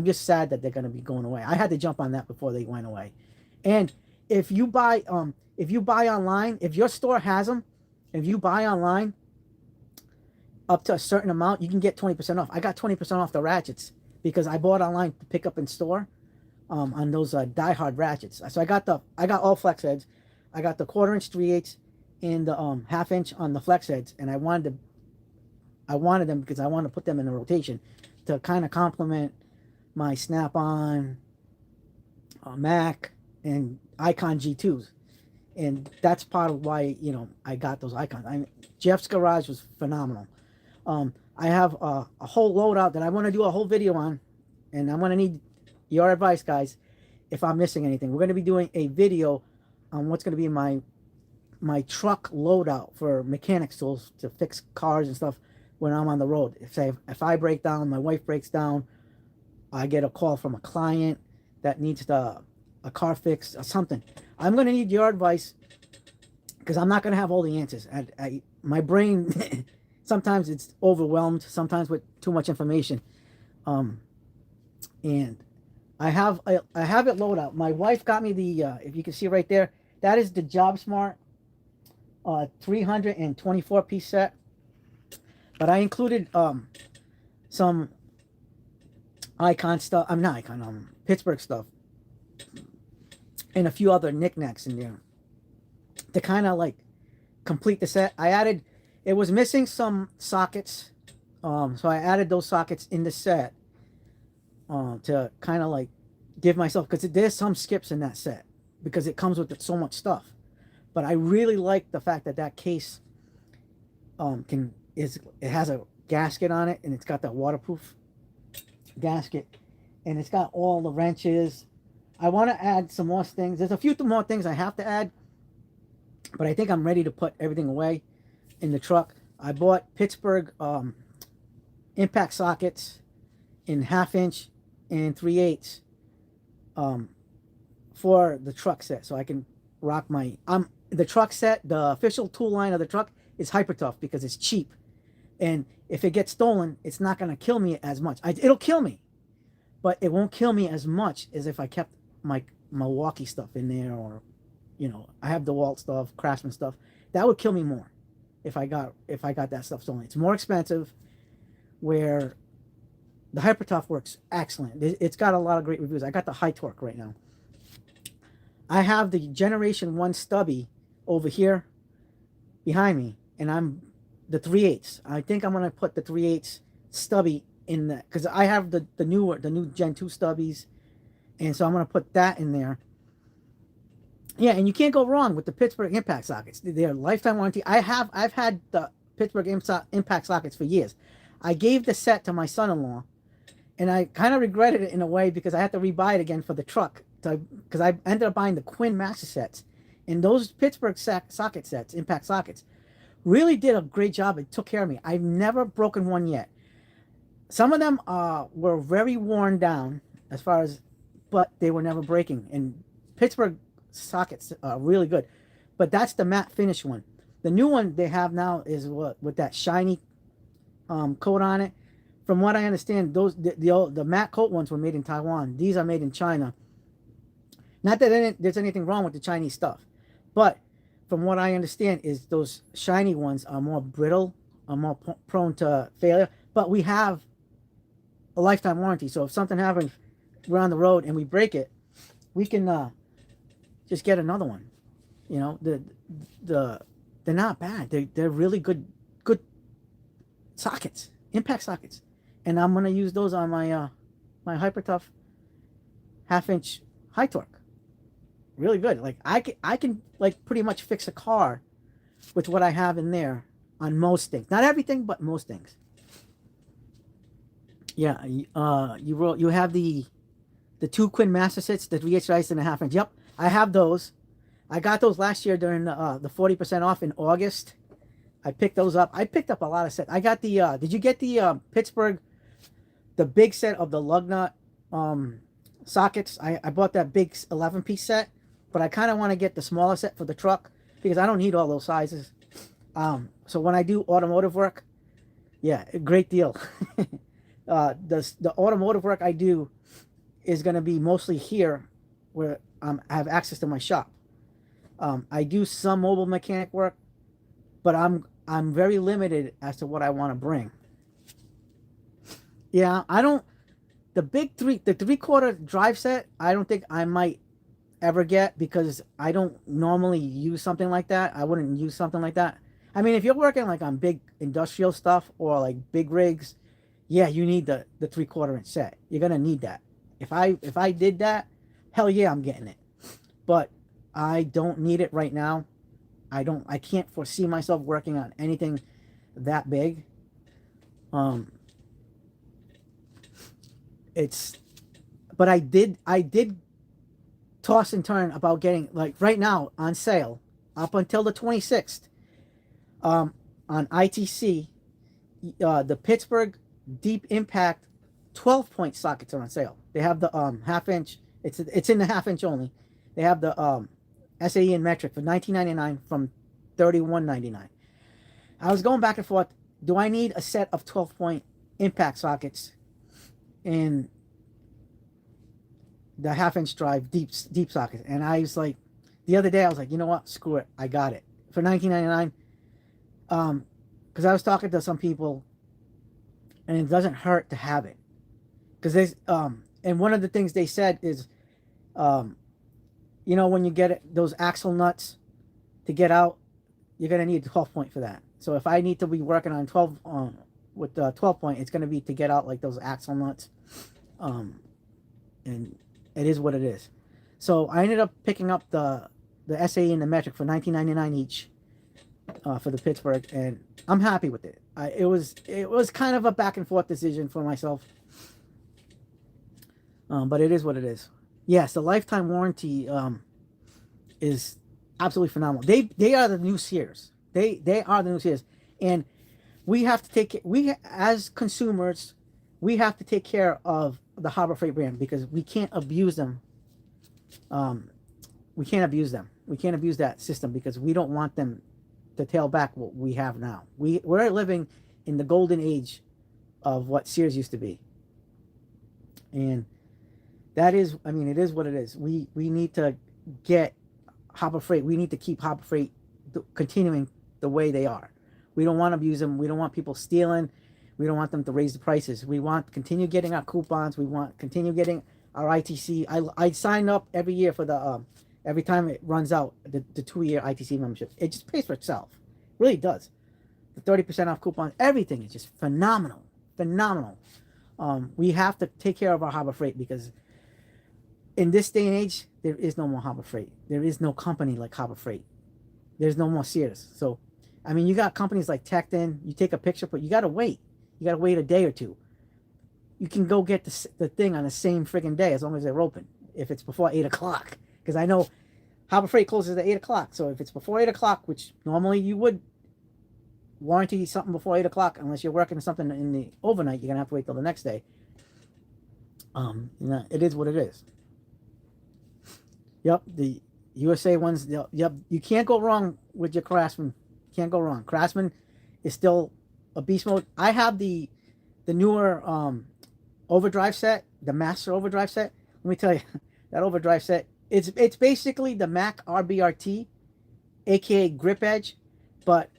just sad that they're going to be going away. I had to jump on that before they went away. And if you buy online, if your store has them, if you buy online up to a certain amount, you can get 20% off. I got 20% off the ratchets because I bought online to pick up in store. On those die-hard ratchets. So I got all flex heads. I got the 1/4 inch 3/8 and the 1/2 inch on the flex heads, and I wanted them because I wanted to put them in the rotation to kind of complement my Snap-on, Mac, and Icon G2s, and that's part of why I got those Icons. Jeff's Garage was phenomenal. I have a whole loadout that I want to do a whole video on, and I'm gonna need your advice, guys, if I'm missing anything. We're going to be doing a video on what's going to be my truck loadout for mechanics tools to fix cars and stuff when I'm on the road. If I break down, my wife breaks down, I get a call from a client that needs a car fix or something. I'm going to need your advice because I'm not going to have all the answers. My brain, sometimes it's overwhelmed, sometimes with too much information. Um, and I have it load out. My wife got me the if you can see right there, that is the Job Smart 324 piece set. But I included some Icon stuff. I'm not Icon, Pittsburgh stuff, and a few other knickknacks in there to kind of like complete the set. I added, it was missing some sockets, so I added those sockets in the set to kind of like give myself, because there's some skips in that set because it comes with so much stuff. But I really like the fact that that case it has a gasket on it, and it's got that waterproof gasket, and it's got all the wrenches. I want to add some more things. There's a few more things I have to add, but I think I'm ready to put everything away in the truck. I bought Pittsburgh impact sockets in 1/2 inch and 3/8 for the truck set, so I can rock my the truck set. The official tool line of the truck is Hyper Tough because it's cheap, and if it gets stolen, it's not going to kill me as much. It'll kill me, but it won't kill me as much as if I kept my Milwaukee stuff in there, or I have DeWalt stuff, Craftsman stuff. That would kill me more if I got that stuff stolen. It's more expensive, where the Hyper Tough works excellent. It's got a lot of great reviews. I got the High Torque right now. I have the Generation 1 stubby over here behind me, and I'm the 3/8. I think I'm going to put the 3/8 stubby in that, because I have the new Gen 2 stubbies, and so I'm going to put that in there. Yeah, and you can't go wrong with the Pittsburgh impact sockets. They're lifetime warranty. I've had the Pittsburgh impact sockets for years. I gave the set to my son-in-law, and I kind of regretted it in a way because I had to rebuy it again for the truck, because I ended up buying the Quinn Master sets, and those Pittsburgh socket sets, impact sockets, really did a great job. It took care of me. I've never broken one yet. Some of them were very worn down as far as, but they were never breaking. And Pittsburgh sockets are really good. But that's the matte finish one. The new one they have now is with that shiny coat on it. From what I understand, the matte coat ones were made in Taiwan. These are made in China. Not that there's anything wrong with the Chinese stuff, but from what I understand is those shiny ones are more brittle, are more prone to failure. But we have a lifetime warranty, so if something happens, we're on the road and we break it, we can just get another one. They're not bad. They're really good sockets, impact sockets, and I'm gonna use those on my my Hyper Tough 1/2 inch High Torque. Really good. Like I can like pretty much fix a car with what I have in there on most things. Not everything, but most things. Yeah, you have the 2 Quinn Master sets, the 3/8 dice and a 1/2 inch. Yep, I have those. I got those last year during the 40% off in August. I picked those up. I picked up a lot of sets. I got the did you get the Pittsburgh, the big set of the lug nut sockets? I bought that big 11-piece set, but I kind of want to get the smaller set for the truck because I don't need all those sizes. So when I do automotive work, yeah, great deal. The automotive work I do is going to be mostly here, where I have access to my shop. I do some mobile mechanic work, but I'm very limited as to what I want to bring. Yeah, I don't. The 3/4 drive set, I don't think I might ever get, because I don't normally use something like that. I wouldn't use something like that. I mean, if you're working like on big industrial stuff or like big rigs, yeah, you need the 3/4 inch set. You're gonna need that. If I did that, hell yeah, I'm getting it. But I don't need it right now. I can't foresee myself working on anything that big. But I did toss and turn about getting, like right now on sale up until the 26th, on ITC, the Pittsburgh Deep Impact 12-point sockets are on sale. They have the 1/2 inch. It's in the 1/2 inch only. They have the SAE and metric for $19.99 from $31.99. I was going back and forth. Do I need a set of 12-point impact sockets and the half-inch drive deep socket. And I was like, the other day I was like, you know what? Screw it. I got it for 19.99. Because I was talking to some people, and it doesn't hurt to have it. Because and one of the things they said is, um, when you get those axle nuts to get out, you're gonna need a 12 point for that. So if I need to be working on 12 with the 12 point, it's gonna be to get out like those axle nuts, and it is what it is. So I ended up picking up the SAE and the metric for 19.99 each, for the Pittsburgh, and I'm happy with it. It was kind of a back and forth decision for myself, but it is what it is. Yes, the lifetime warranty is absolutely phenomenal. They are the new Sears. They are the new Sears, and we have to we as consumers, we have to take care of the Harbor Freight brand because we can't abuse them. We can't abuse them. We can't abuse that system because we don't want them to tail back what we have now. We're living in the golden age of what Sears used to be, and that is, I mean, it is what it is. We need to get Harbor Freight. We need to keep Harbor Freight continuing the way they are. We don't want to abuse them. We don't want people stealing. We don't want them to raise the prices. We want to continue getting our coupons. We want to continue getting our ITC. I sign up every year for the every time it runs out, the 2-year ITC membership. It just pays for itself. It really does. The 30% off coupons, everything is just phenomenal. Phenomenal. We have to take care of our Harbor Freight because in this day and age, there is no more Harbor Freight. There is no company like Harbor Freight. There's no more Sears. So, I mean, you got companies like Tecton. You take a picture, but you got to wait. You got to wait a day or two. You can go get the thing on the same friggin' day as long as they're open. If it's before 8 o'clock. Because I know Harbor Freight closes at 8 o'clock. So if it's before 8 o'clock, which normally you would warranty something before 8 o'clock, unless you're working something in the overnight, you're going to have to wait till the next day. It is what it is. Yep, the USA ones, yep, you can't go wrong with your Craftsman. Can't go wrong. Craftsman is still a beast mode. I have the newer overdrive set, the Master overdrive set. Let me tell you, that overdrive set, it's basically the Mac RBRT, aka Grip Edge, but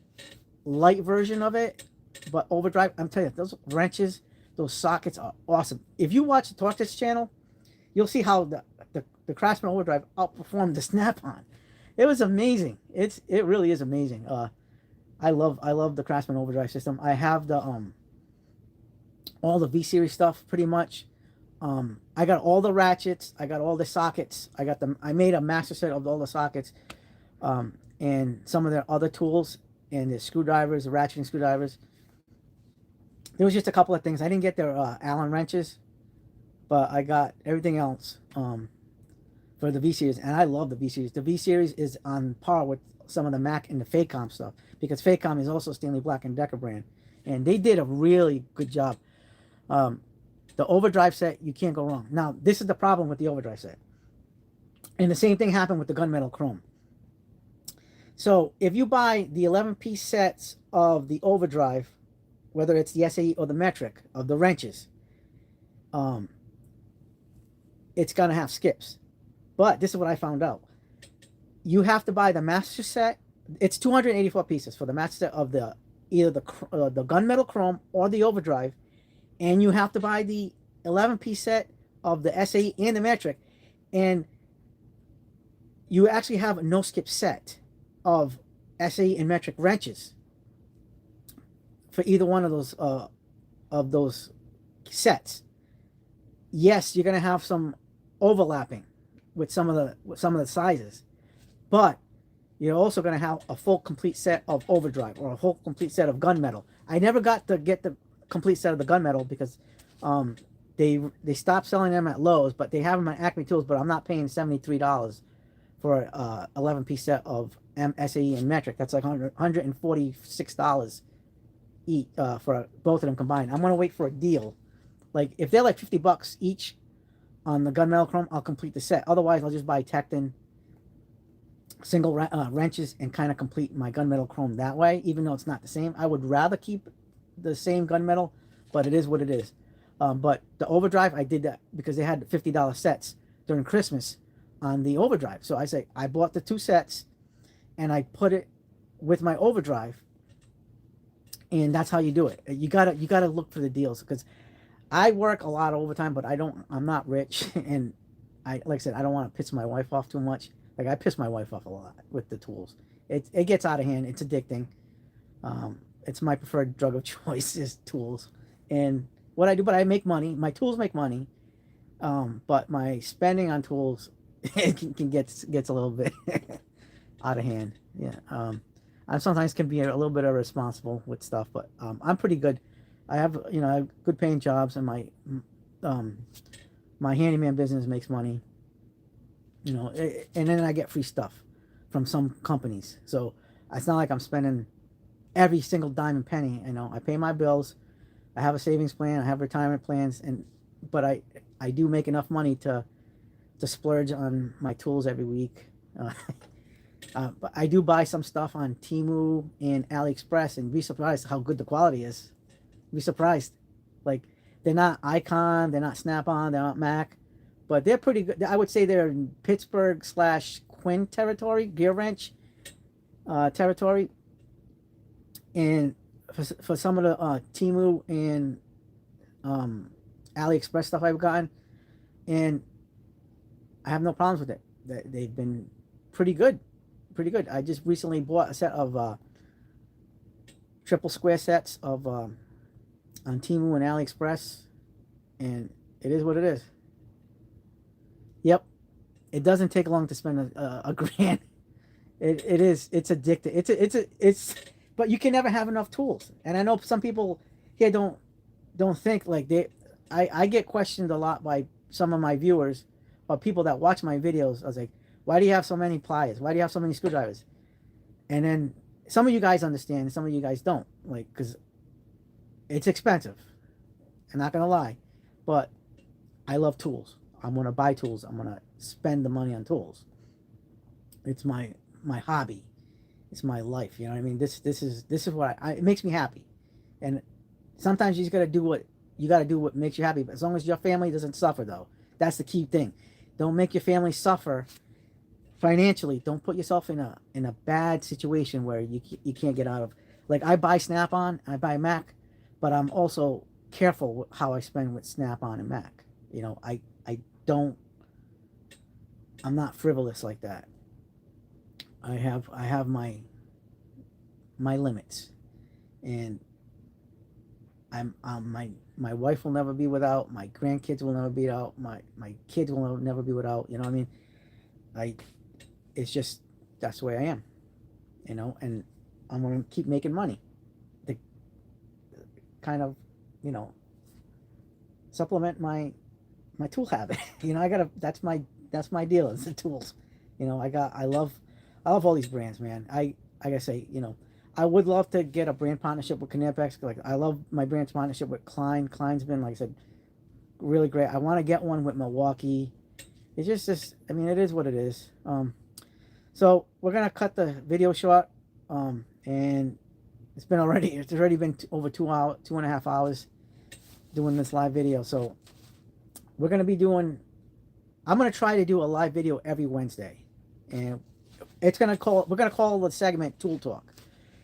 light version of it, but overdrive. I'm telling you, those wrenches, those sockets are awesome. If you watch the Torque Test channel, you'll see how the Craftsman overdrive outperformed the Snap-on. It was amazing. It really is amazing. I love the Craftsman overdrive system. I have the all the V series stuff pretty much. I got all the ratchets. I got all the sockets. I made a master set of all the sockets, and some of their other tools and the screwdrivers, the ratcheting screwdrivers. There was just a couple of things. I didn't get their Allen wrenches, but I got everything else for the V series, and I love the V series. The V series is on par with some of the Mac and the Faycom stuff because Faycom is also Stanley Black and Decker brand, and they did a really good job. The overdrive set, you can't go wrong. Now, this is the problem with the overdrive set, and the same thing happened with the gunmetal chrome. So if you buy the 11-piece sets of the overdrive, whether it's the SAE or the metric of the wrenches, it's gonna have skips. But this is what I found out. You have to buy the master set. It's 284 pieces for the master set of either the gunmetal chrome or the overdrive, and you have to buy the 11-piece set of the SAE and the metric, and you actually have a no skip set of SAE and metric wrenches for either one of those sets. Yes, you're gonna have some overlapping with some of the sizes, but you're also going to have a full complete set of overdrive or a whole complete set of gunmetal. I never got to get the complete set of the gunmetal because they stopped selling them at Lowe's, but they have them at Acme Tools. But I'm not paying $73 for a 11-piece set of SAE and metric. That's like $146 each for both of them combined. I'm gonna wait for a deal. Like if they're like $50 each on the gunmetal chrome, I'll complete the set. Otherwise, I'll just buy Tecton single wrenches and kind of complete my gunmetal chrome that way, even though it's not the same. I would rather keep the same gunmetal, but it is what it is. But the overdrive, I did that because they had $50 sets during Christmas on the overdrive. So I bought the 2 sets and I put it with my overdrive, and that's how you do it. You gotta look for the deals because I work a lot of overtime, but I'm not rich, and like I said, I don't want to piss my wife off too much. Like I piss my wife off a lot with the tools. It gets out of hand. It's addicting. It's my preferred drug of choice is tools, and what I do. But I make money. My tools make money. But my spending on tools it can gets a little bit out of hand. Yeah. I sometimes can be a little bit irresponsible with stuff, but I'm pretty good. I have good paying jobs, and um, my handyman business makes money. And then I get free stuff from some companies. So it's not like I'm spending every single dime and penny. I pay my bills. I have a savings plan. I have retirement plans, but I do make enough money to splurge on my tools every week. But I do buy some stuff on Temu and AliExpress, and be surprised how good the quality is. Be surprised. Like, they're not Icon, they're not Snap-on, they're not Mac, but they're pretty good. I would say they're in Pittsburgh / Quinn territory, gear wrench territory. And for some of the Temu and AliExpress stuff I've gotten, and I have no problems with it. They've been pretty good. Pretty good. I just recently bought a set of triple square sets of on Temu and AliExpress, and it is what it is. Yep, it doesn't take long to spend a grand. It is. It's addictive. It's. But you can never have enough tools, and I know some people here don't think like they. I get questioned a lot by some of my viewers or people that watch my videos. I was like, why do you have so many pliers? Why do you have so many screwdrivers? And then some of you guys understand, some of you guys don't. Like, because it's expensive. I'm not going to lie. But I love tools. I'm going to buy tools. I'm going to spend the money on tools. It's my hobby. It's my life. You know what I mean? This is what it makes me happy. And sometimes you just got to do what makes you happy. But as long as your family doesn't suffer, though, that's the key thing. Don't make your family suffer financially. Don't put yourself in a bad situation where you can't get out of. Like, I buy Snap-on, I buy Mac, but I'm also careful with how I spend with Snap-on and Mac. I'm not frivolous like that. I have my limits, and my wife will never be without. My grandkids will never be without. My kids will never be without. You know what I mean? It's just, that's the way I am. And I'm gonna keep making money to kind of, supplement my tool habit. That's my deal. It's the tools. I love all these brands, man. I gotta say, I would love to get a brand partnership with Knapex. Like, I love my brand partnership with Klein. Klein's been, like I said, really great. I want to get one with Milwaukee. It's just I mean, it is what it is. So we're gonna cut the video short. And it's already been over 2.5 hours doing this live video. So we're gonna be doing. I'm gonna try to do a live video every Wednesday, and we're gonna call the segment Tool Talk.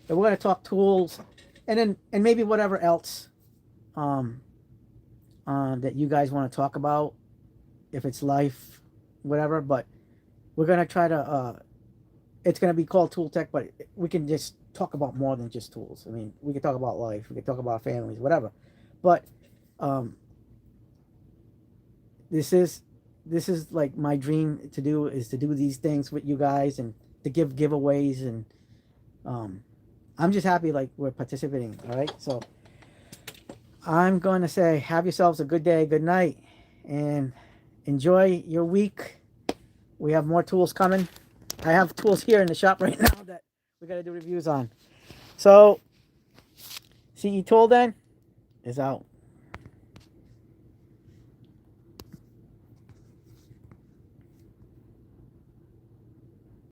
And we're gonna talk tools, and maybe whatever else that you guys want to talk about, if it's life, whatever. But we're gonna try to. It's gonna be called Tool Tech, but we can just talk about more than just tools. I mean, we can talk about life, we can talk about families, whatever. But this is like my dream to do these things with you guys and to give giveaways, and I'm just happy like we're participating. All right, so I'm going to say have yourselves a good day, good night, and enjoy your week. We have more tools coming. I have tools here in the shop right now that we got to do reviews on. So, CE Tool then is out.